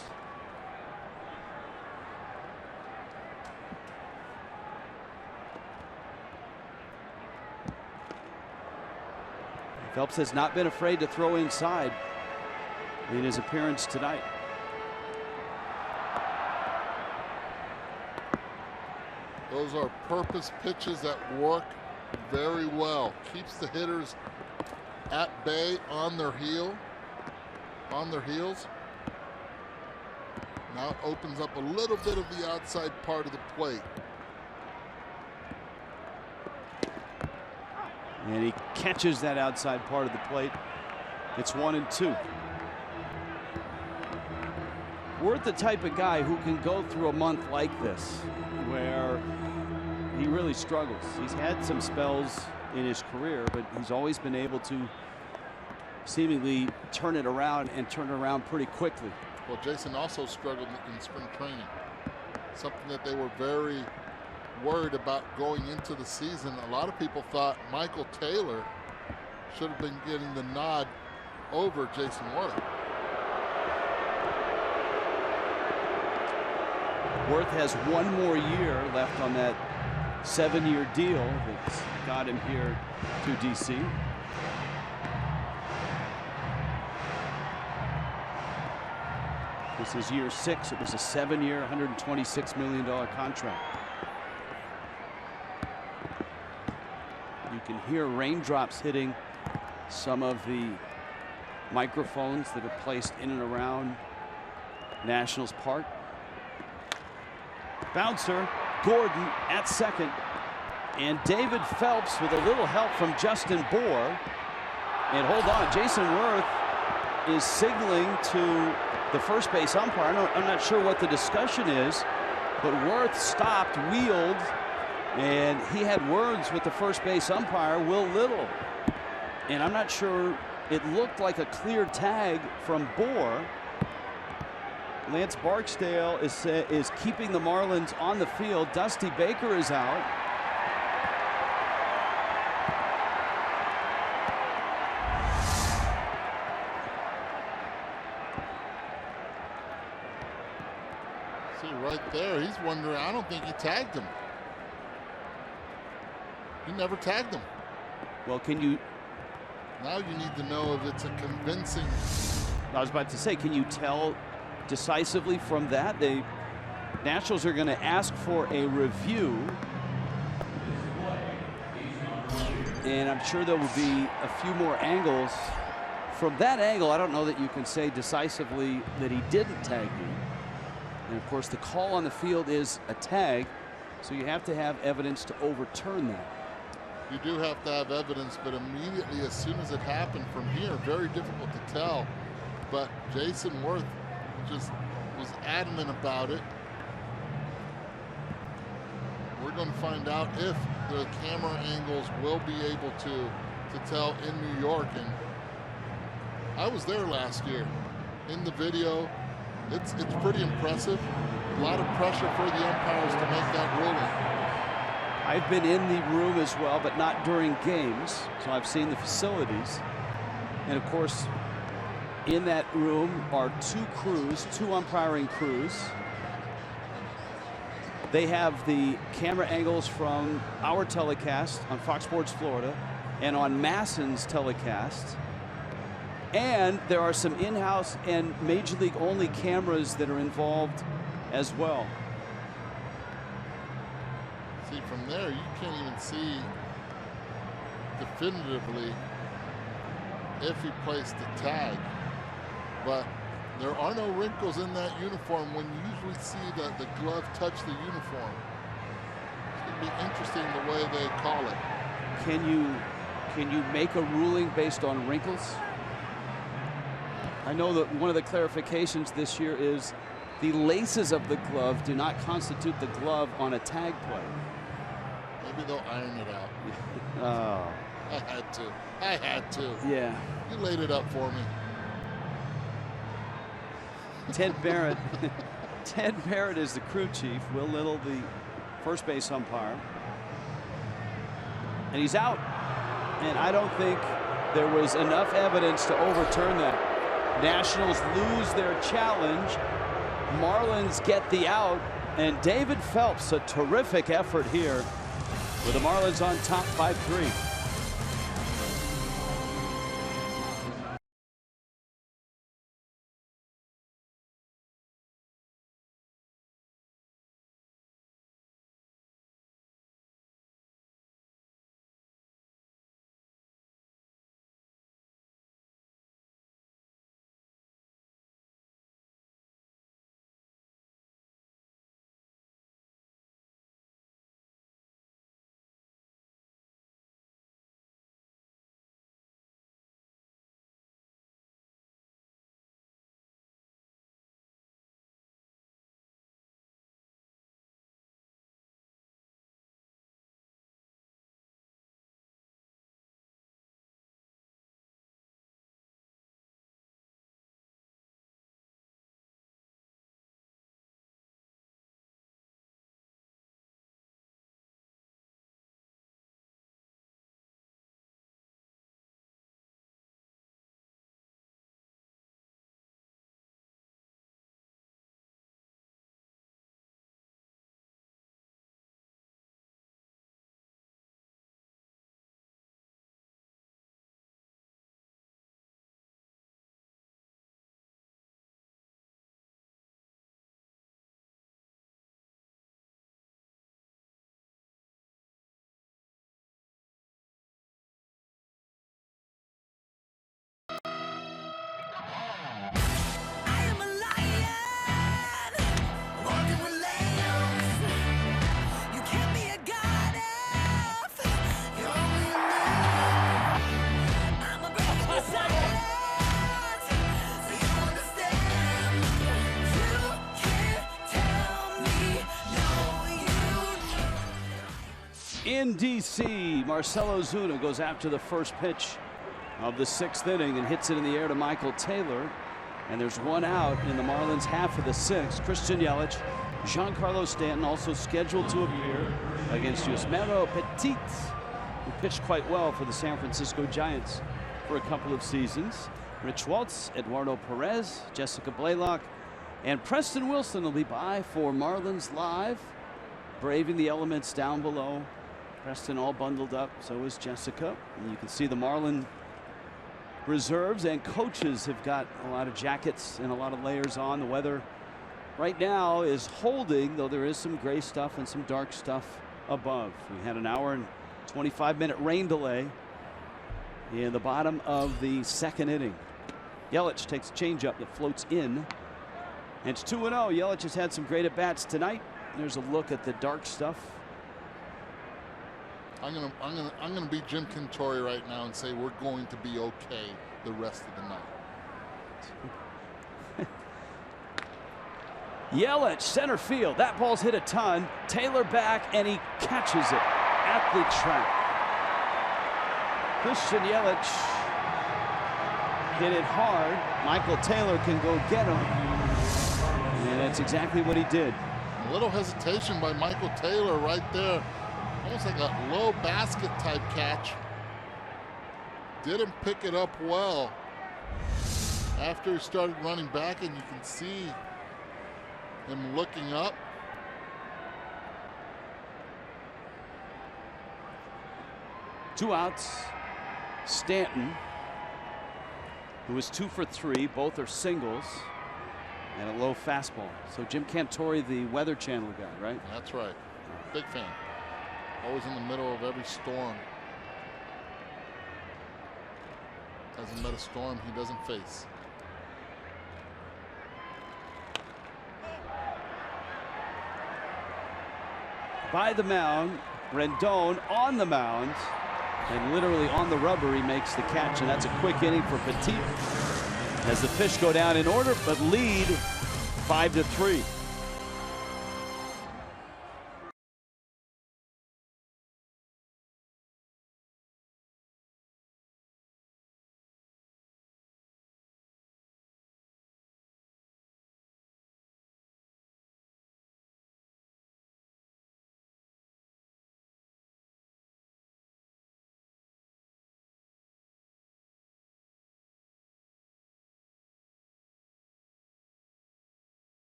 Phelps has not been afraid to throw inside in his appearance tonight. Those are purpose pitches that work very well. Keeps the hitters at bay on their heels. Now opens up a little bit of the outside part of the plate. And he catches that outside part of the plate. It's 1-2. Worth the type of guy who can go through a month like this where he really struggles. He's had some spells in his career, but he's always been able to seemingly turn it around and turn it around pretty quickly. Well, Jason also struggled in spring training. Something that they were very worried about going into the season. A lot of people thought Michael Taylor should have been getting the nod over Jason Worth. Worth has 1 more year left on that 7-year deal that's got him here to DC. This is year 6. It was a 7-year, $126 million contract. You can hear raindrops hitting some of the microphones that are placed in and around Nationals Park. Bouncer, Gordon at second, and David Phelps with a little help from Justin Bohr. And hold on, Jason Worth is signaling to the first base umpire. I'm not sure what the discussion is, but Worth stopped, wheeled, and he had words with the first base umpire, Will Little. And I'm not sure, it looked like a clear tag from Bohr. Lance Barksdale is keeping the Marlins on the field. Dusty Baker is out. See right there, he's wondering, I don't think he tagged him. He never tagged him. Well, can you... Now you need to know if it's a convincing... I was about to say, can you tell decisively from that? The Nationals are going to ask for a review, and I'm sure there will be a few more angles. From that angle, I don't know that you can say decisively that he didn't tag you. And of course, the call on the field is a tag, so you have to have evidence to overturn that. You do have to have evidence, but immediately as soon as it happened from here, very difficult to tell. But Jason Worth just was adamant about it. We're going to find out if the camera angles will be able to tell in New York. And I was there last year. In the video, it's pretty impressive. A lot of pressure for the umpires to make that ruling. I've been in the room as well, but not during games, so I've seen the facilities. And of course, in that room are 2 crews, 2 umpiring crews. They have the camera angles from our telecast on Fox Sports Florida and on Masson's telecast. And there are some in-house and Major League only cameras that are involved as well. See, from there, you can't even see definitively if he placed the tag. But there are no wrinkles in that uniform when you usually see the glove touch the uniform. It's going to be interesting the way they call it. Can you make a ruling based on wrinkles? I know that one of the clarifications this year is the laces of the glove do not constitute the glove on a tag play. Maybe they'll iron it out. Oh. I had to. I had to. Yeah. You laid it up for me. Ted Barrett. Ted Barrett is the crew chief. Will Little, the first base umpire. And he's out. And I don't think there was enough evidence to overturn that. Nationals lose their challenge. Marlins get the out. And David Phelps, a terrific effort here with the Marlins on top 5-3. In D.C., Marcell Ozuna goes after the first pitch of the 6th inning and hits it in the air to Michael Taylor. And there's one out in the Marlins half of the 6th. Christian Yelich, Giancarlo Stanton also scheduled to appear against Yusmeiro Petit, who pitched quite well for the San Francisco Giants for a couple of seasons. Rich Waltz, Eduardo Perez, Jessica Blaylock, and Preston Wilson will be by for Marlins Live, braving the elements down below. Preston all bundled up, so is Jessica. And you can see the Marlin reserves and coaches have got a lot of jackets and a lot of layers on. The weather right now is holding, though there is some gray stuff and some dark stuff above. We had an hour and 25-minute rain delay in the bottom of the 2nd inning. Yelich takes a changeup that floats in. And it's 2-0. Yelich has had some great at-bats tonight. There's a look at the dark stuff. I'm gonna be Jim Cantore right now and say we're going to be okay the rest of the night. Yelich, center field. That ball's hit a ton. Taylor back, and he catches it at the track. Christian Yelich hit it hard. Michael Taylor can go get him. And that's exactly what he did. A little hesitation by Michael Taylor right there. Almost like a low basket type catch. Didn't pick it up well. After he started running back, and you can see him looking up. Two outs. Stanton, who was 2 for 3, both are singles, and a low fastball. So Jim Cantore, the Weather Channel guy, right? That's right. Big fan. Always in the middle of every storm. Hasn't met a storm he doesn't face. By the mound, Rendon on the mound, and literally on the rubber he makes the catch, and that's a quick inning for Petit as the Fish go down in order but lead 5-3.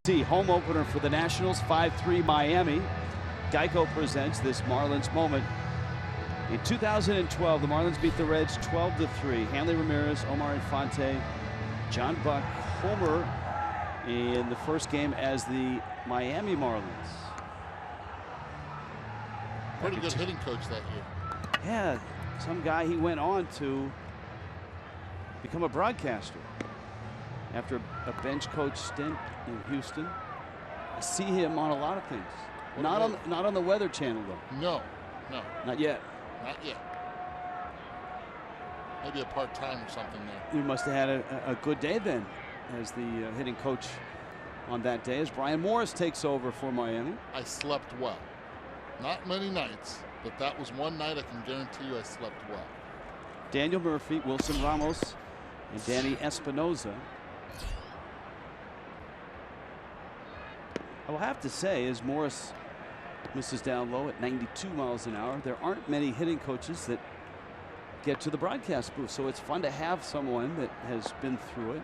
D.C. home opener for the Nationals, 5-3 Miami. Geico presents this Marlins moment. In 2012, the Marlins beat the Reds 12-3. Hanley Ramirez, Omar Infante, John Buck, homer in the first game as the Miami Marlins. Pretty good hitting coach that year. Yeah, some guy, he went on to become a broadcaster after a bench coach stint in Houston. I see him on a lot of things. Not on the Weather Channel though. No. Not yet. Not yet. Maybe a part-time or something there. You must have had a good day then as the hitting coach on that day as Brian Morris takes over for Miami. I slept well. Not many nights, but that was one night I can guarantee you I slept well. Daniel Murphy, Wilson Ramos, and Danny Espinoza. I will have to say, as Morris misses down low at 92 miles an hour, there aren't many hitting coaches that get to the broadcast booth, so it's fun to have someone that has been through it.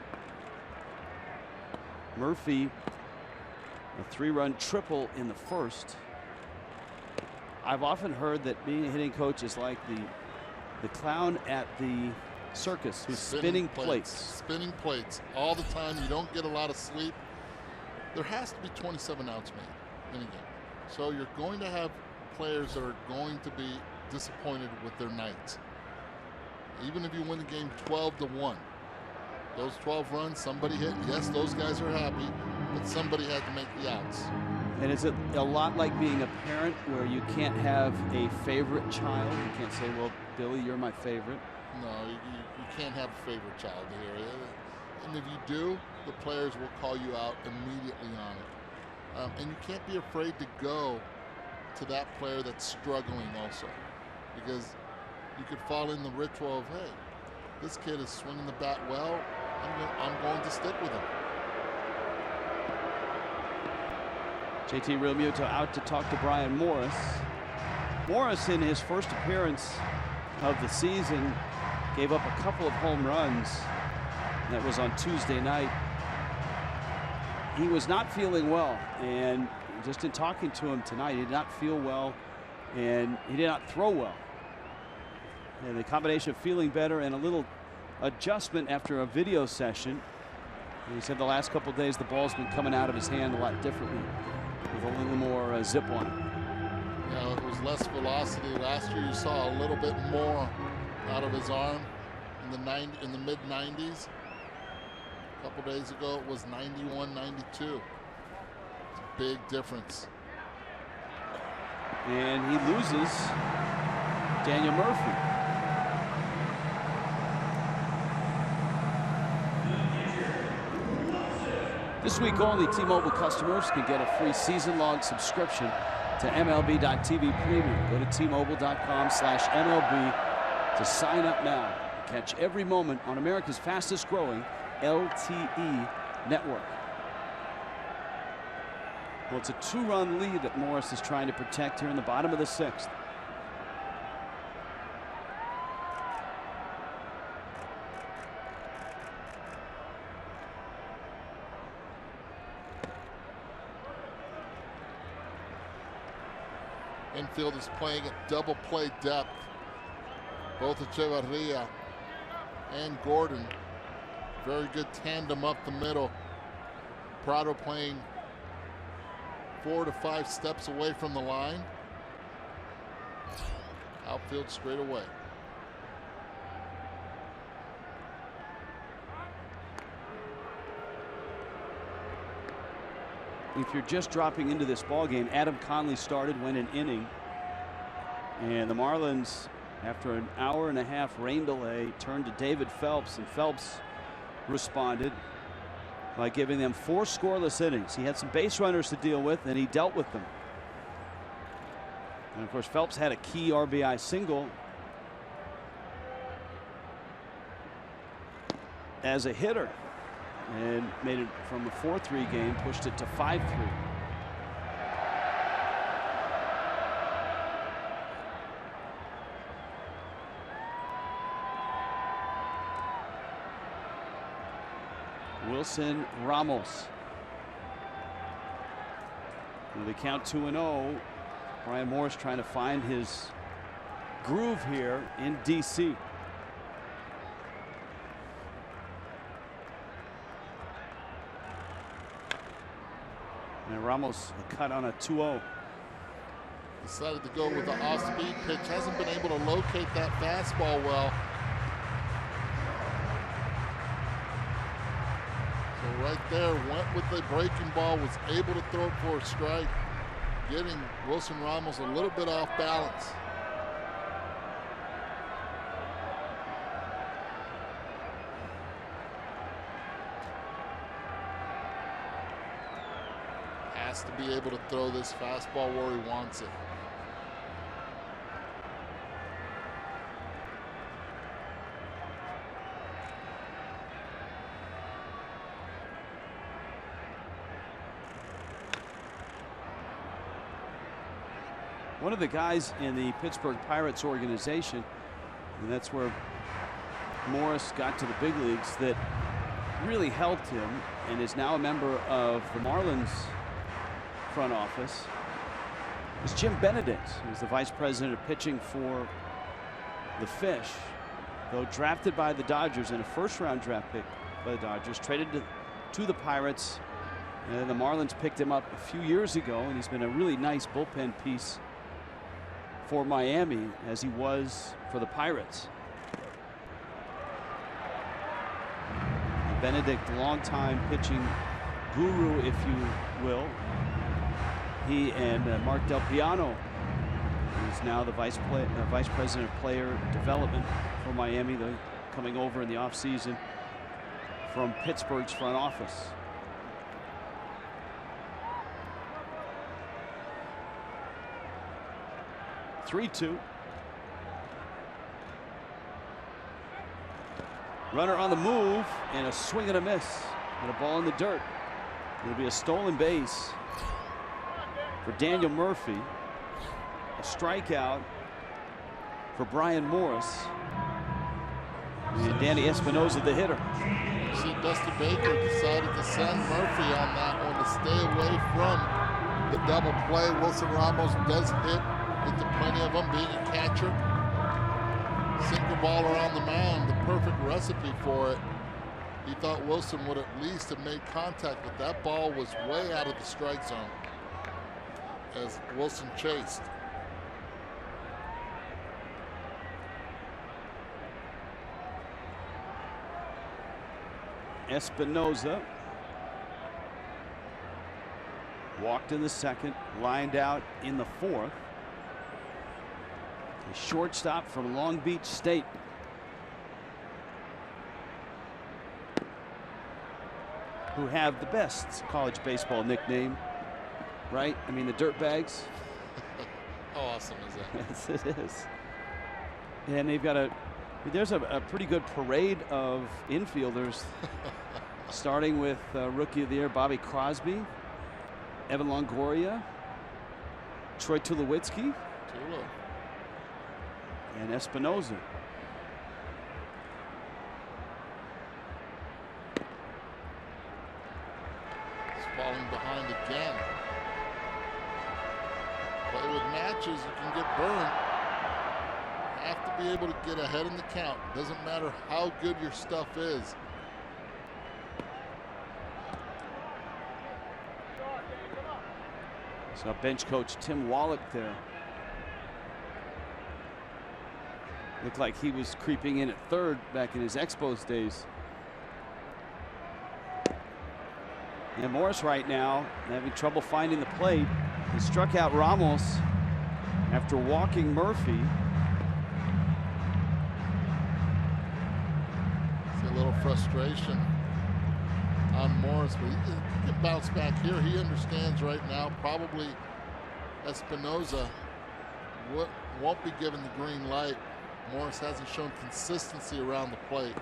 Murphy, a 3-run triple in the first. I've often heard that being a hitting coach is like the clown at the circus who's spinning plates. Spinning plates all the time. You don't get a lot of sleep. There has to be 27 outs made in a game. So you're going to have players that are going to be disappointed with their nights. Even if you win the game 12-1, those 12 runs, somebody hit. Yes, those guys are happy, but somebody had to make the outs. And is it a lot like being a parent where you can't have a favorite child? You can't say, well, Billy, you're my favorite. No, you can't have a favorite child here. And if you do, the players will call you out immediately on it. And you can't be afraid to go to that player that's struggling also. Because you could fall in the ritual of, hey, this kid is swinging the bat well, I'm going to stick with him. JT Realmuto out to talk to Brian Morris. Morris, in his first appearance of the season, gave up a couple of home runs. That was on Tuesday night. He was not feeling well, and just in talking to him tonight, he did not feel well, and he did not throw well. And the combination of feeling better and a little adjustment after a video session. And he said the last couple of days the ball's been coming out of his hand a lot differently, with a little more zip on it. Yeah, it was less velocity. Last year you saw a little bit more out of his arm in the mid-90s. A couple days ago it was 91, 92. It's a big difference. And he loses Daniel Murphy. This week only, T-Mobile customers can get a free season-long subscription to MLB.tv Premium. Go to T-Mobile.com/MLB to sign up now. Catch every moment on America's fastest-growing LTE network. Well, it's a 2-run lead that Morris is trying to protect here in the bottom of the 6th. Infield is playing at double play depth. Both Echeverria and Gordon. Very good tandem up the middle. Prado playing 4 to 5 steps away from the line. Outfield straight away. If you're just dropping into this ball game, Adam Conley started, went an inning, and the Marlins, after an hour-and-a-half rain delay, turned to David Phelps, and Phelps responded by giving them 4 scoreless innings. He had some base runners to deal with, and he dealt with them. And of course, Phelps had a key RBI single as a hitter, and made it from a 4-3 game, pushed it to 5-3. Wilson Ramos. Well, they count 2-0. Brian Morris trying to find his groove here in DC. And Ramos a cut on a 2-0. Decided to go with the off-speed pitch. Hasn't been able to locate that fastball well. So right there, went with the breaking ball, was able to throw it for a strike, getting Wilson Ramos a little bit off balance. Has to be able to throw this fastball where he wants it. One of the guys in the Pittsburgh Pirates organization, and that's where Morris got to the big leagues, that really helped him and is now a member of the Marlins front office, is Jim Benedict, who's the vice president of pitching for the Fish. Though drafted by the Dodgers in a first-round draft pick by the Dodgers, traded to the Pirates, and the Marlins picked him up a few years ago, and he's been a really nice bullpen piece for Miami, as he was for the Pirates. Benedict, longtime pitching guru, if you will. He and Mark Del Piano, who's now the vice president of player development for Miami, coming over in the offseason from Pittsburgh's front office. (3-2). Runner on the move, and a swing and a miss, and a ball in the dirt. It'll be a stolen base for Daniel Murphy. A strikeout for Brian Morris. And Danny Espinosa, the hitter. See, Dusty Baker decided to send Murphy on that one to stay away from the double play. Wilson Ramos does hit into plenty of them, being a catcher. Sinker ball around the mound, the perfect recipe for it. He thought Wilson would at least have made contact, but that ball was way out of the strike zone as Wilson chased. Espinosa walked in the second, lined out in the fourth. A shortstop from Long Beach State. Who have the best college baseball nickname, right? I mean, the Dirtbags. How awesome is that? Yes, it is. And they've got there's a pretty good parade of infielders, starting with Rookie of the Year Bobby Crosby, Evan Longoria, Troy Tulowitzki, and Espinosa. He's falling behind again. Play with matches, you can get burned. Have to be able to get ahead in the count. Doesn't matter how good your stuff is. So bench coach Tim Wallach there. Looked like he was creeping in at third back in his Expos days. And Morris right now having trouble finding the plate. He struck out Ramos after walking Murphy. See a little frustration on Morris, but he can bounce back here. He understands right now probably Espinosa won't be given the green light. Morris hasn't shown consistency around the plate.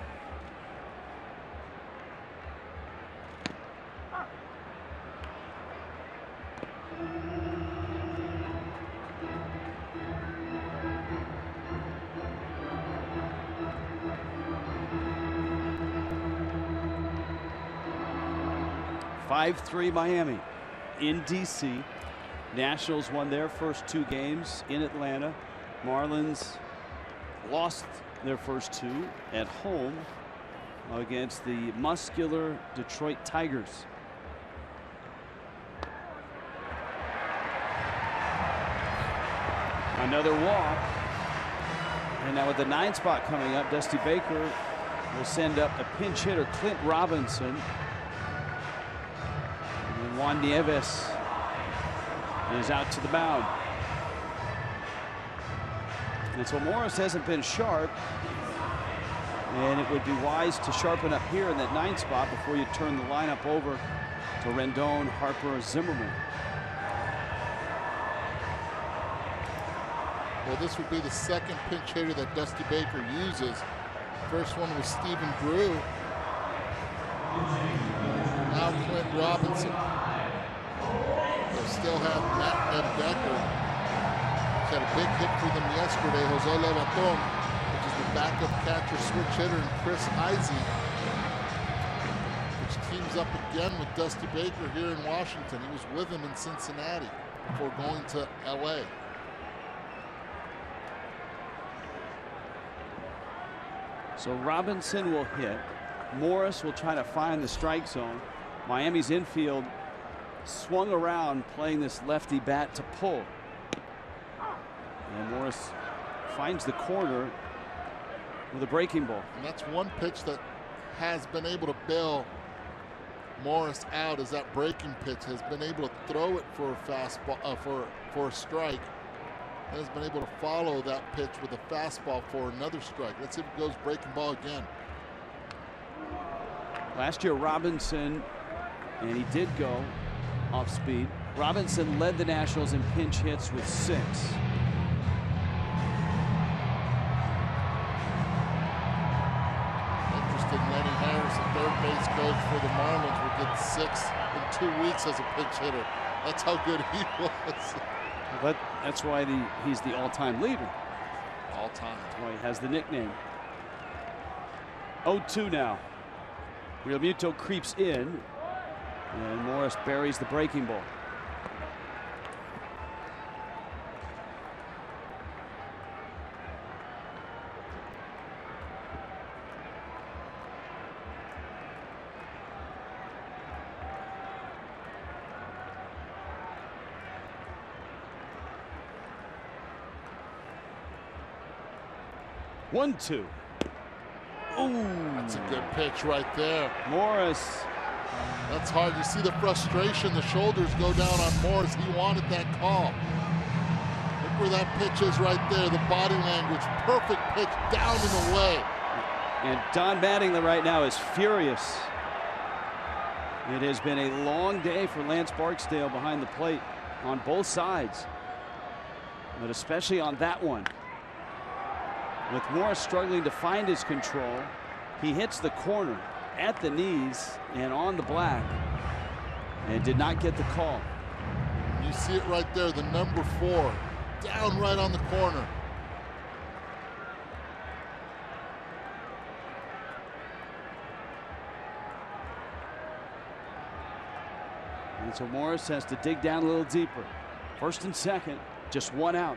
(5-3) Miami in DC. Nationals won their first 2 games in Atlanta. Marlins lost their first 2 at home against the muscular Detroit Tigers. Another walk. And now with the 9 spot coming up, Dusty Baker will send up a pinch hitter, Clint Robinson. And Juan Nieves is out to the mound. And so Morris hasn't been sharp. And it would be wise to sharpen up here in that 9 spot before you turn the lineup over to Rendon, Harper, Zimmerman. Well, this would be the second pinch hitter that Dusty Baker uses. First one was Stephen Drew. Now Clint Robinson. They still have Matt Decker. He's had a big hit for them yesterday. Jose Levaton, which is the backup catcher switch hitter, and Chris Izey, which teams up again with Dusty Baker here in Washington. He was with him in Cincinnati before going to LA. So Robinson will hit. Morris will try to find the strike zone. Miami's infield swung around playing this lefty bat to pull. And Morris finds the corner with a breaking ball. And that's one pitch that has been able to bail Morris out, is that breaking pitch. Has been able to throw it for a fastball, for a strike. And has been able to follow that pitch with a fastball for another strike. Let's see if it goes breaking ball again. Last year, Robinson, and he did go off speed. Robinson led the Nationals in pinch hits with 6. Interesting, Lenny Harris, the third base coach for the Marlins, will get 6 in 2 weeks as a pinch hitter. That's how good he was. But that's why he's the all-time leader. All-time. That's why he has the nickname. 0-2 now. Real Muto creeps in, and Morris buries the breaking ball. One, 2. Ooh, that's a good pitch right there. Morris. That's hard. You see the frustration. The shoulders go down on Morris. He wanted that call. Look where that pitch is right there. The body language. Perfect pitch down and away. And Don Mattingly right now is furious. It has been a long day for Lance Barksdale behind the plate on both sides, but especially on that one. With Morris struggling to find his control, he hits the corner at the knees and on the black, and did not get the call. You see it right there, the number 4, down right on the corner. And so Morris has to dig down a little deeper. First and second, just 1 out.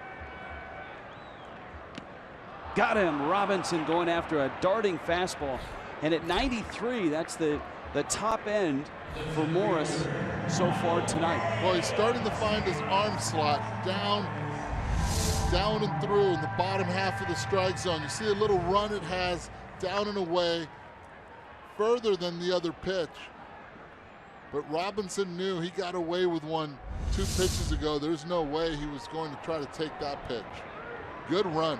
Got him. Robinson going after a darting fastball. And at 93, that's the top end for Morris so far tonight. Well, he's starting to find his arm slot down and through in the bottom half of the strike zone. You see a little run it has down and away, further than the other pitch. But Robinson knew he got away with one 2 pitches ago. There's no way he was going to try to take that pitch. Good run.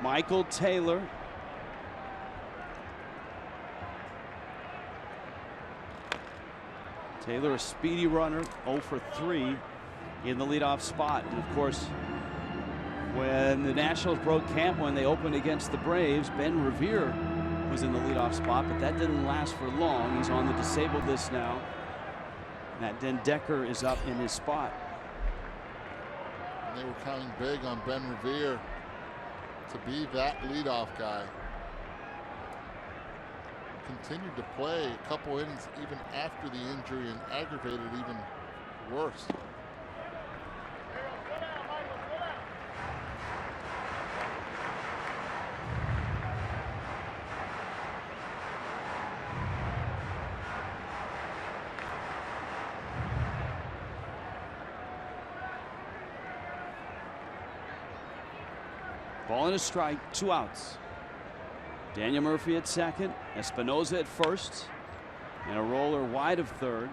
Michael Taylor. Taylor, a speedy runner, 0 for 3 in the leadoff spot. And of course, when the Nationals broke camp when they opened against the Braves, Ben Revere was in the leadoff spot, but that didn't last for long. He's on the disabled list now. Matt Den Decker is up in his spot. And they were counting big on Ben Revere to be that leadoff guy. Continued to play a couple innings even after the injury and aggravated even worst. Ball and a strike, 2 outs. Daniel Murphy at second, Espinosa at first, and a roller wide of third.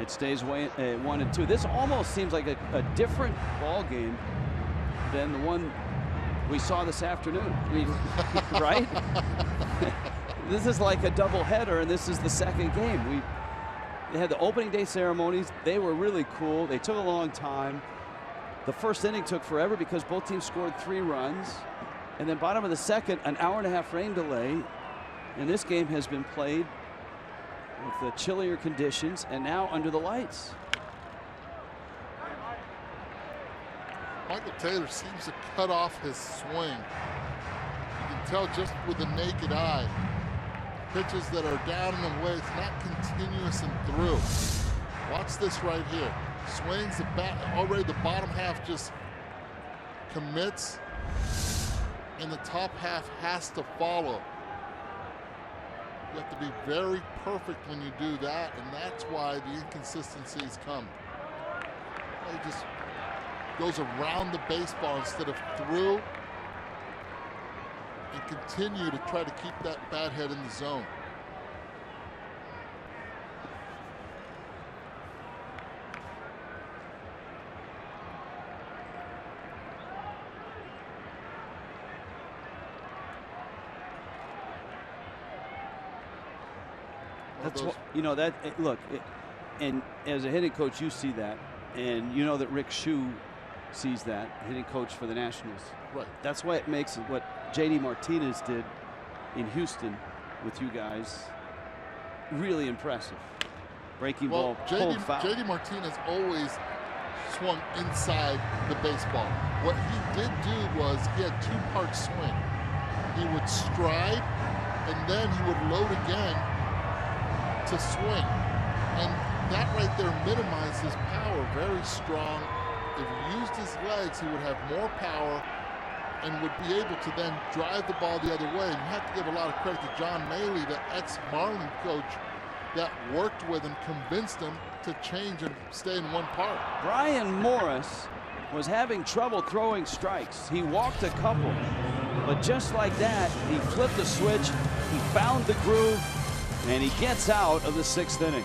It stays away at 1 and 2. This almost seems like a different ball game than the one we saw this afternoon. I mean, right? This is like a doubleheader, and this is the second game. They had the opening day ceremonies. They were really cool. They took a long time. The first inning took forever because both teams scored 3 runs. And then bottom of the second, an hour-and-a-half rain delay. And this game has been played with the chillier conditions and now under the lights. Michael Taylor seems to cut off his swing. You can tell just with the naked eye. Pitches that are down and away, it's not continuous and through. Watch this right here. Swings the bat, already the bottom half just commits, and the top half has to follow. You have to be very perfect when you do that, and that's why the inconsistencies come. He just goes around the baseball instead of through, and continue to try to keep that bat head in the zone. That's what, you know, that look, and as a hitting coach, you see that, and you know that Rick Shue sees that, hitting coach for the Nationals. Right. That's why it makes what J.D. Martinez did in Houston with you guys really impressive. Breaking ball, pulled foul. J.D. Martinez always swung inside the baseball. What he did do was he had 2-part swing. He would stride, and then he would load again to swing, and that right there minimized his power. Very strong. If he used his legs, he would have more power and would be able to then drive the ball the other way. And you have to give a lot of credit to John Maley, the ex-Marlins coach that worked with and convinced him to change and stay in 1 part. Brian Morris was having trouble throwing strikes. He walked a couple, but just like that, he flipped the switch, he found the groove, and he gets out of the 6th inning.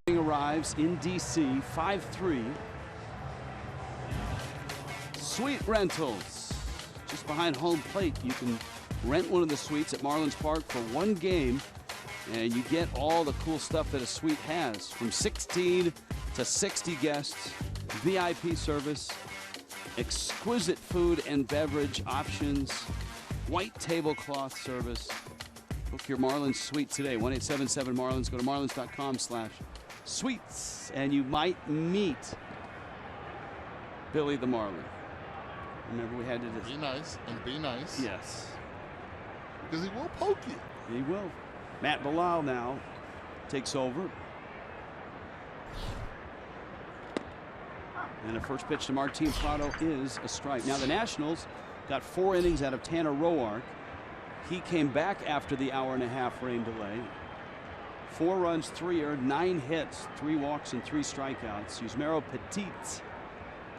Arrives in DC, 5-3. Suite Rentals, just behind home plate. You can rent one of the suites at Marlins Park for 1 game, and you get all the cool stuff that a suite has, from 16 to 60 guests, VIP service, exquisite food and beverage options, white tablecloth service. Book your Marlins suite today. 1-877-MARLINS. Go to marlins.com/suites, and you might meet Billy the Marlin. Remember, we had to just be nice and be nice. Yes, because he will poke you. He will. Matt Bilal now takes over. And a first pitch to Martin Prado is a strike. Now the Nationals got 4 innings out of Tanner Roark. He came back after the hour-and-a-half rain delay. 4 runs, 3 earned, 9 hits, 3 walks, and 3 strikeouts. Yusmeiro Petit,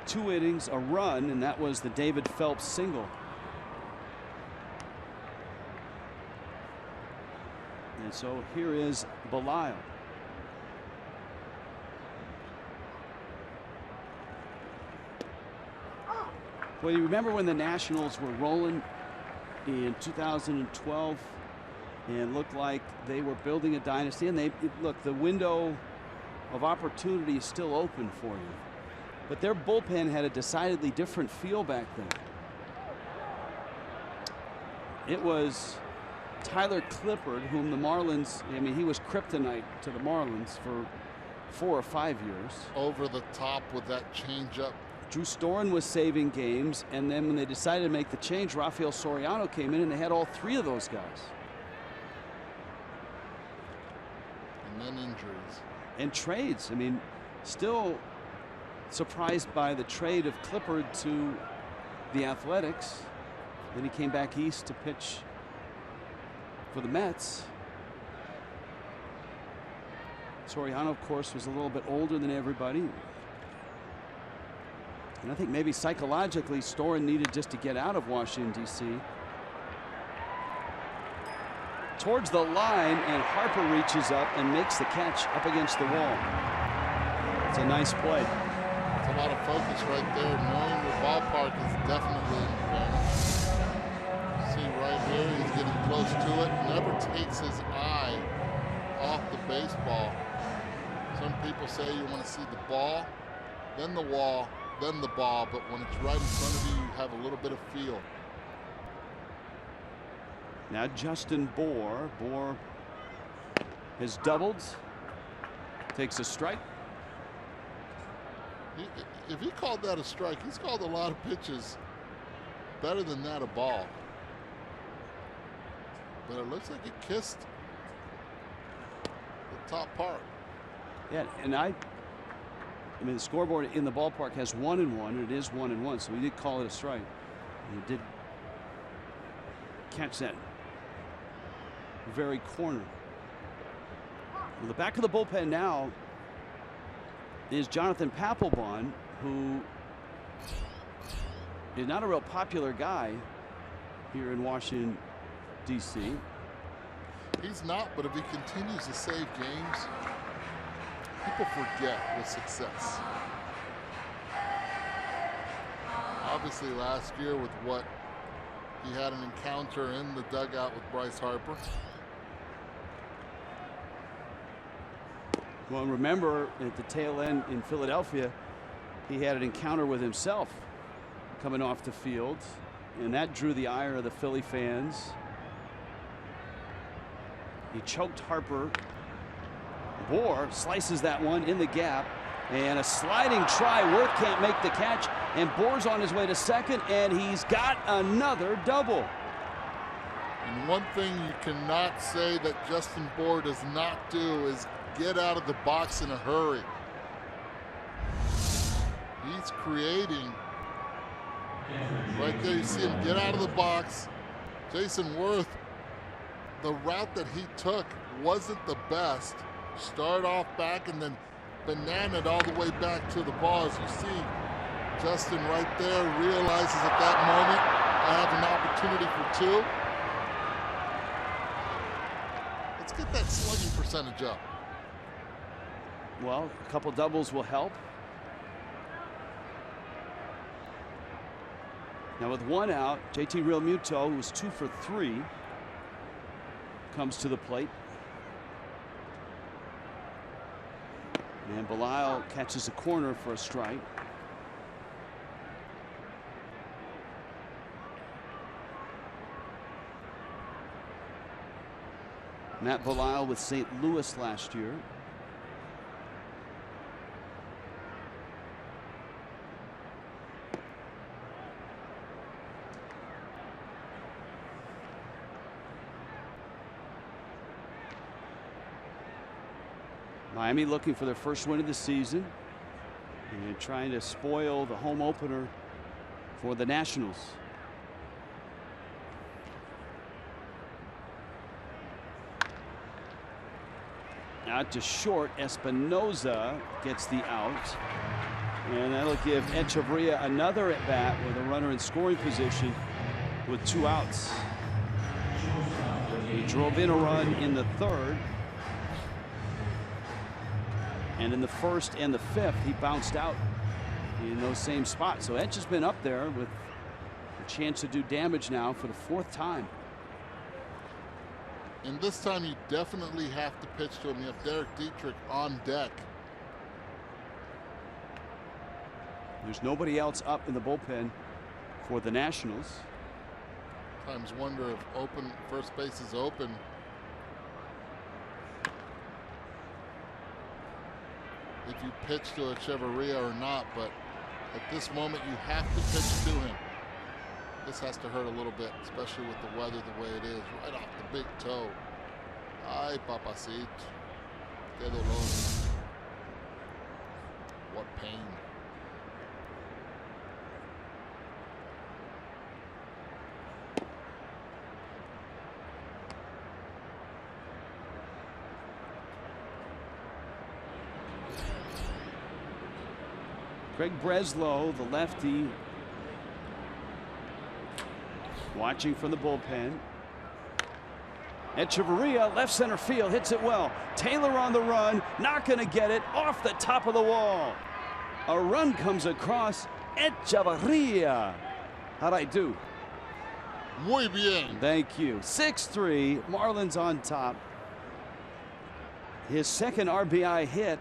2 innings, a run, and that was the David Phelps single. And so here is Belial. Well, you remember when the Nationals were rolling in 2012 and looked like they were building a dynasty, and look, the window of opportunity is still open for you. But their bullpen had a decidedly different feel back then. It was Tyler Clippard, whom the Marlins, I mean, he was kryptonite to the Marlins for 4 or 5 years. Over the top with that changeup. Drew Storen was saving games, and then when they decided to make the change, Rafael Soriano came in, and they had all 3 of those guys. And then injuries. And trades. I mean, still surprised by the trade of Clippard to the Athletics. Then he came back east to pitch for the Mets. Soriano, of course, was a little bit older than everybody. And I think maybe psychologically Storen needed just to get out of Washington, D.C. Towards the line, and Harper reaches up and makes the catch up against the wall. It's a nice play. It's a lot of focus right there. Knowing the ballpark is definitely important. See right here, he's getting close to it. Never takes his eye off the baseball. Some people say you want to see the ball, then the wall, then the ball, but when it's right in front of you, you have a little bit of feel. Now Justin Bour. Bour has doubled, takes a strike. If he called that a strike, he's called a lot of pitches better than that a ball. But it looks like it kissed the top part. Yeah, and I mean, the scoreboard in the ballpark has 1-1, and it is 1-1, so we did call it a strike. And he did catch that very corner. Well, the back of the bullpen now is Jonathan Papelbon, who is not a real popular guy here in Washington, D.C. He's not, but if he continues to save games, people forget with success. Obviously last year with what he had an encounter in the dugout with Bryce Harper. Well, remember at the tail end in Philadelphia, he had an encounter with himself coming off the field, and that drew the ire of the Philly fans. He choked Harper. Bour slices that one in the gap, and a sliding try. Worth can't make the catch, and Bour's on his way to second, and he's got another double. And one thing you cannot say that Justin Bour does not do is get out of the box in a hurry. He's creating. Right there, you see him get out of the box. Jason Worth, the route that he took wasn't the best. Start off back and then bananaed all the way back to the ball. As you see, Justin right there realizes at that moment, I have an opportunity for 2. Let's get that slugging percentage up. Well, a couple doubles will help. Now with 1 out, JT Realmuto, who was 2 for 3, comes to the plate. And Belial catches a corner for a strike. Matt Belisle with St. Louis last year. Miami looking for their first win of the season and trying to spoil the home opener for the Nationals. Out to short. Espinoza gets the out, and that'll give Echeverria another at bat with a runner in scoring position with 2 outs. He drove in a run in the 3rd, and in the 1st and the 5th he bounced out in those same spots. So Etch has been up there with a chance to do damage now for the 4th time. And this time you definitely have to pitch to him. You have Derek Dietrich on deck. There's nobody else up in the bullpen for the Nationals. Sometimes wonder if first base is open. If you pitch to Echeverria or not, but at this moment you have to pitch to him. This has to hurt a little bit, especially with the weather the way it is. Right off the big toe. Ay, papacito. Que dolor. What pain. Craig Breslow, the lefty, watching from the bullpen. Echeverria, left center field, hits it well. Taylor on the run, not going to get it, off the top of the wall. A run comes across. Echeverria. How'd I do? Muy bien. Thank you. 6-3, Marlins on top. His 2nd RBI hit.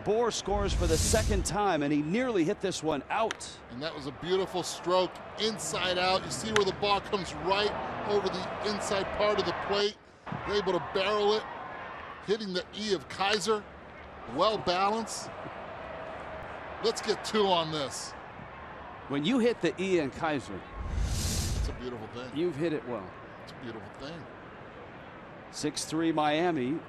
Bohr scores for the 2nd time, and he nearly hit this one out. And that was a beautiful stroke, inside out. You see where the ball comes right over the inside part of the plate. They're able to barrel it, hitting the E of Kaiser. Well balanced. Let's get 2 on this. When you hit the E in Kaiser, it's a beautiful thing. You've hit it well. It's a beautiful thing. 6-3 Miami.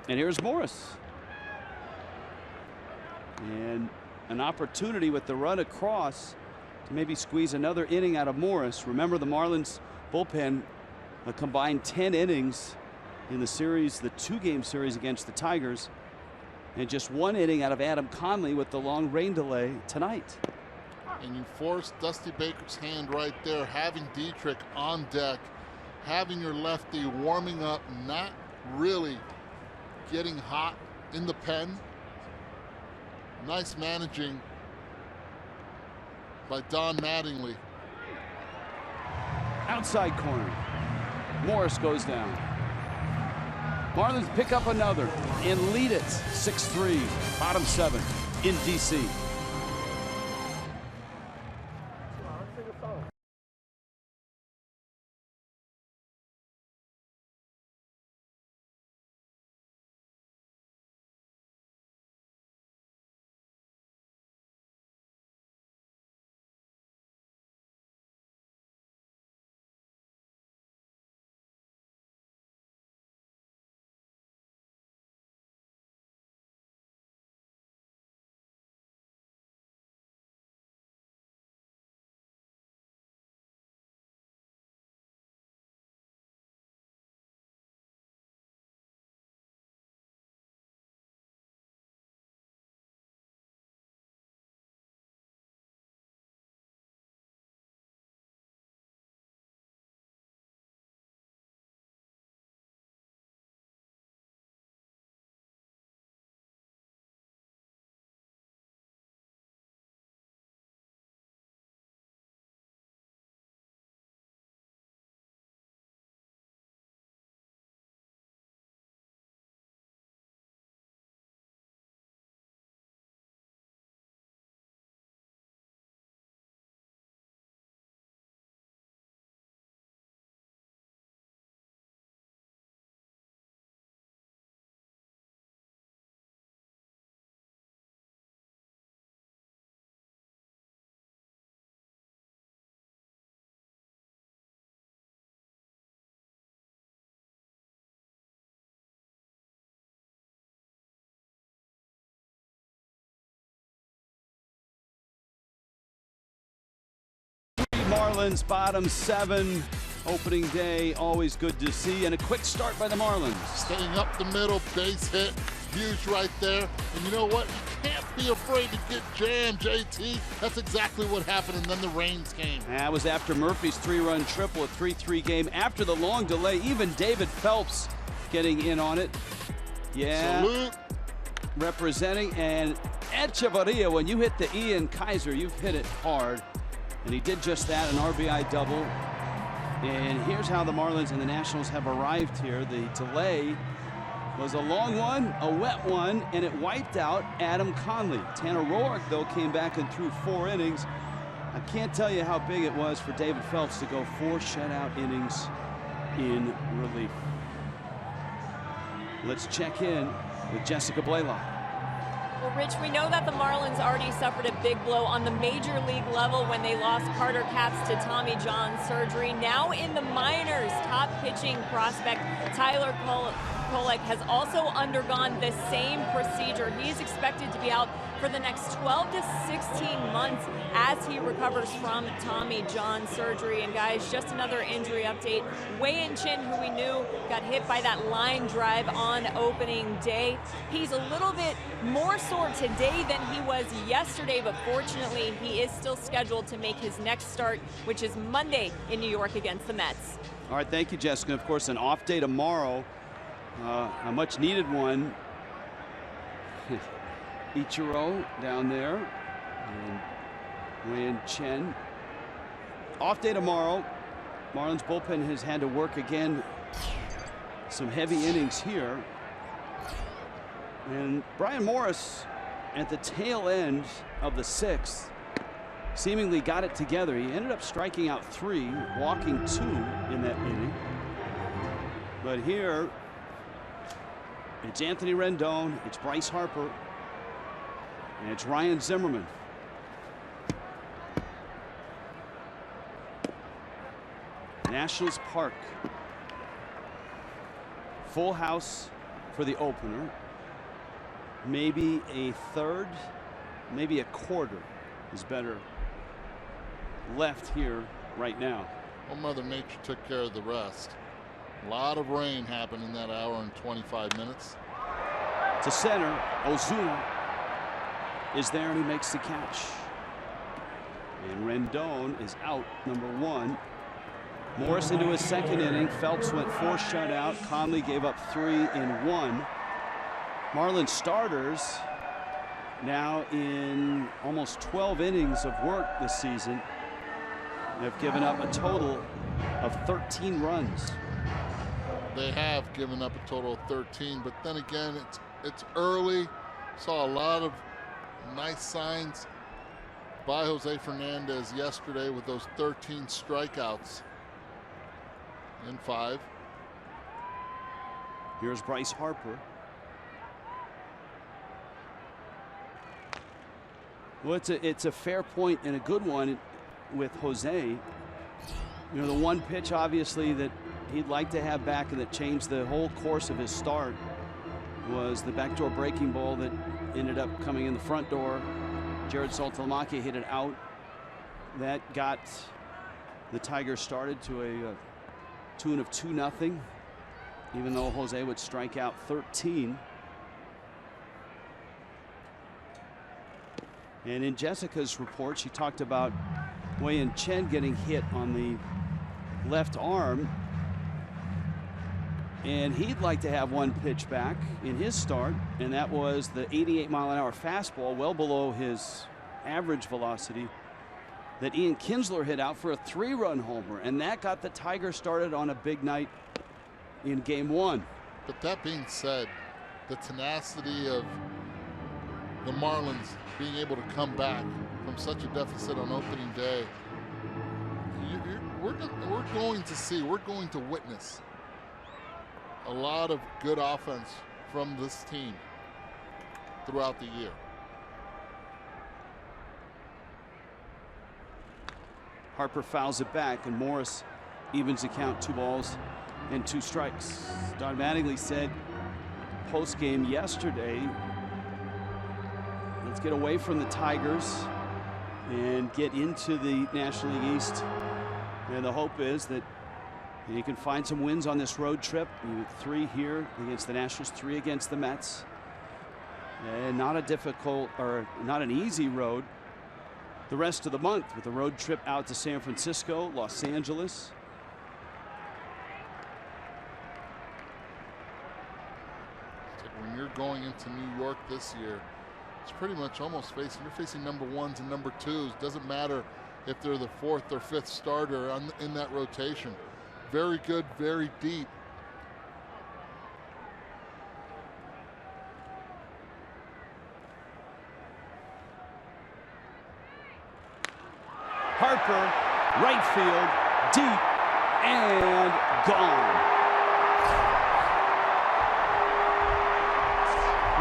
And here's Morris. And an opportunity with the run across to maybe squeeze another inning out of Morris. Remember, the Marlins bullpen a combined 10 innings in the series, the 2-game series against the Tigers, and just 1 inning out of Adam Conley with the long rain delay tonight. And you force Dusty Baker's hand right there, having Dietrich on deck, having your lefty warming up, not really getting hot in the pen. Nice managing by Don Mattingly. Outside corner. Morris goes down. Marlins pick up another and lead it 6-3, bottom 7 in D.C. Marlins bottom 7. Opening day, always good to see. And a quick start by the Marlins. Staying up the middle, base hit, huge right there. And you know what? You can't be afraid to get jammed, JT. That's exactly what happened, and then the rains came. That was after Murphy's 3-run triple, a 3-3 game. After the long delay, even David Phelps getting in on it. Yeah. Salute. Representing, and Echevarria, when you hit the Ian Kaiser, you've hit it hard. And he did just that, an RBI double. And here's how the Marlins and the Nationals have arrived here. The delay was a long one, a wet one, and it wiped out Adam Conley. Tanner Roark, though, came back and threw 4 innings. I can't tell you how big it was for David Phelps to go 4 shutout innings in relief. Let's check in with Jessica Blaylock. Well, Rich, we know that the Marlins already suffered a big blow on the major league level when they lost Carter Capps to Tommy John surgery. Now in the minors, top pitching prospect Tyler Kolek has also undergone the same procedure. He's expected to be out for the next 12 to 16 months as he recovers from Tommy John surgery. And guys, just another injury update. Wei-Yin Chin, who we knew got hit by that line drive on opening day. He's a little bit more sore today than he was yesterday, but fortunately he is still scheduled to make his next start, which is Monday in New York against the Mets. All right, thank you, Jessica. Of course, an off day tomorrow, a much needed one. Ichiro down there, and Wei-Yin Chen. Off day tomorrow. Marlins bullpen has had to work again. Some heavy innings here. And Brian Morris at the tail end of the 6th seemingly got it together. He ended up striking out 3, walking 2 in that inning. But here, it's Anthony Rendon, it's Bryce Harper, and it's Ryan Zimmerman. Nationals Park. Full house for the opener. Maybe a third, maybe a quarter is better left here right now. Well, Mother Nature took care of the rest. A lot of rain happened in that hour and 25 minutes. To center, Ozuna is there and he makes the catch. And Rendon is out, number 1. Morris into his 2nd inning. Phelps went 4 shutout. Conley gave up 3 in 1. Marlins starters now in almost 12 innings of work this season have given up a total of 13 runs. They have given up a total of 13, but then again, it's early. Saw a lot of nice signs by Jose Fernandez yesterday with those 13 strikeouts in 5. Here's Bryce Harper. Well, it's a fair point and a good one with Jose. You know, the one pitch obviously that he'd like to have back and that changed the whole course of his start was the backdoor breaking ball that ended up coming in the front door. Jared Saltalamacchia hit it out. That got the Tigers started to a tune of 2-0, even though Jose would strike out 13. And in Jessica's report, she talked about Wei-Yin Chen getting hit on the left arm. And he'd like to have one pitch back in his start, and that was the 88-mile-an-hour fastball, well below his average velocity, that Ian Kinsler hit out for a 3-run homer, and that got the Tigers started on a big night in Game 1. But that being said, the tenacity of the Marlins being able to come back from such a deficit on opening day, we're going to witness a lot of good offense from this team throughout the year. Harper fouls it back, and Morris evens the count, 2 balls and 2 strikes. Don Mattingly said post-game yesterday, let's get away from the Tigers and get into the National League East. And the hope is that he can find some wins on this road trip. 3 here against the Nationals, 3 against the Mets. And not a difficult or not an easy road the rest of the month, with a road trip out to San Francisco, Los Angeles. When you're going into New York this year, it's pretty much almost you're facing number 1s and number 2s. Doesn't matter if they're the 4th or 5th starter in that rotation. Very good, very deep. Harper, right field, deep, and gone.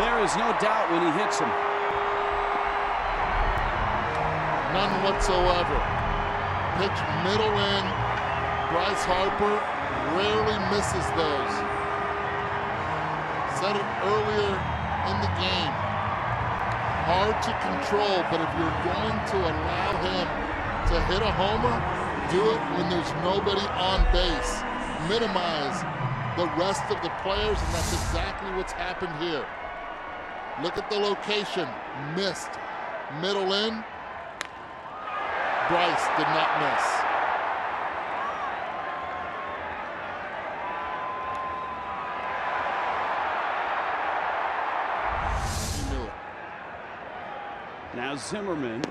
There is no doubt when he hits him. None whatsoever. Pitch middle in. Bryce Harper rarely misses those. Said it earlier in the game. Hard to control, but if you're going to allow him to hit a homer, do it when there's nobody on base. Minimize the rest of the players, and that's exactly what's happened here. Look at the location. Missed. Middle in. Bryce did not miss. He knew it. Now Zimmerman,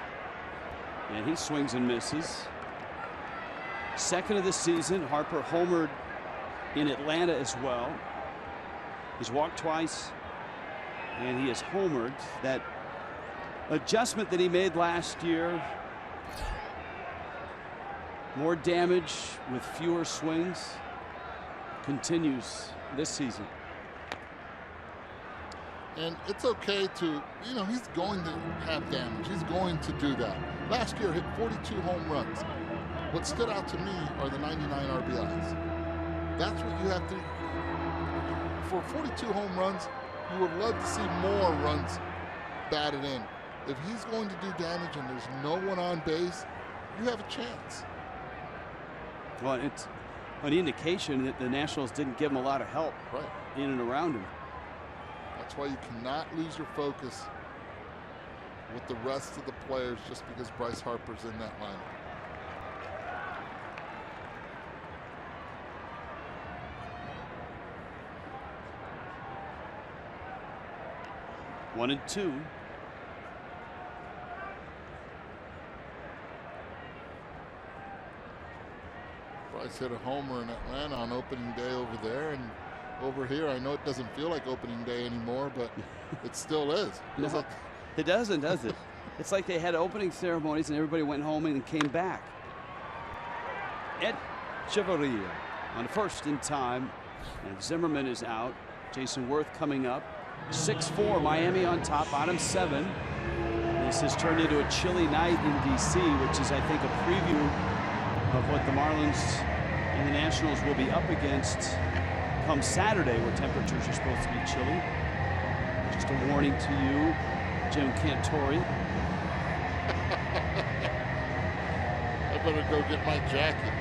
and he swings and misses. Second of the season. Harper homered in Atlanta as well. He's walked twice, and he has homered. That adjustment that he made last year, more damage with fewer swings, continues this season. And it's okay to, he's going to have damage. He's going to do that. Last year, hit 42 home runs. What stood out to me are the 99 RBIs. That's what you have to, for 42 home runs, you would love to see more runs batted in. If he's going to do damage and there's no one on base, you have a chance. Well, it's an indication that the Nationals didn't give him a lot of help in and around him. That's why you cannot lose your focus with the rest of the players just because Bryce Harper's in that lineup. One and two. Bryce hit a homer in Atlanta on opening day over there, and over here, I know it doesn't feel like opening day anymore, but it still is. No, it doesn't, does it? It's like they had opening ceremonies and everybody went home and came back. Ed Chavarria on first in time, and Zimmerman is out. Jason Worth coming up. 6-4, Miami on top, bottom 7. This has turned into a chilly night in D.C., which is, I think, a preview of what the Marlins and the Nationals will be up against come Saturday, where temperatures are supposed to be chilly. Just a warning to you, Jim Cantori. I better go get my jacket.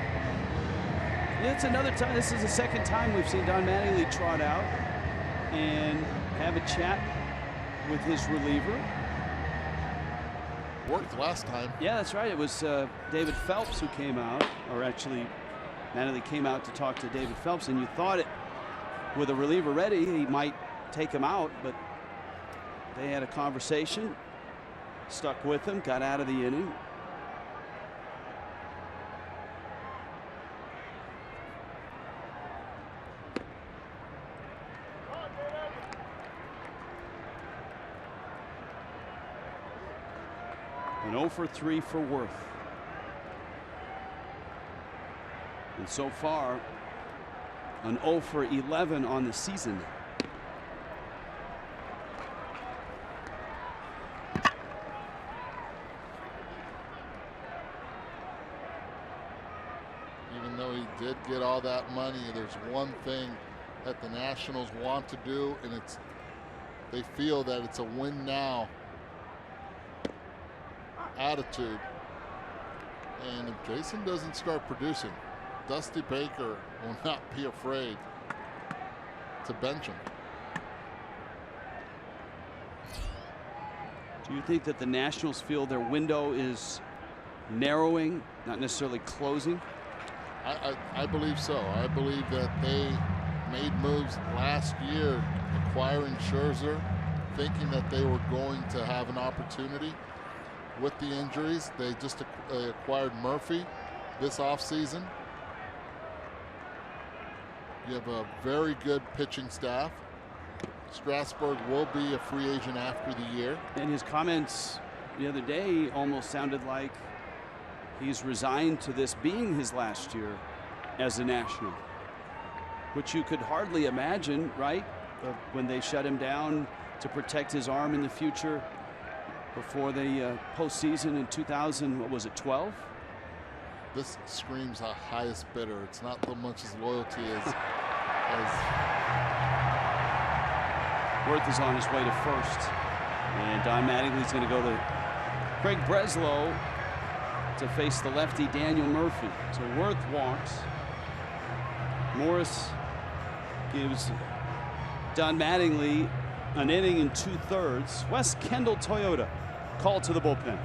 It's another time. This is the second time we've seen Don Mattingly trot out and have a chat with his reliever. Worked last time. Yeah, that's right. It was David Phelps who came out, or actually Mattingly came out to talk to David Phelps, and you thought it, with a reliever ready, he might take him out, but they had a conversation, stuck with him, got out of the inning. An 0 for 3 for Worth. And so far, an 0 for 11 on the season. Even though he did get all that money, there's one thing that the Nationals want to do, and it's they feel that it's a win now attitude. And if Jason doesn't start producing, Dusty Baker will not be afraid to bench him. Do you think that the Nationals feel their window is narrowing, not necessarily closing? I believe so. I believe that they made moves last year, acquiring Scherzer, thinking that they were going to have an opportunity with the injuries. They just acquired Murphy this offseason. You have a very good pitching staff. Strasburg will be a free agent after the year. And his comments the other day almost sounded like he's resigned to this being his last year as a National, which you could hardly imagine, right? When they shut him down to protect his arm in the future before the postseason in 2012. This screams a highest bidder. It's not so much his loyalty as Worth is on his way to first, and Don Mattingly's going to go to Craig Breslow to face the lefty Daniel Murphy. So Worth walks. Morris gives Don Mattingly an inning in 2/3. Wes Kendall Toyota called to the bullpen.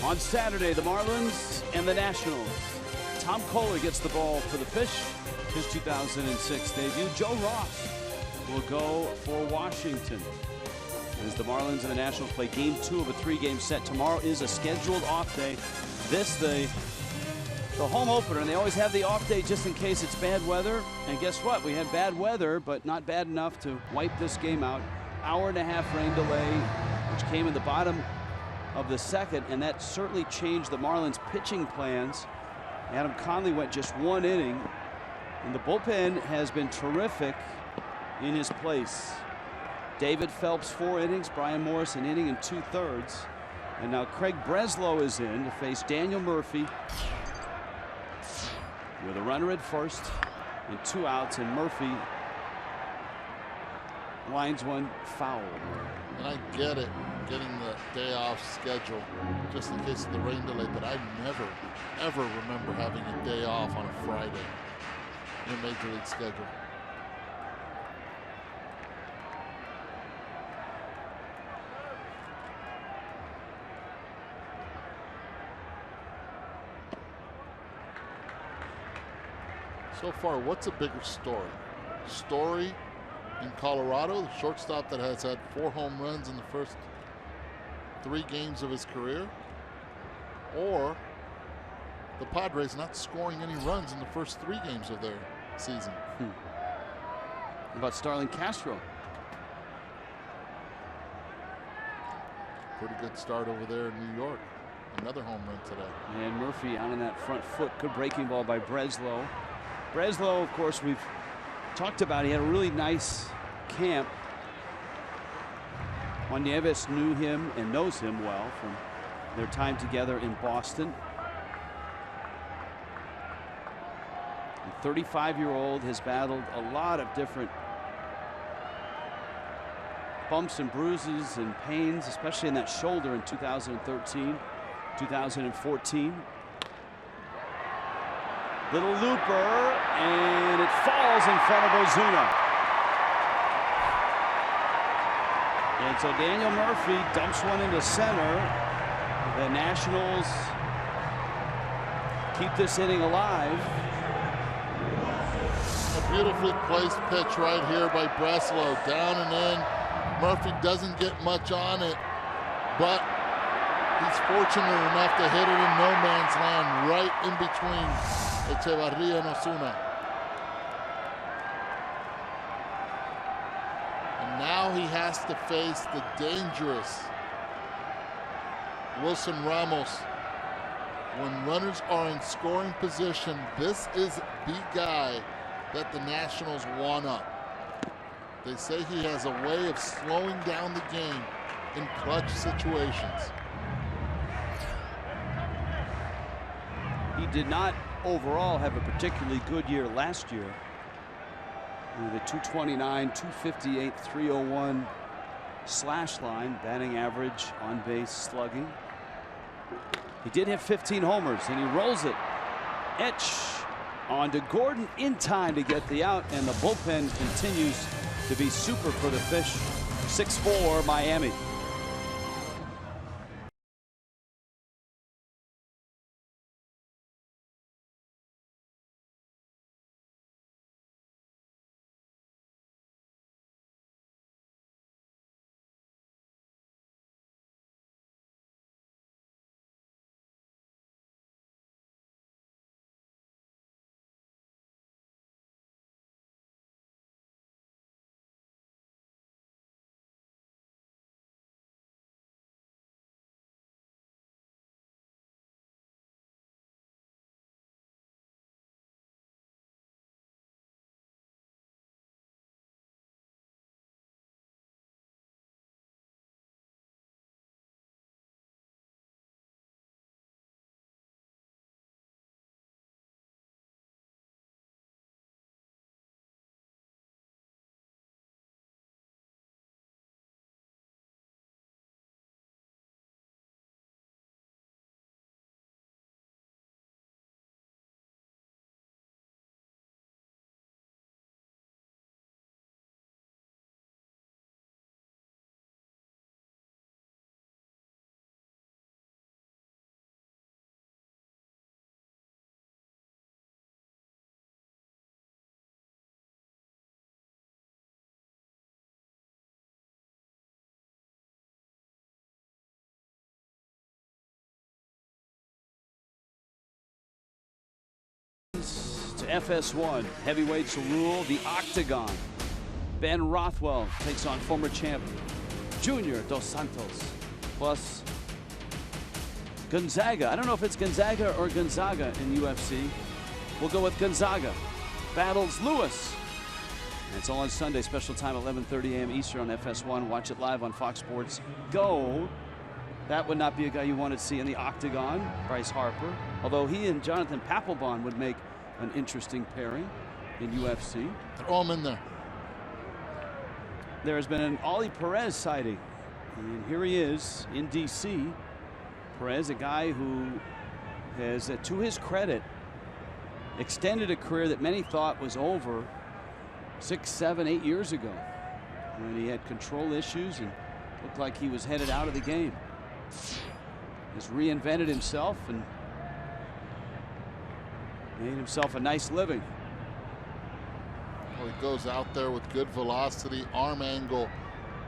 On Saturday, the Marlins and the Nationals. Tom Kohler gets the ball for the Fish, his 2006 debut. Joe Ross will go for Washington as the Marlins and the Nationals play game 2 of a 3-game set. Tomorrow is a scheduled off day. This, the home opener, and they always have the off day just in case it's bad weather. And guess what? We had bad weather, but not bad enough to wipe this game out. Hour-and-a-half rain delay, which came in the bottom of the second, and that certainly changed the Marlins pitching plans. Adam Conley went just 1 inning, and the bullpen has been terrific in his place. David Phelps 4 innings, Brian Morris an inning and 2/3, and now Craig Breslow is in to face Daniel Murphy with a runner at first and 2 outs, and Murphy lines one foul. And I get it, getting the day off schedule just in case of the rain delay, but I never, ever remember having a day off on a Friday in a Major League schedule. So far, what's a bigger story? Story in Colorado, the shortstop that has had 4 home runs in the first 3 games of his career, or the Padres not scoring any runs in the first 3 games of their season. How about Starlin Castro? Pretty good start over there in New York. Another home run today. And Murphy out on that front foot. Good breaking ball by Breslow. Breslow, of course, we've talked about. He had a really nice camp. Juan Nieves knew him and knows him well from their time together in Boston. The 35-year-old has battled a lot of different bumps and bruises and pains, especially in that shoulder in 2013, 2014. Little looper, and it falls in front of Ozuna. And so Daniel Murphy dumps one into center. The Nationals keep this inning alive. A beautifully placed pitch right here by Breslow. Down and in. Murphy doesn't get much on it, but he's fortunate enough to hit it in no man's land right in between Echevarria and Ozuna. And now he has to face the dangerous Wilson Ramos. When runners are in scoring position, this is the guy that the Nationals want up. They say he has a way of slowing down the game in clutch situations. He did not overall have a particularly good year last year. With a 229, 258, 301 slash line, batting average, on base, slugging. He did have 15 homers, and he rolls it. Etch on to Gordon in time to get the out, and the bullpen continues to be super for the Fish. 6-4 Miami. To FS1, heavyweights rule the octagon. Ben Rothwell takes on former champ Junior Dos Santos, plus Gonzaga. I don't know if it's Gonzaga or Gonzaga in UFC. We'll go with Gonzaga. Battles Lewis. And it's all on Sunday, special time 11:30 a.m. Eastern on FS1. Watch it live on Fox Sports Go. That would not be a guy you want to see in the octagon, Bryce Harper. Although he and Jonathan Papelbon would make an interesting pairing in UFC. Throw him in there. There has been an Ollie Perez sighting. And here he is in D.C. Perez, a guy who has, to his credit, extended a career that many thought was over 6, 7, 8 years ago, when he had control issues and looked like he was headed out of the game. He's reinvented himself and made himself a nice living. Well, he goes out there with good velocity, arm angle,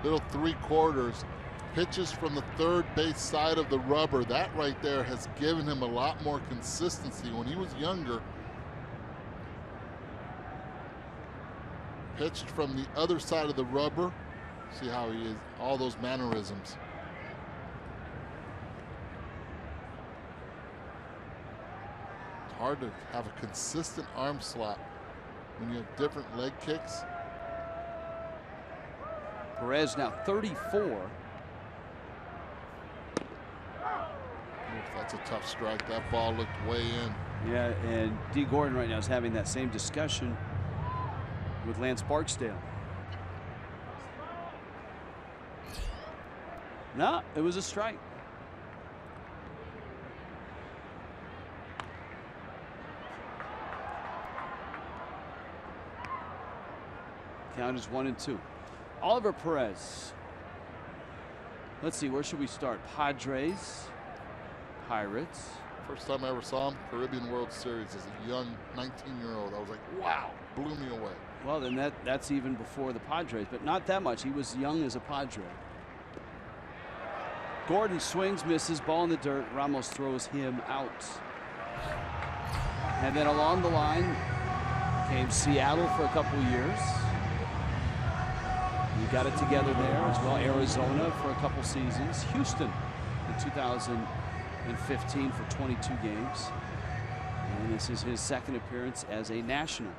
little 3/4, pitches from the third base side of the rubber. That right there has given him a lot more consistency. When he was younger, pitched from the other side of the rubber. See how he is, all those mannerisms. hard to have a consistent arm slot when you have different leg kicks. Perez now 34. Oof, that's a tough strike. That ball looked way in. Yeah, and D. Gordon right now is having that same discussion with Lance Barksdale. No, it was a strike. Count is 1-2. Oliver Perez. Let's see, where should we start? Padres, Pirates. First time I ever saw him, Caribbean World Series as a young 19-year-old. I was like, wow, blew me away. Well, then that's even before the Padres, but not that much. He was young as a Padre. Gordon swings, misses, ball in the dirt. Ramos throws him out. And then along the line came Seattle for a couple of years. You got it together there as well. Arizona for a couple seasons. Houston in 2015 for 22 games. And this is his second appearance as a national.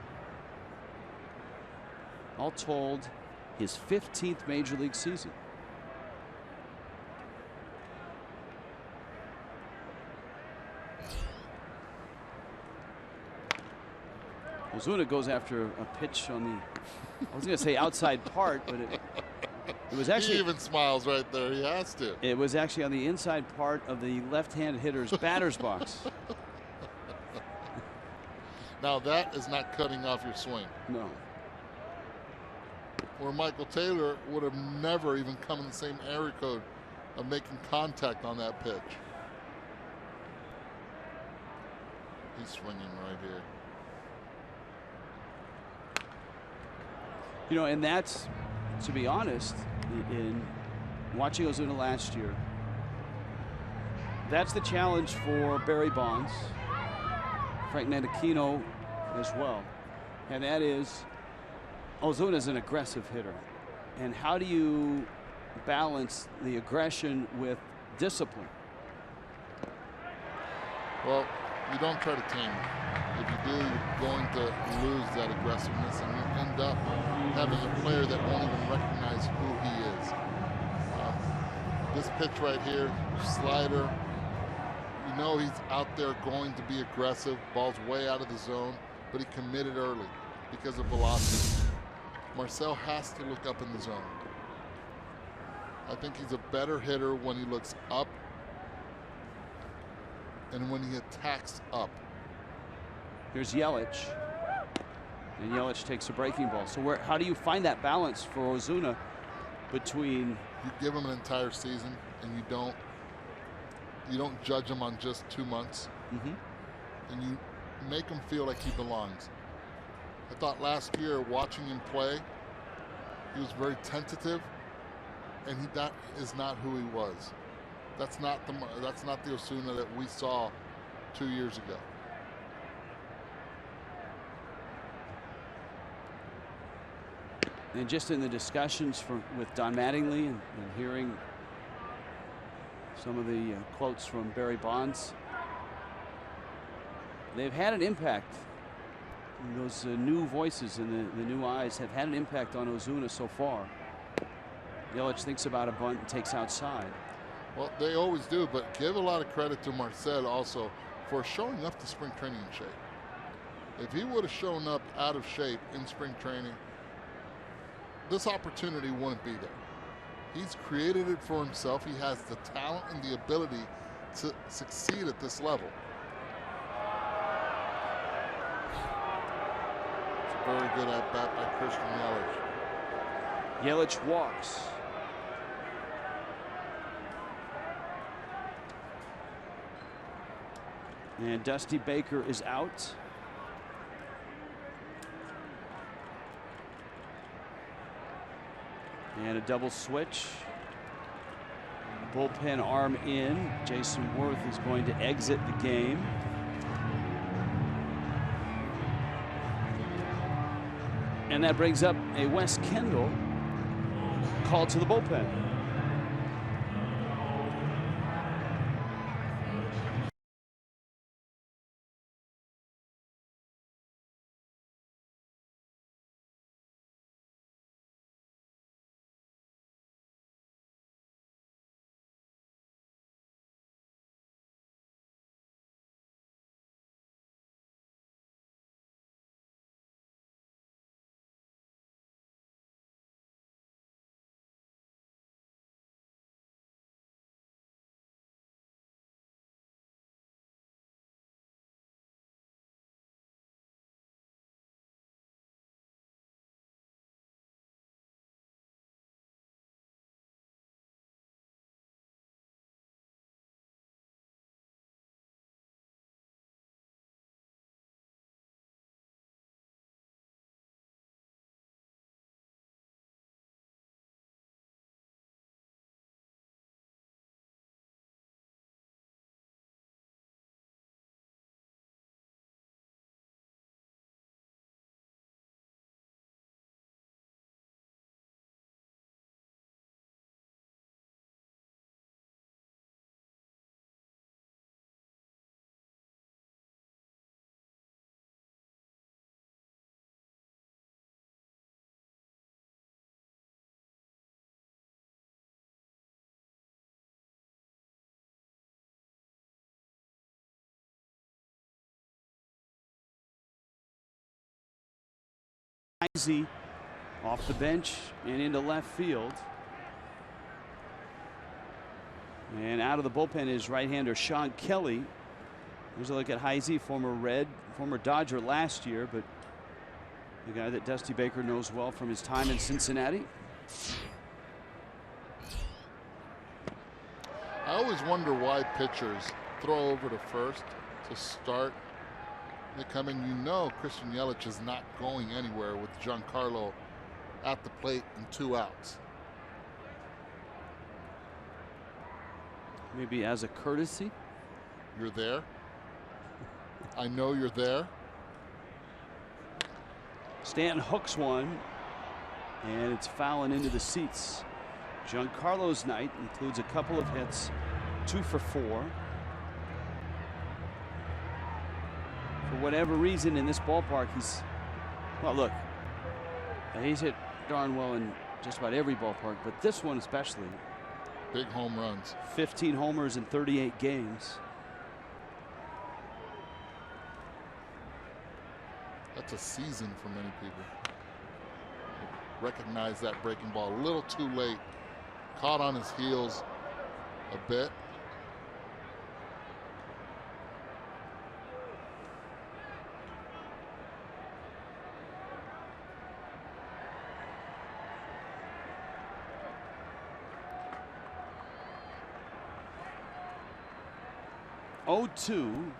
All told, his 15th major league season. Ozuna goes after a pitch on the, I was going to say outside part, but it was actually. He even smiles right there. He has to. It was actually on the inside part of the left-hand hitter's batter's box. Now that is not cutting off your swing. No. Where Michael Taylor would have never even come in the same area code of making contact on that pitch. He's swinging right here. You know, and that's, to be honest, in watching Ozuna last year, that's the challenge for Barry Bonds, Frank Ntilikina as well. And that is, Ozuna is an aggressive hitter. And how do you balance the aggression with discipline? Well, you don't try to tame it. If you do, you're going to lose that aggressiveness, and you end up having a player that won't even recognize who he is. This pitch right here, slider, you know he's out there going to be aggressive. Ball's way out of the zone, but he committed early because of velocity. Marcell has to look up in the zone. I think he's a better hitter when he looks up and when he attacks up. Here's Yelich. And Yelich takes a breaking ball. So how do you find that balance for Ozuna between? You give him an entire season, and you don't judge him on just 2 months. And you make him feel like he belongs. I thought last year, watching him play, he was very tentative, and that is not who he was. That's not the Ozuna that we saw 2 years ago. And just in the discussions with Don Mattingly and hearing some of the quotes from Barry Bonds, they've had an impact. And those new voices and the new eyes have had an impact on Ozuna so far. Yelich thinks about a bunt and takes outside. Well, they always do, but give a lot of credit to Marcell also for showing up to spring training in shape. If he would have shown up out of shape in spring training, this opportunity wouldn't be there. He's created it for himself. He has the talent and the ability to succeed at this level. It's a very good at-bat by Christian Yelich. Yelich walks. And Dusty Baker is out. And a double switch. Bullpen arm in. Jason Worth is going to exit the game. And that brings up a Wes Kendall called to the bullpen. Easy off the bench and into left field. And out of the bullpen is right-hander Sean Kelly. There's a look at Heisey, former Dodger last year, but the guy that Dusty Baker knows well from his time in Cincinnati. I always wonder why pitchers throw over to first to start. They come in, you know Christian Yelich is not going anywhere with Giancarlo at the plate and 2 outs. Maybe as a courtesy. You're there. I know you're there. Stanton hooks one, and it's fouling into the seats. Giancarlo's night includes a couple of hits, 2 for 4. For whatever reason in this ballpark, look, he's hit darn well in just about every ballpark, but this one especially. Big home runs. 15 homers in 38 games. That's a season for many people. Recognize that breaking ball a little too late. Caught on his heels a bit. Oh, 2.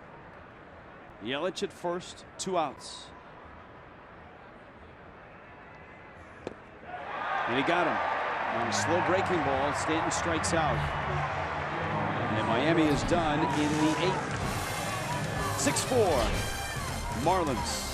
Yelich at first, 2 outs. And he got him. On a slow breaking ball, Stanton strikes out. And Miami is done in the 8th. 6-4. Marlins.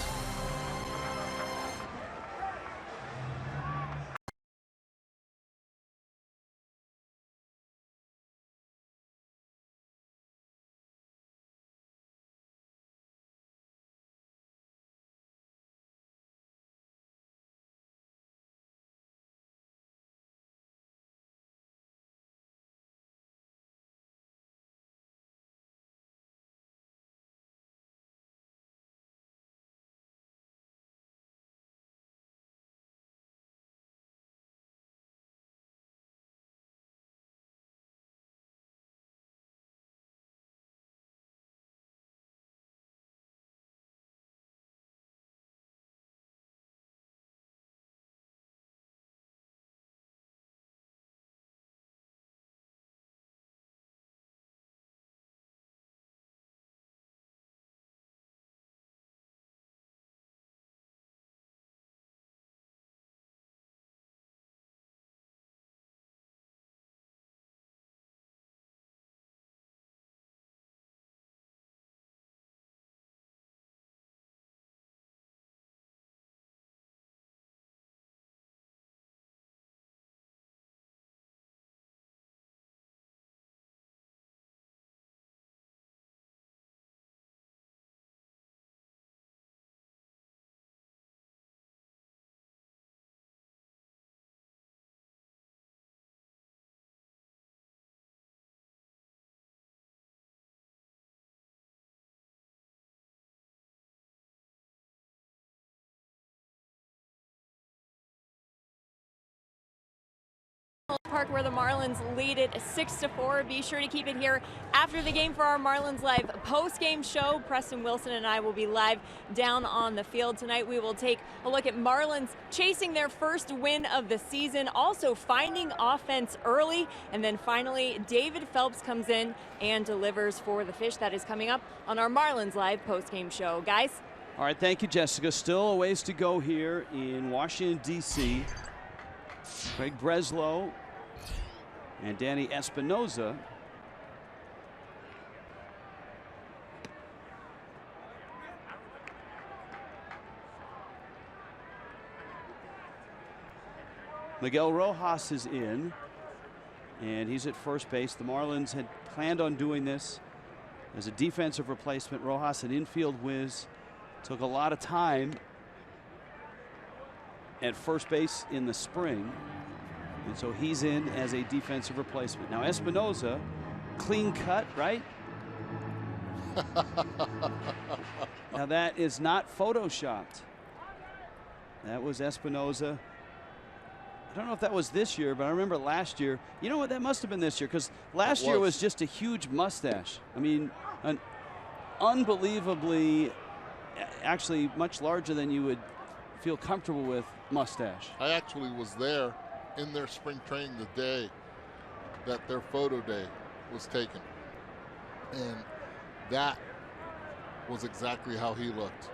Park where the Marlins lead it 6-4. Be sure to keep it here after the game for our Marlins Live post-game show. Preston Wilson and I will be live down on the field tonight. We will take a look at Marlins chasing their first win of the season, also finding offense early, and then finally David Phelps comes in and delivers for the Fish. That is coming up on our Marlins Live post-game show. Guys. All right, thank you, Jessica. Still a ways to go here in Washington, D.C. Craig Breslow and Danny Espinoza. Miguel Rojas is in, and he's at first base. The Marlins had planned on doing this as a defensive replacement. Rojas, an infield whiz, took a lot of time at first base in the spring. And so he's in as a defensive replacement. Now Espinoza, clean cut, right? Now that is not photoshopped. That was Espinoza. I don't know if that was this year, but I remember last year. You know what? That must have been this year, because last year was just a huge mustache. I mean, an unbelievably, actually much larger than you would feel comfortable with mustache. I actually was there in their spring training the day that their photo day was taken. And that was exactly how he looked.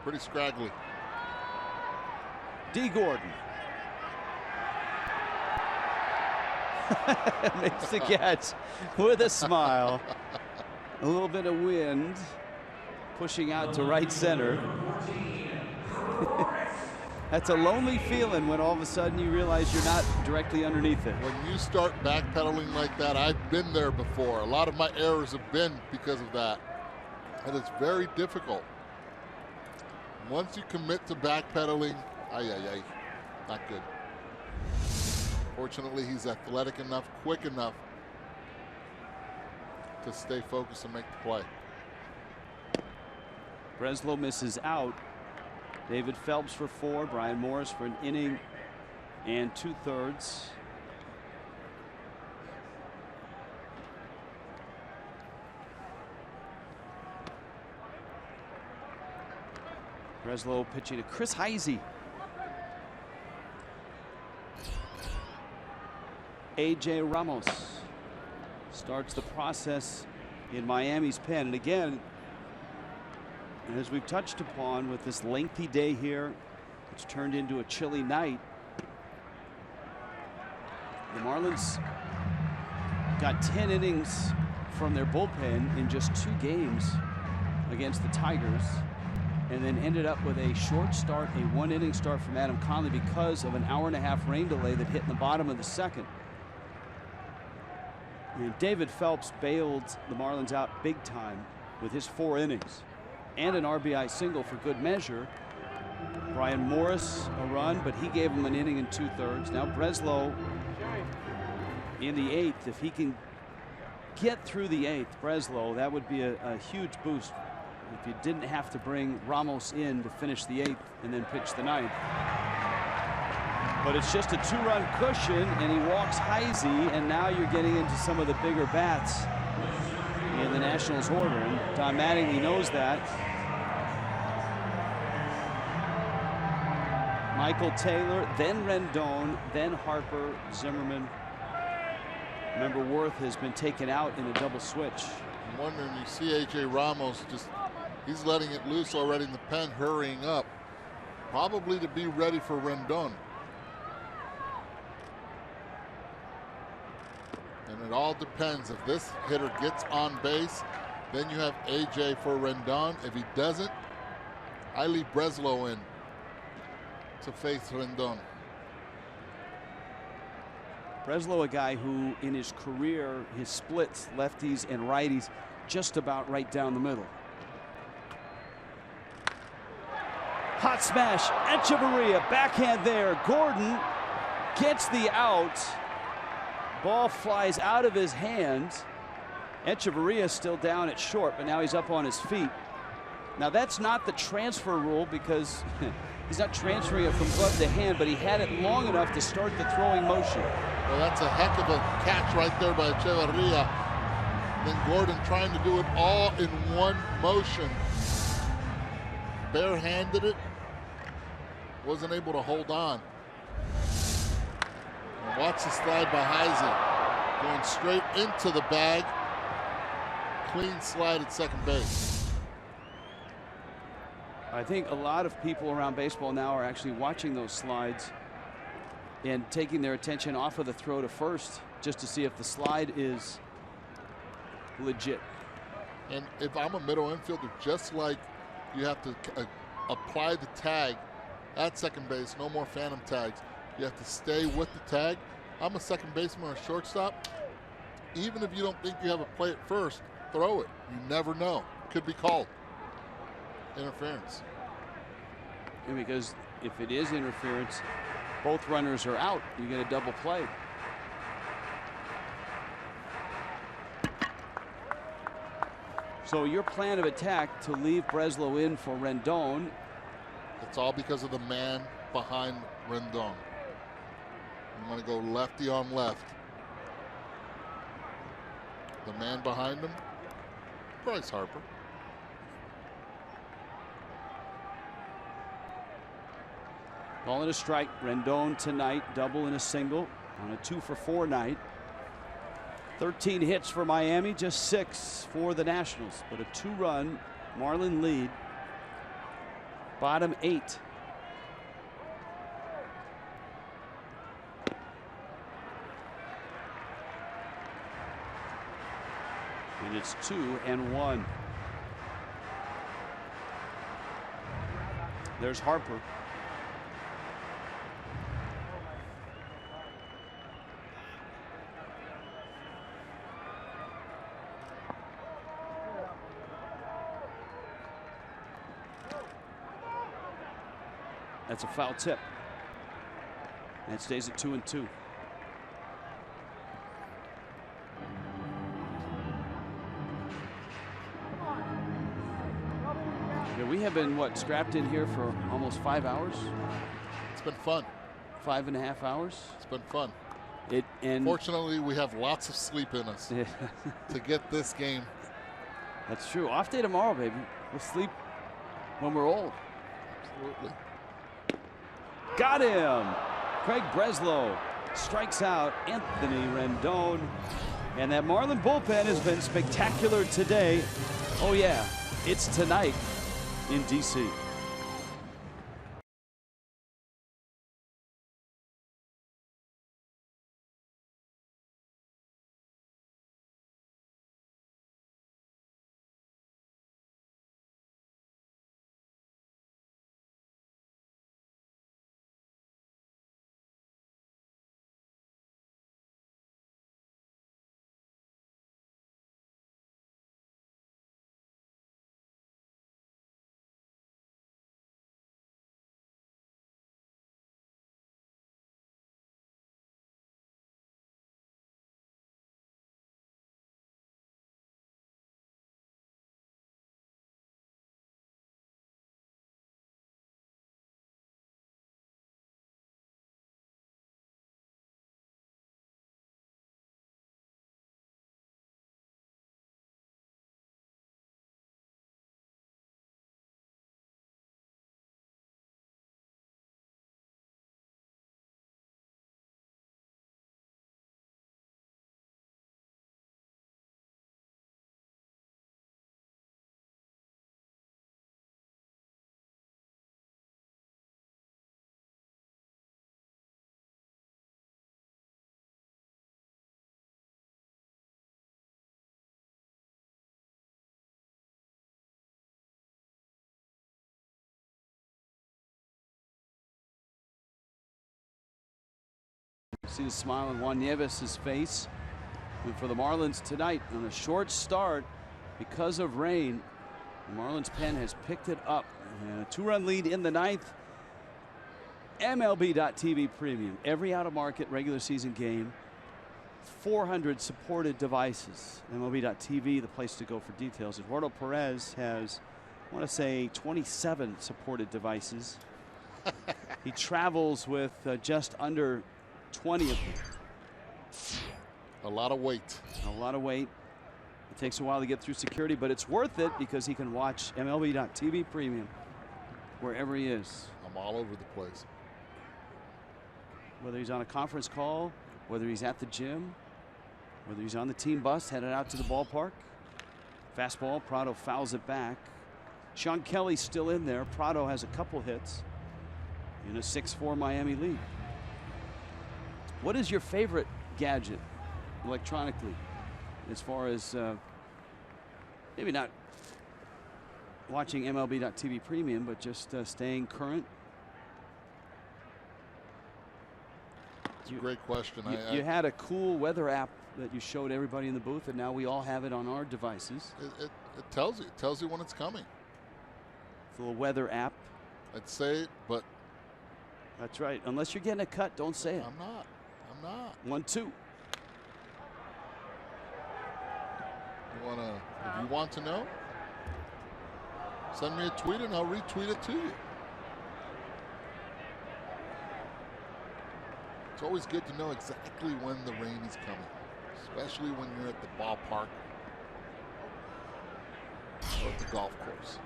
Pretty scraggly. D. Gordon. Makes the catch with a smile. A little bit of wind pushing out to right center. That's a lonely feeling when all of a sudden you realize you're not directly underneath it. When you start backpedaling like that, I've been there before. A lot of my errors have been because of that. And it's very difficult. Once you commit to backpedaling, not good. Fortunately, he's athletic enough, quick enough to stay focused and make the play. Breslow misses out. David Phelps for 4, Brian Morris for an inning and 2/3. Breslow pitching to Chris Heisey. A.J. Ramos starts the process in Miami's pen. And again, as we've touched upon with this lengthy day here, it's turned into a chilly night. The Marlins got 10 innings from their bullpen in just 2 games against the Tigers, and then ended up with a short start, a 1-inning start from Adam Conley because of an 1.5-hour rain delay that hit in the bottom of the 2nd. And David Phelps bailed the Marlins out big time with his 4 innings and an RBI single for good measure. Brian Morris a run, but he gave him an inning and 2/3. Now Breslow in the 8th. If he can get through the 8th, Breslow, that would be a huge boost if you didn't have to bring Ramos in to finish the 8th and then pitch the 9th. But it's just a 2-run cushion, and he walks Heisey, and now you're getting into some of the bigger bats in the Nationals order, and Don Mattingly knows that. Michael Taylor, then Rendon, then Harper, Zimmerman. Remember, Worth has been taken out in a double switch. I'm wondering, you see A.J. Ramos he's letting it loose already in the pen, hurrying up, probably to be ready for Rendon. And it all depends. If this hitter gets on base, then you have A.J. for Rendon. If he doesn't, I leave Breslow in to face Rendon. Breslow, a guy who in his career, his splits, lefties and righties, just about right down the middle. Hot smash, Echeverria, backhand there. Gordon gets the out. Ball flies out of his hand. Echeverria still down at short, but now he's up on his feet. Now that's not the transfer rule, because he's not transferring it from glove to hand, but he had it long enough to start the throwing motion. Well, that's a heck of a catch right there by Echeverria. Then Gordon trying to do it all in one motion. Barehanded it, wasn't able to hold on. And watch the slide by Heisey, going straight into the bag. Clean slide at second base. I think a lot of people around baseball now are actually watching those slides and taking their attention off of the throw to first, just to see if the slide is legit. And if I'm a middle infielder, just like you have to apply the tag at second base, no more phantom tags. You have to stay with the tag. I'm a second baseman or a shortstop. Even if you don't think you have a play at first, throw it. You never know. Could be called interference. And because if it is interference, both runners are out. You get a double play. So your plan of attack to leave Breslow in for Rendon. It's all because of the man behind Rendon. You want to go lefty on left. The man behind him, Bryce Harper. Ball and a strike. Rendon tonight, double and a single on a 2-for-4 night. 13 hits for Miami, just 6 for the Nationals, but a 2-run Marlin lead. Bottom 8. And it's 2-1. There's Harper. That's a foul tip. And it stays at 2-2. Yeah, we have been, what, strapped in here for almost 5 hours? It's been fun. 5.5 hours? It's been fun. And fortunately, we have lots of sleep in us to get this game. That's true. Off day tomorrow, baby. We'll sleep when we're old. Absolutely. Got him. Craig Breslow strikes out Anthony Rendon. And that Marlin bullpen has been spectacular today. Oh, yeah, it's tonight in D.C. See the smile on Juan Nieves' face. And for the Marlins tonight, on a short start because of rain, the Marlins pen has picked it up. And a 2-run lead in the 9th. MLB.TV Premium. Every out-of-market regular season game. 400 supported devices. MLB.TV, the place to go for details. Eduardo Perez has, I want to say, 27 supported devices. He travels with just under 20 of them. A lot of weight. A lot of weight. It takes a while to get through security, but it's worth it because he can watch MLB.TV Premium wherever he is. I'm all over the place. Whether he's on a conference call, whether he's at the gym, whether he's on the team bus headed out to the ballpark. Fastball, Prado fouls it back. Sean Kelly's still in there. Prado has a couple hits in a 6-4 Miami lead. What is your favorite gadget electronically as far as maybe not watching MLB.TV Premium, but just staying current? It's a great question. You had a cool weather app that you showed everybody in the booth, and now we all have it on our devices. It tells you. It tells you when it's coming. It's a little weather app. I'd say it, but that's right. Unless you're getting a cut, don't say it. I'm not. 1-2. You wanna? If you want to know, Send me a tweet and I'll retweet it to you. It's always good to know exactly when the rain is coming, especially when you're at the ballpark or at the golf course.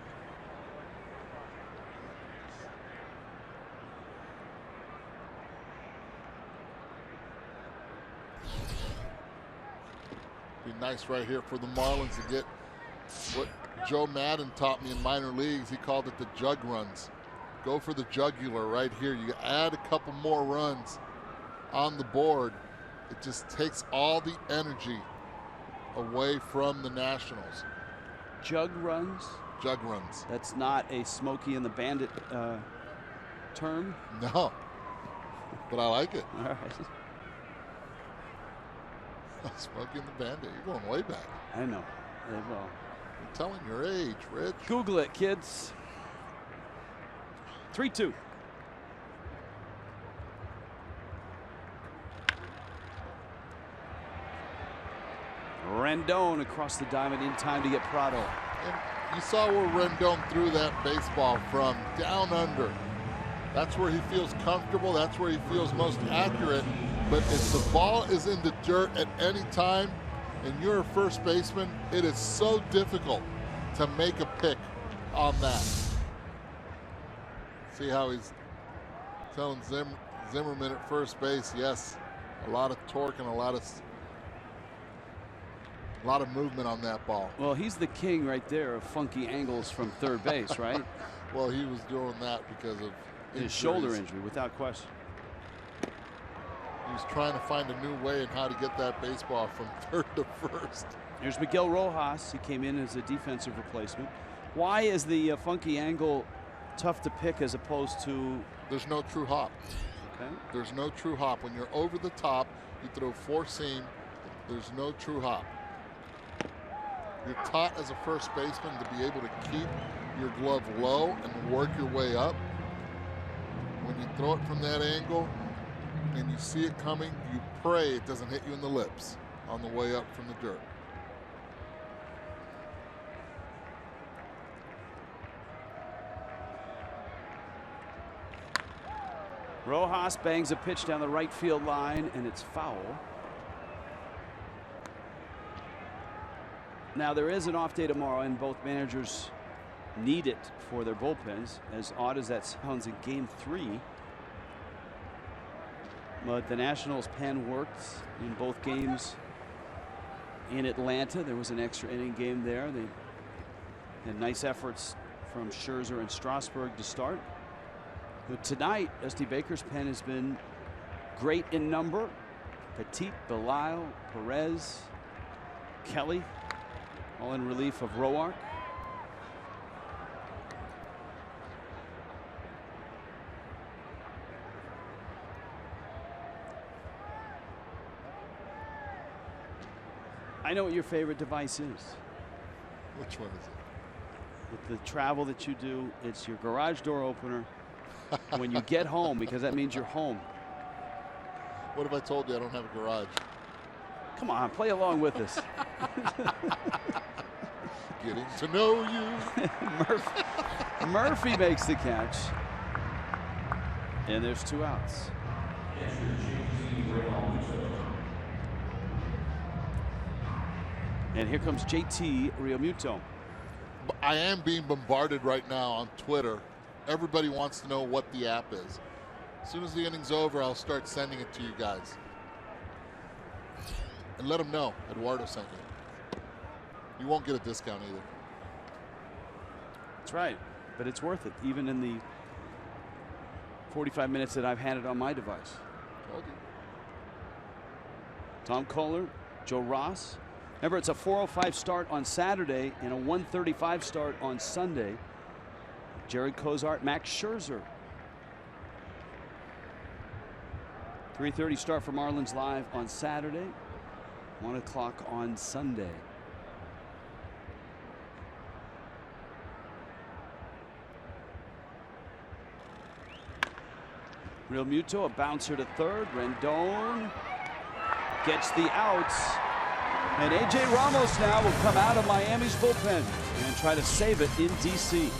Be nice right here for the Marlins to get what Joe Madden taught me in minor leagues. He called it the jug runs. Go for the jugular right here. You add a couple more runs on the board. It just takes all the energy away from the Nationals. Jug runs? Jug runs. That's not a Smokey and the Bandit term? No, but I like it. All right. Smokey and the Bandit, you're going way back. I know. Well, I'm telling your age, Rich. Google it, kids. 3-2. Rendon across the diamond in time to get Prado. And you saw where Rendon threw that baseball from, down under. That's where he feels comfortable. That's where he feels most accurate. But if the ball is in the dirt at any time and you're a first baseman, it is so difficult to make a pick on that. See how he's telling Zimmerman at first base, yes, a lot of torque and a lot of movement on that ball. Well, he's the king right there of funky angles from third base, right? Well, he was doing that because of his shoulder injury, without question. He was trying to find a new way in how to get that baseball from third to first. Here's Miguel Rojas. He came in as a defensive replacement. Why is the funky angle tough to pick as opposed to? There's no true hop. Okay. There's no true hop. When you're over the top, you throw four seam. There's no true hop. You're taught as a first baseman to be able to keep your glove low and work your way up. When you throw it from that angle and you see it coming, you pray it doesn't hit you in the lips on the way up from the dirt. Rojas bangs a pitch down the right field line, and it's foul. Now, there is an off day tomorrow, and both managers need it for their bullpens, as odd as that sounds in Game 3. But the Nationals' pen worked in both games in Atlanta. There was an extra inning game there. They had nice efforts from Scherzer and Strasburg to start. But tonight, Dusty Baker's pen has been great in number. Petit, Belisle, Perez, Kelly, all in relief of Roark. I know what your favorite device is. Which one is it? With the travel that you do, it's your garage door opener when you get home, because that means you're home. What if I told you I don't have a garage? Come on, play along with us. Getting to know you. Murphy makes the catch. And there's 2 outs. And here comes JT Realmuto. I am being bombarded right now on Twitter. Everybody wants to know what the app is. As soon as the inning's over, I'll start sending it to you guys. And let them know Eduardo sent you. You won't get a discount either. That's right, but it's worth it, even in the 45 minutes that I've had it on my device. Told you. Tom Kohler, Joe Ross. Remember, it's a 4:05 start on Saturday and a 1:35 start on Sunday. Jared Cozart, Max Scherzer. 3:30 start for Marlins Live on Saturday. 1 o'clock on Sunday. Realmuto, a bouncer to third. Rendon gets the outs. And A.J. Ramos now will come out of Miami's bullpen and try to save it in D.C.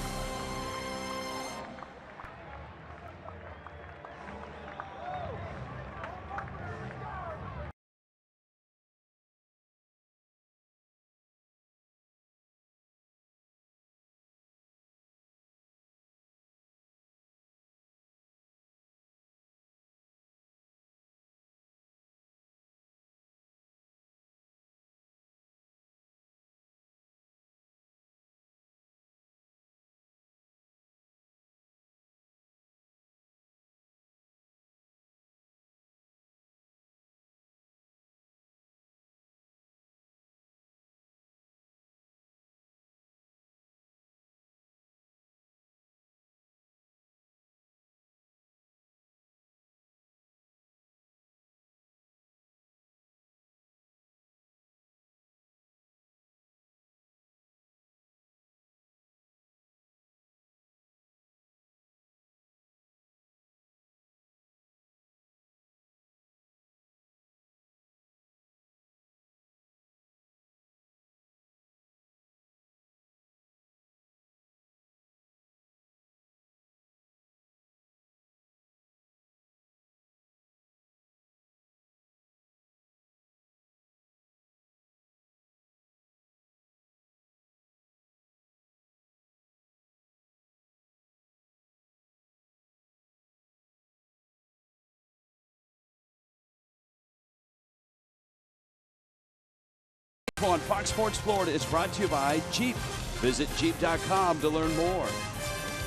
On Fox Sports Florida is brought to you by Jeep. Visit Jeep.com to learn more.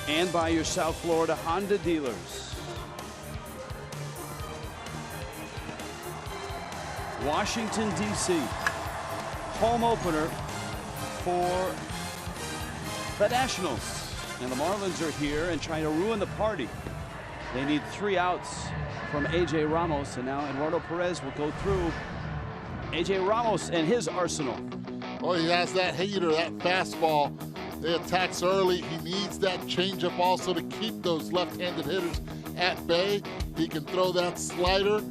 And by your South Florida Honda dealers. Washington, D.C. Home opener for the Nationals. And the Marlins are here and trying to ruin the party. They need 3 outs from A.J. Ramos, and now Eduardo Perez will go through A.J. Ramos and his arsenal. Oh, he has that hater, that fastball. He attacks early. He needs that changeup also to keep those left-handed hitters at bay. He can throw that slider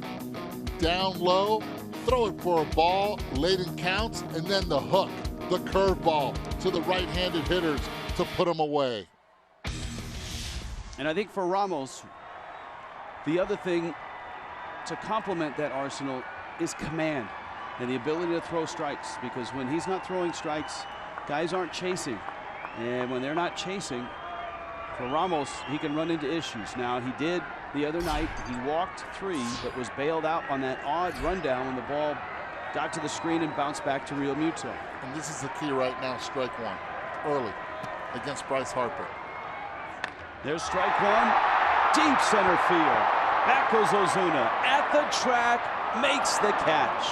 down low, throw it for a ball late in counts, and then the hook, the curveball to the right-handed hitters to put them away. And I think for Ramos, the other thing to complement that arsenal is command and the ability to throw strikes, because when he's not throwing strikes, guys aren't chasing. And when they're not chasing, for Ramos, he can run into issues. Now, he did the other night. He walked 3, but was bailed out on that odd rundown when the ball got to the screen and bounced back to Real Muto. And this is the key right now, strike 1, early, against Bryce Harper. There's strike 1, deep center field. Back goes Ozuna at the track, makes the catch.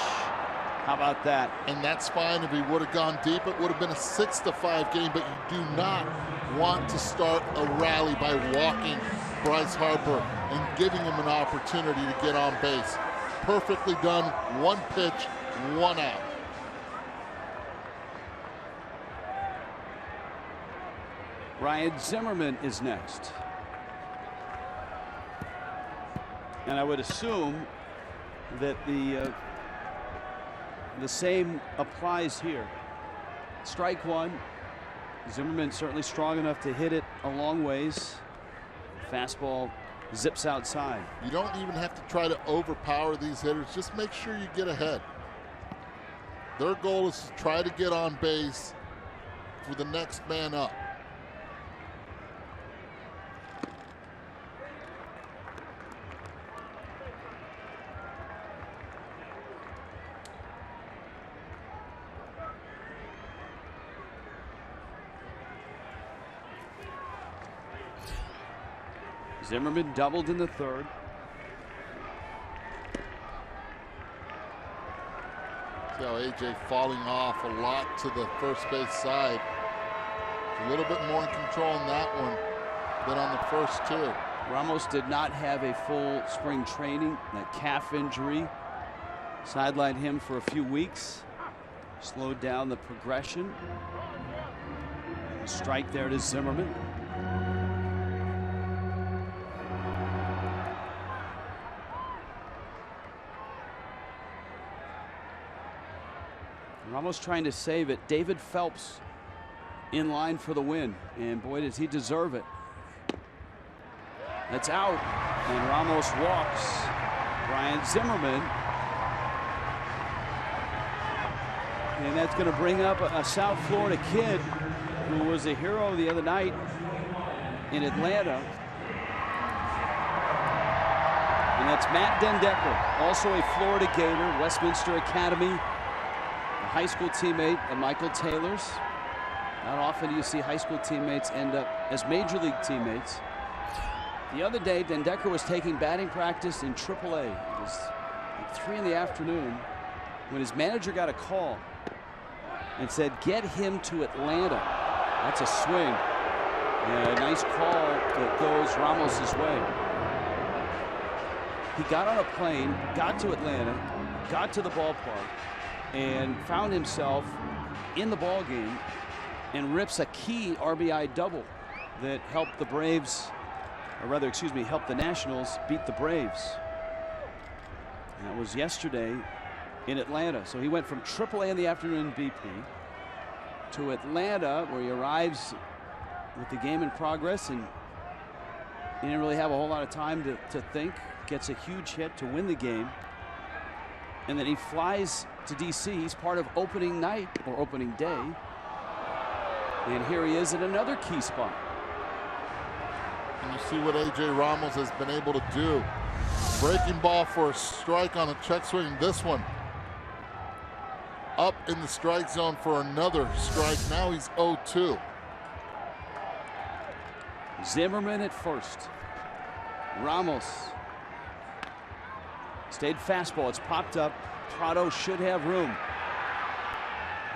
How about that? And that's fine. If he would have gone deep, it would have been a 6-5 game, but you do not want to start a rally by walking Bryce Harper and giving him an opportunity to get on base. Perfectly done, 1 pitch, 1 out. Ryan Zimmerman is next. And I would assume that the same applies here. Strike 1. Zimmerman certainly strong enough to hit it a long ways. Fastball zips outside. You don't even have to try to overpower these hitters. Just make sure you get ahead. Their goal is to try to get on base for the next man up. Zimmerman doubled in the 3rd. See how A.J. falling off a lot to the first base side. A little bit more in control on that one than on the first 2. Ramos did not have a full spring training. That calf injury sidelined him for a few weeks. Slowed down the progression. A strike there to Zimmerman. Ramos trying to save it. David Phelps in line for the win, and boy, does he deserve it. That's out, and Ramos walks Brian Zimmerman. And that's going to bring up a South Florida kid who was a hero the other night in Atlanta. And that's Matt Dendecker, also a Florida Gator, Westminster Academy, a high school teammate of Michael Taylor's. Not often do you see high school teammates end up as major league teammates. The other day, Dendecker was taking batting practice in AAA. It was like 3 in the afternoon when his manager got a call and said, get him to Atlanta. That's a swing. And a nice call that goes Ramos's way. He got on a plane, got to Atlanta, got to the ballpark, and found himself in the ball game and rips a key RBI double that helped the Braves, or rather, excuse me, helped the Nationals beat the Braves. And that was yesterday in Atlanta. So he went from AAA in the afternoon BP to Atlanta, where he arrives with the game in progress, and he didn't really have a whole lot of time to think. Gets a huge hit to win the game, and then he flies to DC. He's part of opening night or opening day, and here he is at another key spot. And you see what A.J. Ramos has been able to do. Breaking ball for a strike on a check swing. This one up in the strike zone for another strike. Now he's 0-2. Zimmerman at first. Ramos stayed fastball. It's popped up. Prado should have room.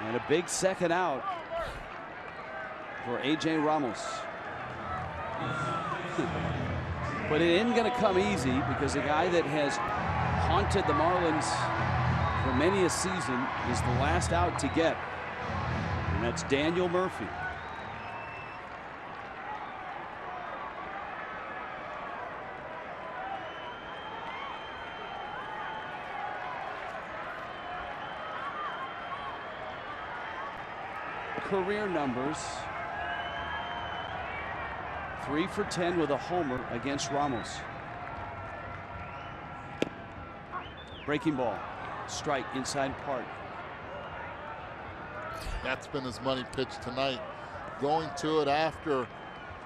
And a big second out for A.J. Ramos. But it isn't going to come easy, because a guy that has haunted the Marlins for many a season is the last out to get. And that's Daniel Murphy. Career numbers: 3 for 10 with a homer against Ramos. Breaking ball, strike inside part. That's been his money pitch tonight. Going to it after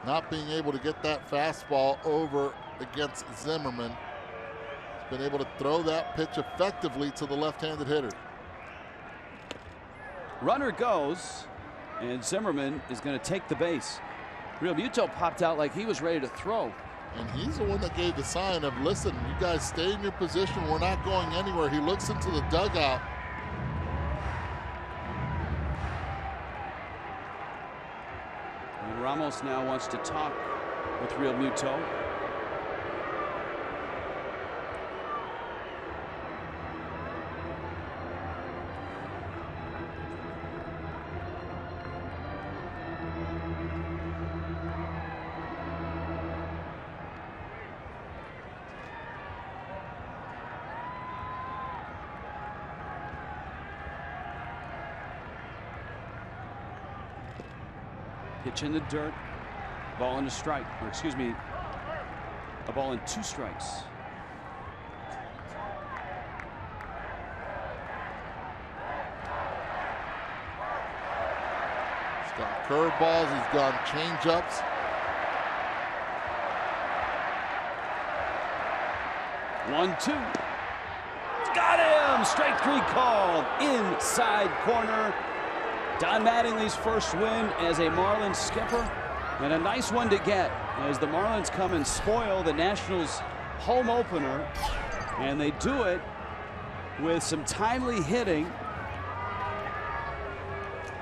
not being able to get that fastball over against Zimmerman. He's been able to throw that pitch effectively to the left-handed hitter. Runner goes, and Zimmerman is going to take the base. Real Muto popped out like he was ready to throw. And he's the one that gave the sign of, listen, you guys stay in your position. We're not going anywhere. He looks into the dugout. And Ramos now wants to talk with Real Muto. Pitch in the dirt, ball in a strike, or excuse me, a ball in 2 strikes. He's got curveballs, he's got changeups. One, two. Got him! Strike 3 called. Inside corner. Don Mattingly's first win as a Marlins skipper, and a nice one to get as the Marlins come and spoil the Nationals' home opener, and they do it with some timely hitting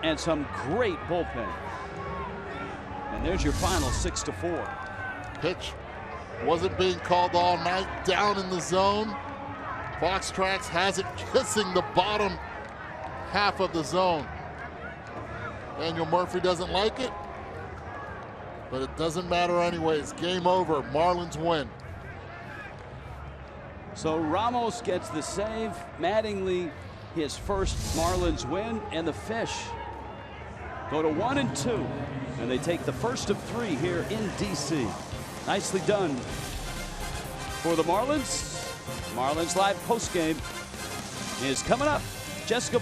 and some great bullpen. And there's your final 6-4. Pitch wasn't being called all night, down in the zone. Fox Tracks has it kissing the bottom half of the zone. Daniel Murphy doesn't like it, but it doesn't matter anyways. Game over. Marlins win. So Ramos gets the save. Mattingly his first Marlins win, and the Fish go to 1-2, and they take the first of 3 here in D.C. Nicely done for the Marlins. Marlins Live postgame is coming up. Jessica